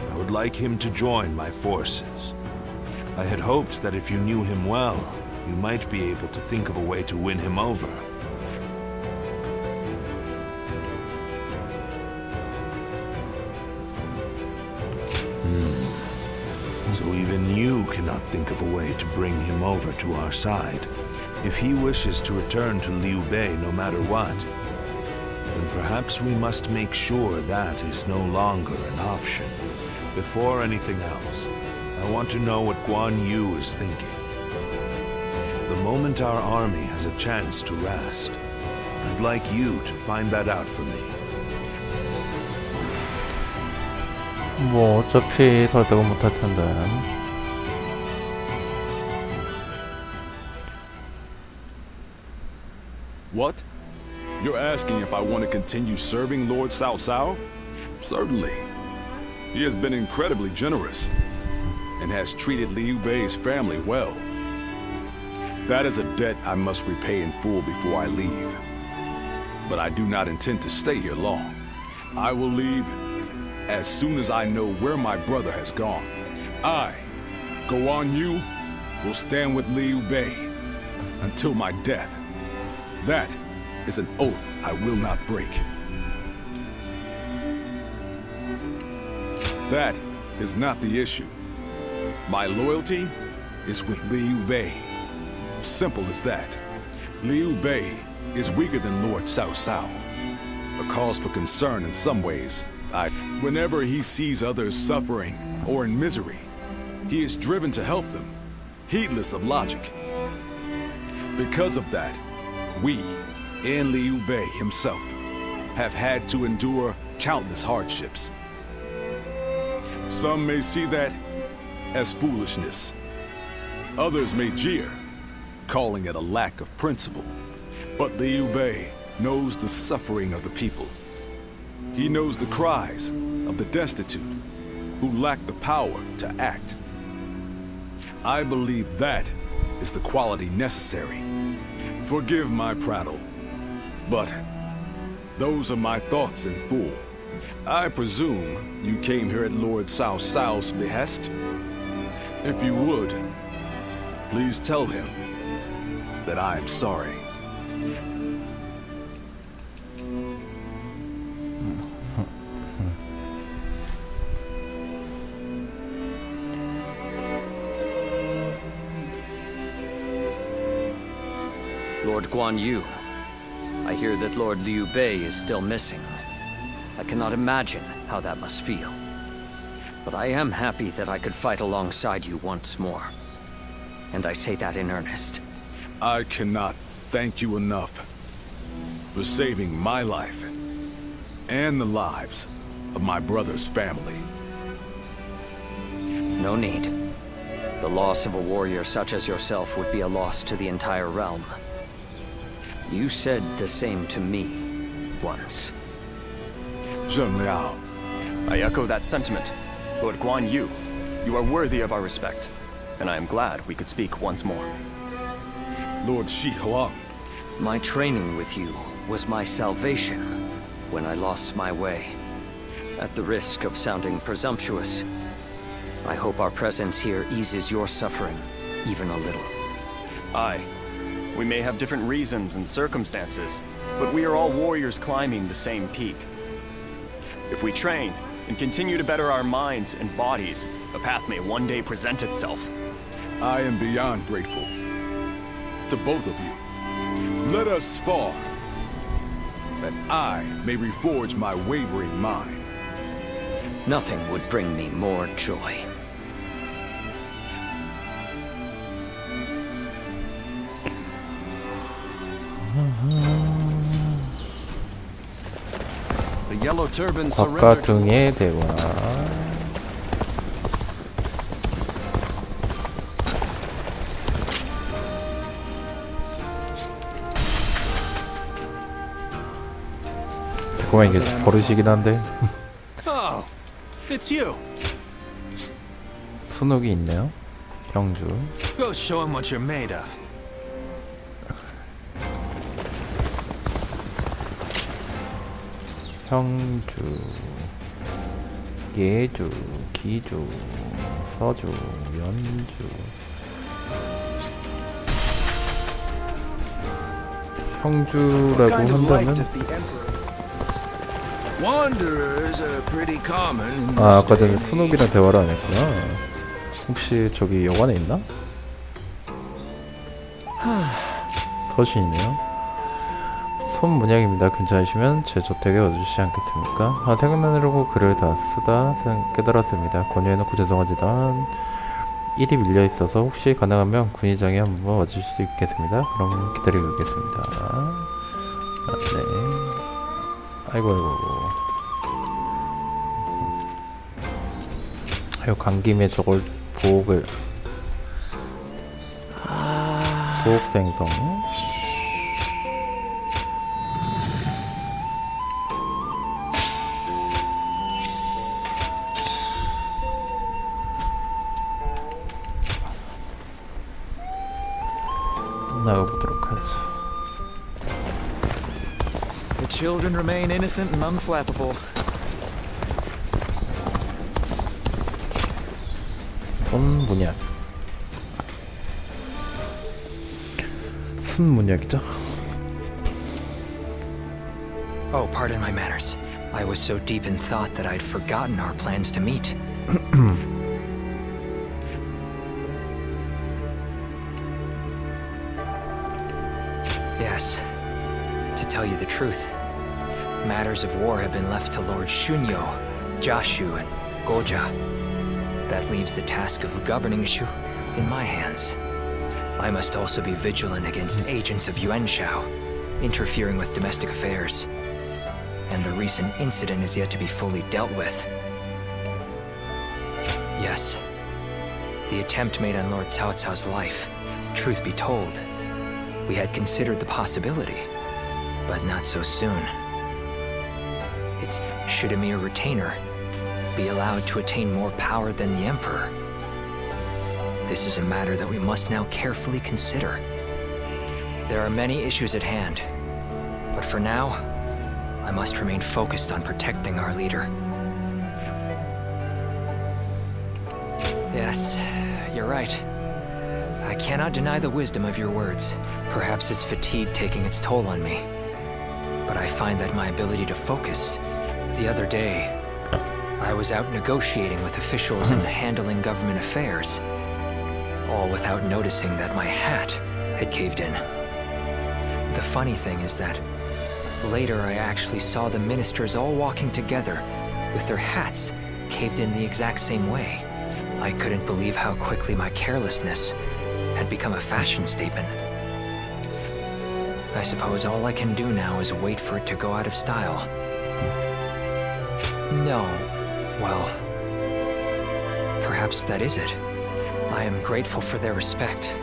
I would like him to join my forces. I had hoped that if you knew him well, you might be able to think of a way to win him over. So even you cannot think of a way to bring him over to our side. If he wishes to return to Liu Bei no matter what, then perhaps we must make sure that is no longer an option. Before anything else, I want to know what Guan Yu is thinking. The moment our army has a chance to rest, I'd like you to find that out for me. 뭐 어차피 설득은 못할 텐데. What? You're asking if I want to continue serving Lord Cao Cao? Certainly. He has been incredibly generous and has treated Liu Bei's family well. That is a debt I must repay in full before I leave. But I do not intend to stay here long. I will leave as soon as I know where my brother has gone. I, Guan Yu, will stand with Liu Bei until my death. That is an oath I will not break. That is not the issue. My loyalty is with Liu Bei. Simple as that. Liu Bei is weaker than Lord Cao Cao. A cause for concern in some ways. Whenever he sees others suffering or in misery, he is driven to help them, heedless of logic. Because of that, we, and Liu Bei himself, have had to endure countless hardships. Some may see that as foolishness. Others may jeer, calling it a lack of principle. But Liu Bei knows the suffering of the people. He knows the cries of the destitute who lack the power to act. I believe that is the quality necessary. Forgive my prattle, but those are my thoughts in full. I presume you came here at Lord Cao Cao's behest? If you would, please tell him that I am sorry. Lord Guan Yu, I hear that Lord Liu Bei is still missing. I cannot imagine how that must feel. But I am happy that I could fight alongside you once more. And I say that in earnest. I cannot thank you enough for saving my life and the lives of my brother's family. No need. The loss of a warrior such as yourself would be a loss to the entire realm. You said the same to me once. Zheng Liao. I echo that sentiment. Lord Guan Yu, you are worthy of our respect, and I am glad we could speak once more. Lord Shi Huang. My training with you was my salvation when I lost my way. At the risk of sounding presumptuous, I hope our presence here eases your suffering even a little. Aye. We may have different reasons and circumstances, but we are all warriors climbing the same peak. If we train and continue to better our minds and bodies, a path may one day present itself. I am beyond grateful to both of you. Let us spar, that I may reforge my wavering mind. Nothing would bring me more joy. The yellow turban surrendered. 곽가둥의 대화. 잠깐만 이게 버릇이긴 한데. Oh, it's you. 순옥이 있네요. 경주. Go show him what you're made of. 형주, 예주, 기주, 서주, 연주. 형주라고 한다면 아 아까 전에 순옥이랑 대화를 안 했구나. 혹시 저기 여관에 있나? 서신이네요. 손문양입니다. 괜찮으시면 제 저택에 와주시지 않겠습니까? 생각나느라고 글을 다 쓰다 깨달았습니다. 권유에는 구제성하지만 일이 밀려있어서 혹시 가능하면 군의장에 한번 와주실 수 있겠습니다. 그럼 기다리고 있겠습니다. 네. 아이고 아이고 간 김에 저걸 보옥을 보옥 생성 나가보도록 하죠. The children remain innocent and unflappable. 손문약 순문약이죠. Oh, pardon my manners. I was so deep in thought that I'd forgotten our plans to meet. Yes. To tell you the truth, matters of war have been left to Lord Shunyo, Jashu, and Goja. That leaves the task of governing Shu in my hands. I must also be vigilant against agents of Yuanshao, interfering with domestic affairs. And the recent incident is yet to be fully dealt with. Yes, the attempt made on Lord Cao Cao's life, truth be told, we had considered the possibility, but not so soon. Should a mere retainer be allowed to attain more power than the Emperor? This is a matter that we must now carefully consider. There are many issues at hand, but for now, I must remain focused on protecting our leader. Yes, you're right. I cannot deny the wisdom of your words. Perhaps it's fatigue taking its toll on me. But I find that my ability to focus... The other day, I was out negotiating with officials and handling government affairs, all without noticing that my hat had caved in. The funny thing is that later I actually saw the ministers all walking together with their hats caved in the exact same way. I couldn't believe how quickly my carelessness had become a fashion statement. I suppose all I can do now is wait for it to go out of style. No. Well, perhaps that is it. I am grateful for their respect,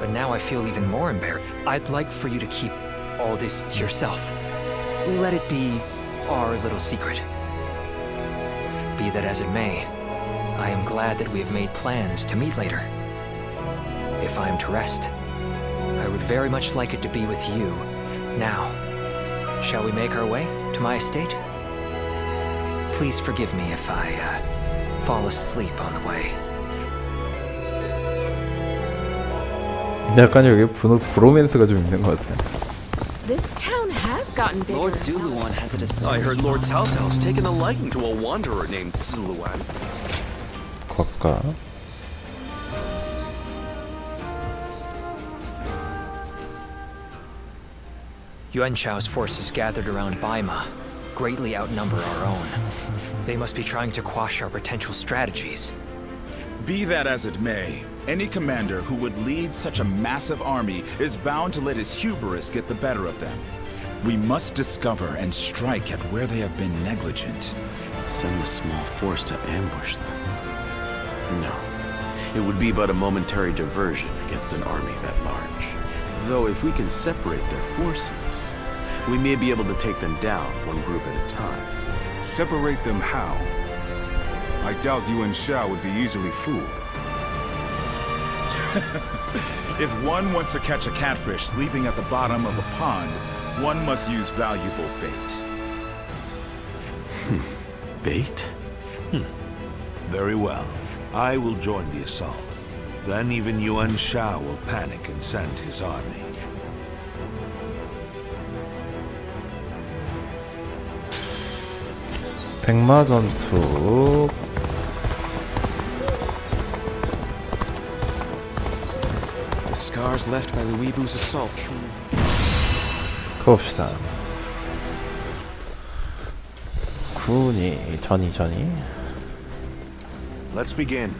but but now I feel even more embarrassed. I'd like for you to keep all this to yourself. Let it be our little secret. Be that as it may, I am glad that we have made plans to meet later. If I am to rest, I would very much like it to be with you. Now, shall we make our way to my estate? Please forgive me if I fall asleep on the way. 약간 여기 브로맨스가 좀 있는 것 같아. This town has gotten bigger. Lord Zuluan has it as I heard Lord Cao Cao's taken a liking to a wanderer named Zuluan. 곽가. Yuan Shao's forces gathered around Baima greatly outnumber our own. They must be trying to quash our potential strategies. Be that as it may, any commander who would lead such a massive army is bound to let his hubris get the better of them. We must discover and strike at where they have been negligent. Send a small force to ambush them? No. It would be but a momentary diversion against an army that large. Though if we can separate their forces, we may be able to take them down one group at a time. Separate them how? I doubt Yuan Shao would be easily fooled. If one wants to catch a catfish sleeping at the bottom of a pond, one must use valuable bait. Bait? Very well. I will join the assault. Then even Yuan Shao will panic and send his army. 백마 전투. The scars left by the Weebu's assault. 가봅시다. 군이 전이. Let's begin.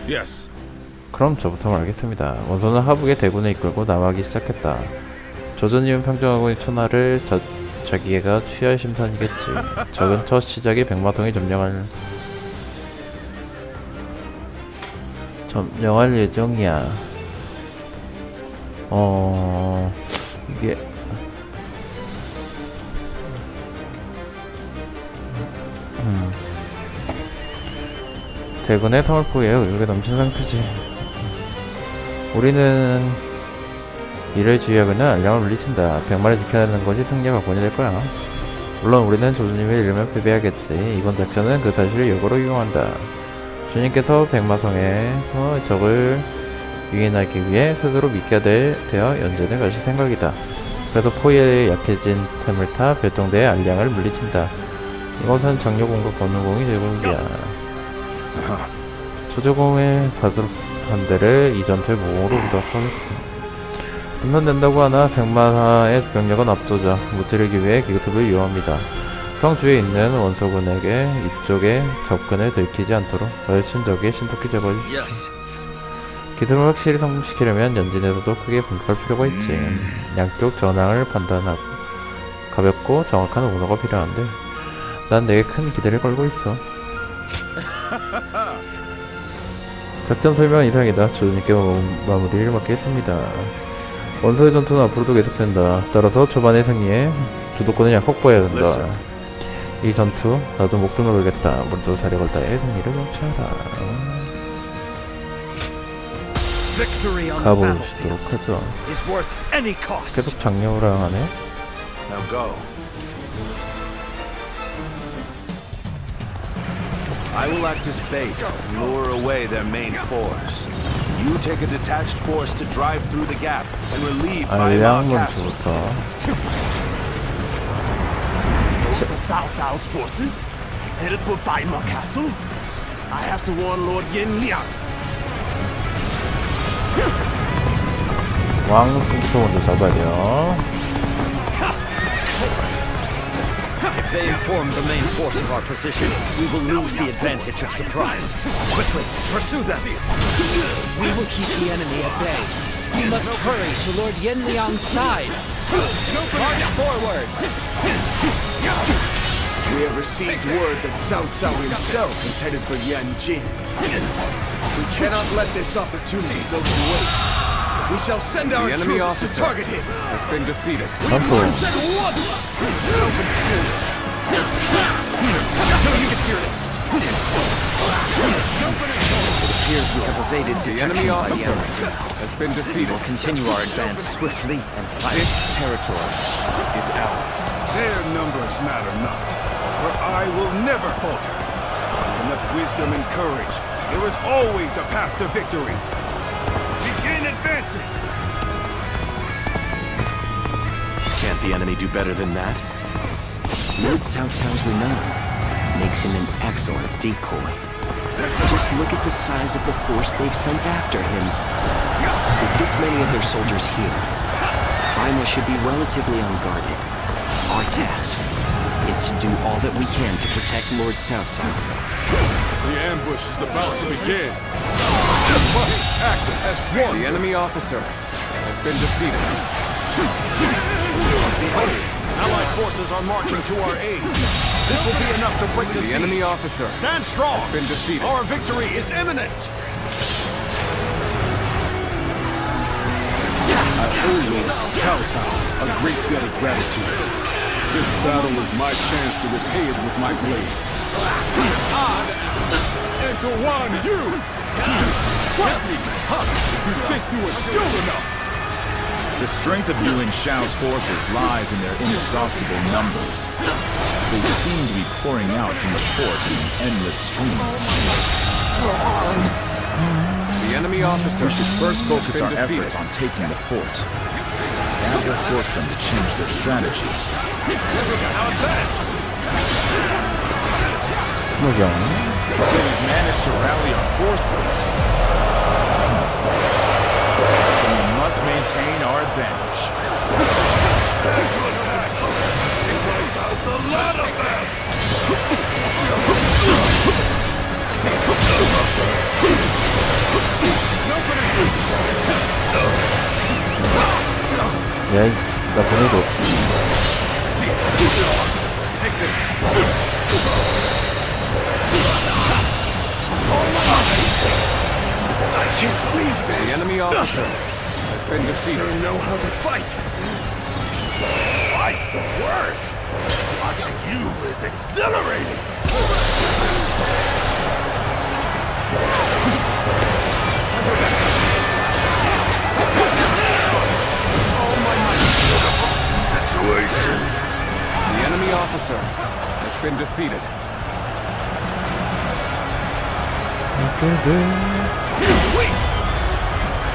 Yes. 그럼 저부터 말하겠습니다. 원소는 하북의 대군을 이끌고 남하기 시작했다. 조선이면 평정하고 천하를 자기가 취할 심산이겠지. 적은 첫 시작이 백마성이 점령할 예정이야. 이게 대군의 성을 포위해 의욕에 넘친 상태지. 우리는 이를 지휘하고는 알량을 물리친다. 백마를 지켜야 하는 것이 승리의 각본이 될 거야. 물론 우리는 조주님을 잃으면 패배하겠지. 이번 작전은 그 사실을 역으로 이용한다. 주님께서 백마성에서 적을 유인하기 위해 스스로 믿게 되어 연전을 가실 생각이다. 그래서 포위에 약해진 틈을 타 별동대의 알량을 물리친다. 이것은 장려공과 건우공이 제공이야. 조조공의 반대를 이 전투의 모험으로 부탁하고 있습니다. 분산된다고 하나 백마의 병력은 압도적, 무찌르기 위해 기습을 이용합니다. 성 주위에 있는 원소군에게 이쪽에 접근을 들키지 않도록 걸친 적에 신속히 제거해주십시오. 기습을 확실히 성공시키려면 연진에서도 크게 분석할 필요가 있지. 양쪽 전황을 판단하고 가볍고 정확한 오너가 필요한데 난 내게 큰 기대를 걸고 있어. 작전 설명은 이상이다. 조준님께 마무리를 맡겠습니다. 원소의 전투는 앞으로도 계속된다. 따라서 초반의 승리에 주도권을 약 확보해야 된다. 이 전투 나도 목숨을 걸겠다. 모두 사력을 다해 승리를 쟁취하라. 가보시도록 하죠. 계속 장려를 하네. Now go. I will act as bait and lure away their main force. You take a detached force to drive through the gap and relieve Baima Castle. Those are Cao Cao's forces, headed for Baima Castle. I have to warn Lord Yin Liang. 왕부터 먼저 잡아야 If they inform the main force of our position, we will lose the advantage of surprise. Quickly, pursue them! We will keep the enemy at bay. We must hurry to Lord Yin Liang's side. March forward! We have received word that Cao Cao himself is headed for Yanjin. We cannot let this opportunity go to waste. We shall send our The enemy troops to officer target him. has been defeated. We march at once! Open field. No use here this. It appears we have evaded The detection enemy by the officer enemy. has been We defeated. will continue our advance swiftly and silently. This territory is ours. Their numbers matter not, for I will never falter. With enough wisdom and courage, there is always a path to victory. Begin advancing! Can't the enemy do better than that? Lord Cao Cao's renown makes him an excellent decoy. Just look at the size of the force they've sent after him. With this many of their soldiers here, Baima should be relatively unguarded. Our task is to do all that we can to protect Lord Cao Cao. The ambush is about to begin. Must act as one. The enemy officer has been defeated. Behold, Allied forces are marching to our aid. This will be enough to break the siege. The enemy officer Stand strong. has been defeated. Our victory is imminent. I owe Lord Cao Cao a great debt of gratitude. This battle is my chance to repay it with my blade. And go on, you! Fight me! You think you are still enough? The strength of Yuan Shao's forces lies in their inexhaustible numbers. They seem to be pouring out from the fort in an endless stream. The enemy officer We should first focus our defeated. efforts on taking the fort. That will force them to change their strategy. So we've managed to rally our forces. We must maintain our advantage. The lot of them! 야이 나쁜 애도 Take this. I can't believe this. The enemy officer has been defeated. Sure know how to fight. Quite some work. Watching you is exhilarating. Situation. The enemy officer has been defeated. Wait!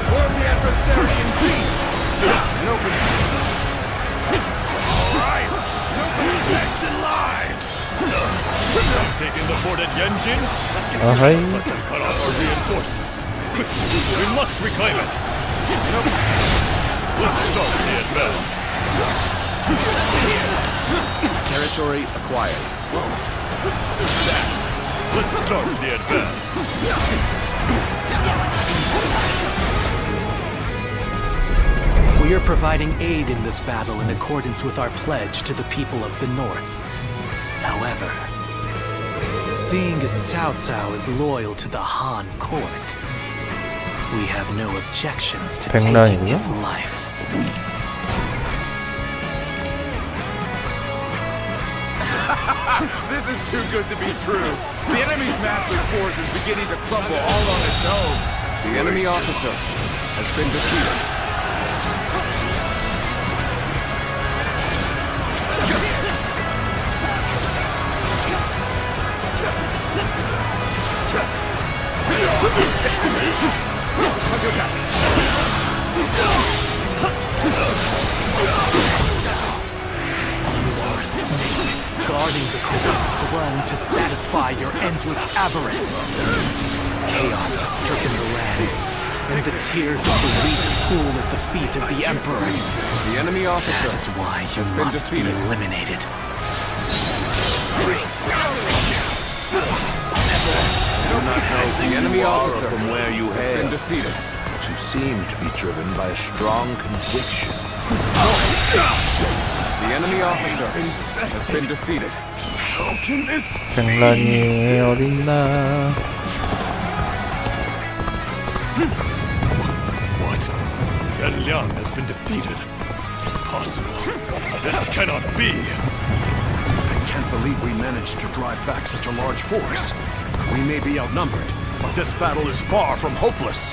Warn the adversary in peace! Nobody! Alright! Who's next in line? Taking the fort at Yenjin? Let's get serious. Let them cut off our reinforcements. We must reclaim it. Let's start the advance. Territory acquired. That. Let's start the advance. We are providing aid in this battle in accordance with our pledge to the people of the North. However, seeing as Cao Cao is loyal to the Han court, we have no objections to taking 백란이고요? his life. This is too good to be true. The enemy's massive force is beginning to crumble all on its own. The enemy officer has been defeated. Guarding the corrupt throne to satisfy your endless avarice. Chaos has stricken the land, and the tears of the weak pool at the feet of the Emperor. The enemy officer That is why you has been must be defeated. eliminated. I do not know The enemy officer from where you has been defeated. but you seem to be driven by a strong conviction. The enemy officer has been defeated. How can this 백란이 어딨나 Liang has been defeated. Impossible. This cannot be. I can't believe we managed to drive back such a large force. We may be outnumbered, but this battle is far from hopeless.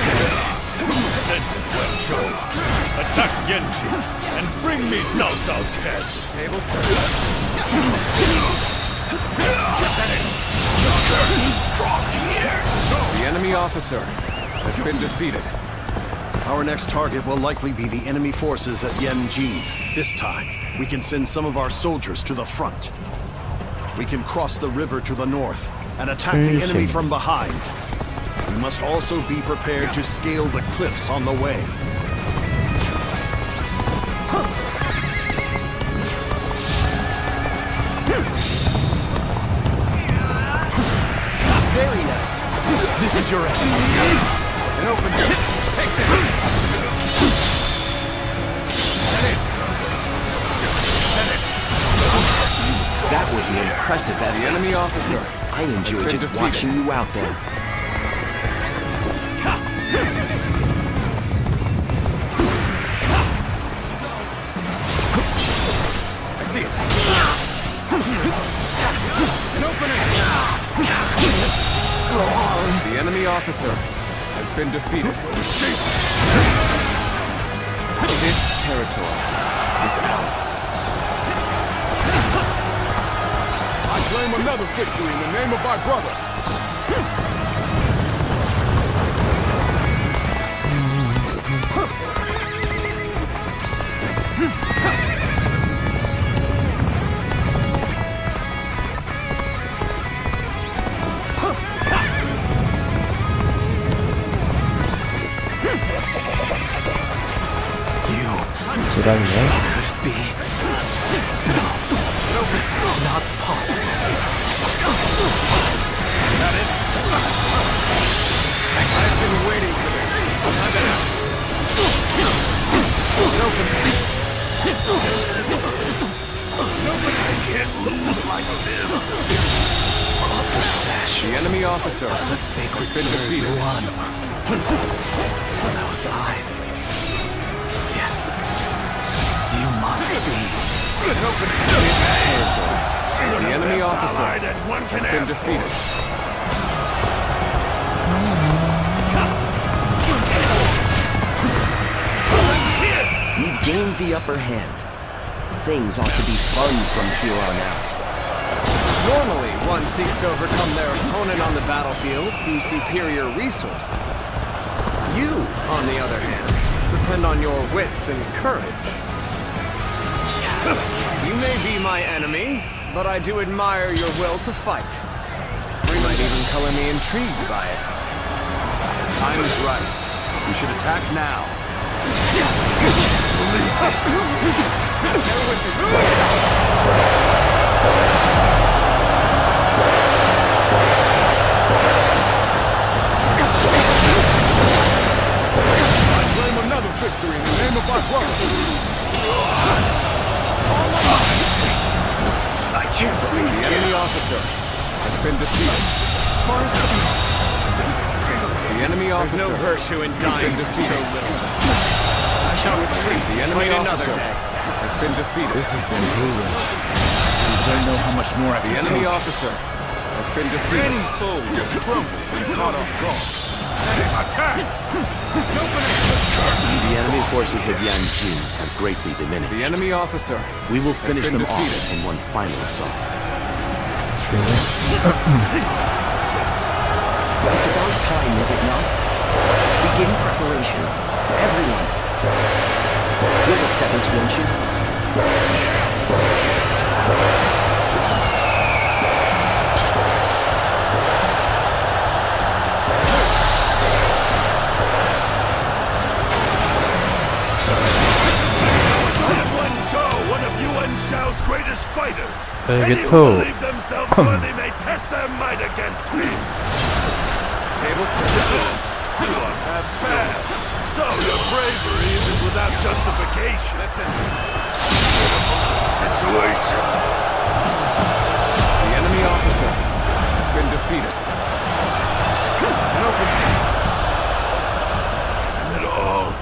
Send Wen Chou. Attack Yanjin and bring me Cao Cao's head. Tables turn. The enemy officer has been defeated. Our next target will likely be the enemy forces at Yanjin. This time, we can send some of our soldiers to the front. We can cross the river to the north and attack the enemy from behind. We must also be prepared to scale the cliffs on the way. Very nice. This is your end. An opening. Take this. That was an impressive effort. The enemy officer. I enjoy just watching you out there. I see it. An opening. The enemy officer has been defeated. This territory is ours. I claim another victory in the name of my brother. 지랄이네. It's not possible. I've been waiting for this. Time it out. I can't lose like this. The enemy officer The sacred has been defeated. one. Those eyes. Yes. You must be. This territory. The enemy officer has been defeated. We've gained the upper hand. Things ought to be fun from here on out. Normally, one seeks to overcome their opponent on the battlefield through superior resources. You, on the other hand, depend on your wits and courage. You may be my enemy, but I do admire your will to fight. You might even color me intrigued by it. Time is right. We should attack now. I claim another victory in the name of my brother. I can't believe the enemy officer has been defeated. As far as The enemy officer there's no virtue in dying has been for so defeated. little. I shall retreat. The enemy Fight another officer day. has been defeated. This has been brutal. I don't know how much more I The can enemy take. officer has been defeated. Any foe will crumble when caught off guard. Attack! The enemy forces of Yanjin have greatly diminished. The enemy officer We will has finish been them defeated. off in one final assault. It's about time, is it not? Begin preparations. Everyone. You'll accept this, won't you? Wen Chou, one of Yuan Shao's greatest fighters. Hey, Any get who told. believe themselves worthy may test their might against me. Tables turn. You are half bad. So your bravery isn't without justification. Let's end this. Situation. The enemy officer has been defeated. Damn it all.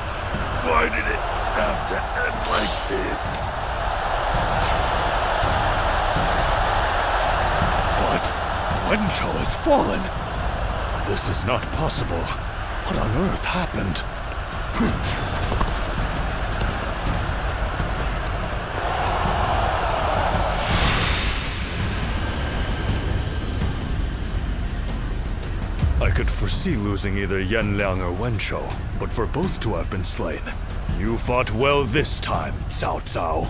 Why did it have to end like this? What? Wensho has fallen. This is not possible. What on earth happened? I could foresee losing either Yanliang or Wensho, but for both to have been slain. You fought well this time, Cao Cao.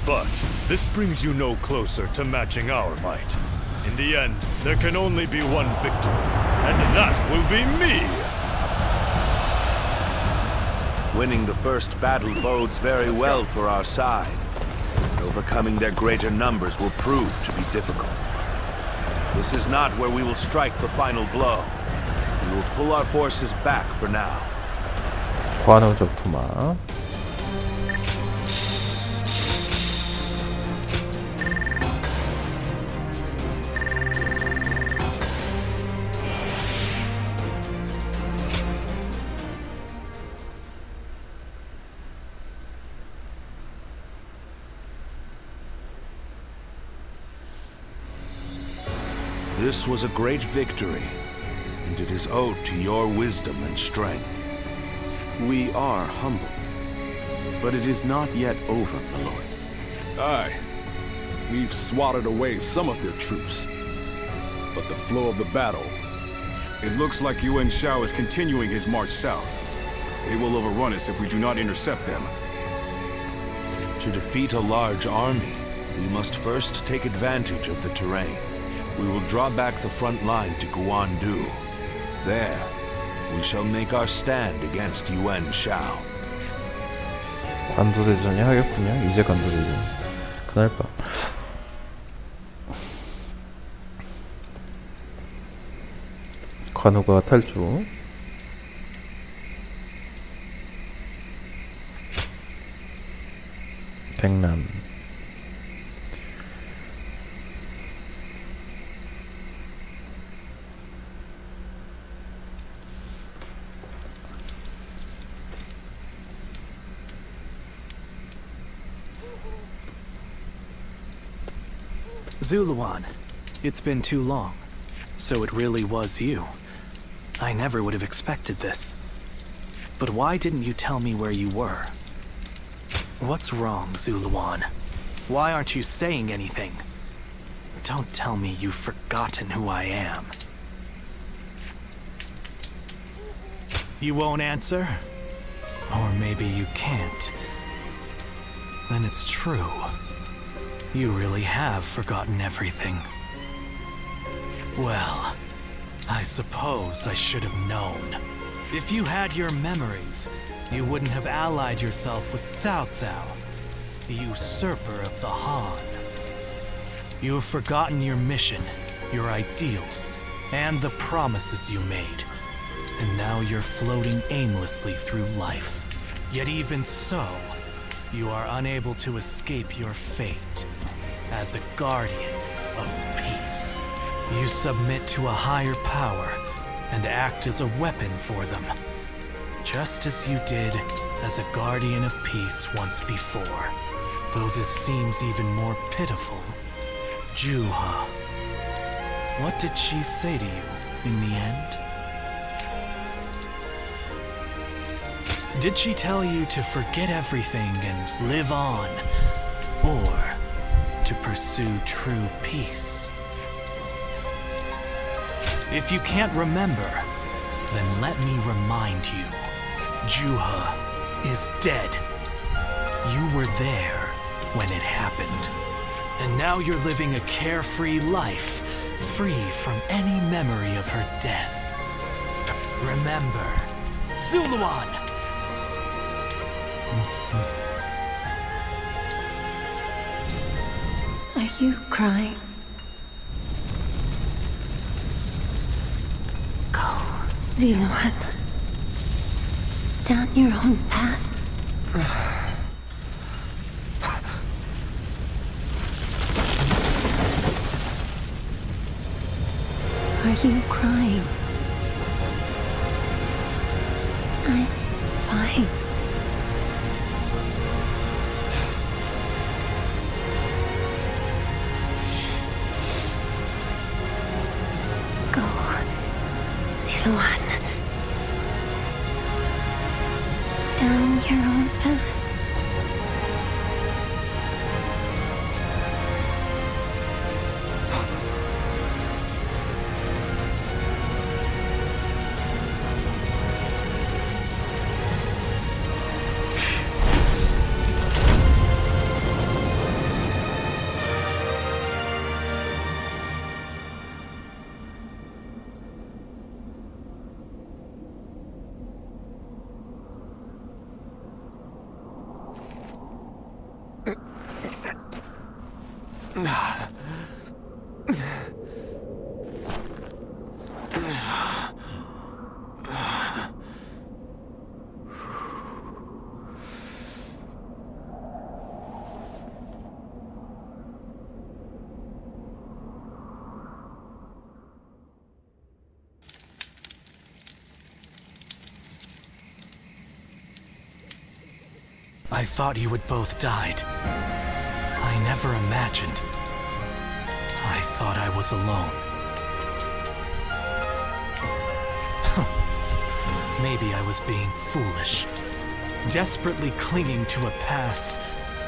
But this brings you no closer to matching our might. In the end, there can only be one victor, and that will be me! Winning the first battle bodes very well for our side. But overcoming their greater numbers will prove to be difficult. This is not where we will strike the final blow. We will pull our forces back for now. 관우적 투마. This was a great victory, and it is owed to your wisdom and strength. We are humble, but it is not yet over, my lord. Aye. We've swatted away some of their troops. But the flow of the battle... It looks like Yuan Shao is continuing his march south. They will overrun us if we do not intercept them. To defeat a large army, we must first take advantage of the terrain. We will draw back the front line to Guandu. There, we shall make our stand against Yuan Shao. 관도대전이 하겠군요. 이제 관도대전. 그날 밤. 관우가 탈주. 백남. Zuluan, it's been too long. So it really was you. I never would have expected this. But why didn't you tell me where you were? What's wrong, Zuluan? Why aren't you saying anything? Don't tell me you've forgotten who I am. You won't answer? Or maybe you can't. Then it's true. You really have forgotten everything. Well, I suppose I should have known. If you had your memories, you wouldn't have allied yourself with Cao Cao, the usurper of the Han. You have forgotten your mission, your ideals, and the promises you made. And now you're floating aimlessly through life. Yet even so, you are unable to escape your fate as a guardian of peace. You submit to a higher power and act as a weapon for them, just as you did as a guardian of peace once before. Though this seems even more pitiful, Juha, what did she say to you in the end? Did she tell you to forget everything and live on, or to pursue true peace? If you can't remember, then let me remind you. Juha is dead. You were there when it happened. And now you're living a carefree life, free from any memory of her death. Remember, Zuluan! Are you crying? Go, Zuluan. Down your own path. Are you crying? I'm fine. Go, Silouan. Down your own path. I thought you had both died. I never imagined. I thought I was alone. Maybe I was being foolish, desperately clinging to a past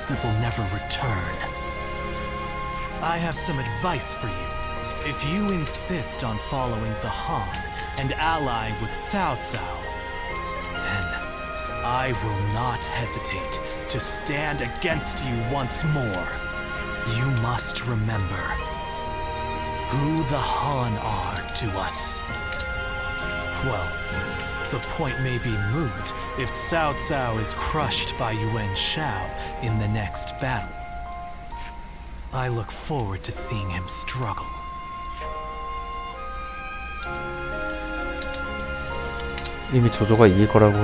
that will never return. I have some advice for you. If you insist on following the Han and ally with Cao Cao, then I will not hesitate to stand against you once more. You must remember who the Han are to us. Well, the point may be moot if Cao Cao is crushed by Yuan Shao in the next battle. I look forward to seeing him struggle. 이미 조조가 이길 거라고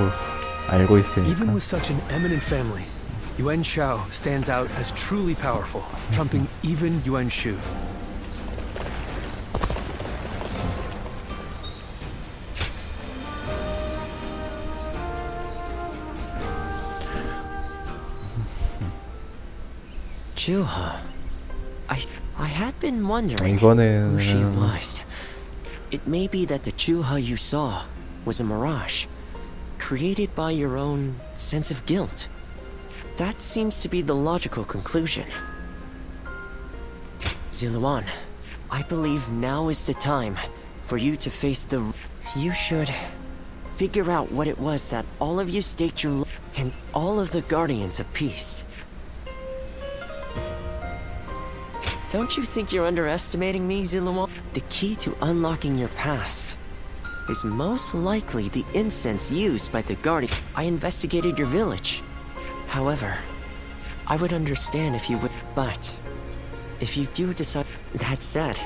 알고 있으니까. Even with such an eminent family, Yuan Shao stands out as truly powerful, trumping even Yuan Shu. Juha, I had been wondering who 이거는 she was. It may be that the Juha you saw was a mirage, created by your own sense of guilt. That seems to be the logical conclusion. Silouan, I believe now is the time for you to face the... You should figure out what it was that all of you staked your and all of the Guardians of Peace. Don't you think you're underestimating me, Silouan? The key to unlocking your past is most likely the incense used by the Guardian. I investigated your village. However, I would understand if you would, but if you do decide... That said...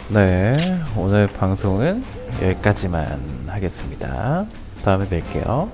네, 오늘 방송은 여기까지만 하겠습니다. 다음에 뵐게요.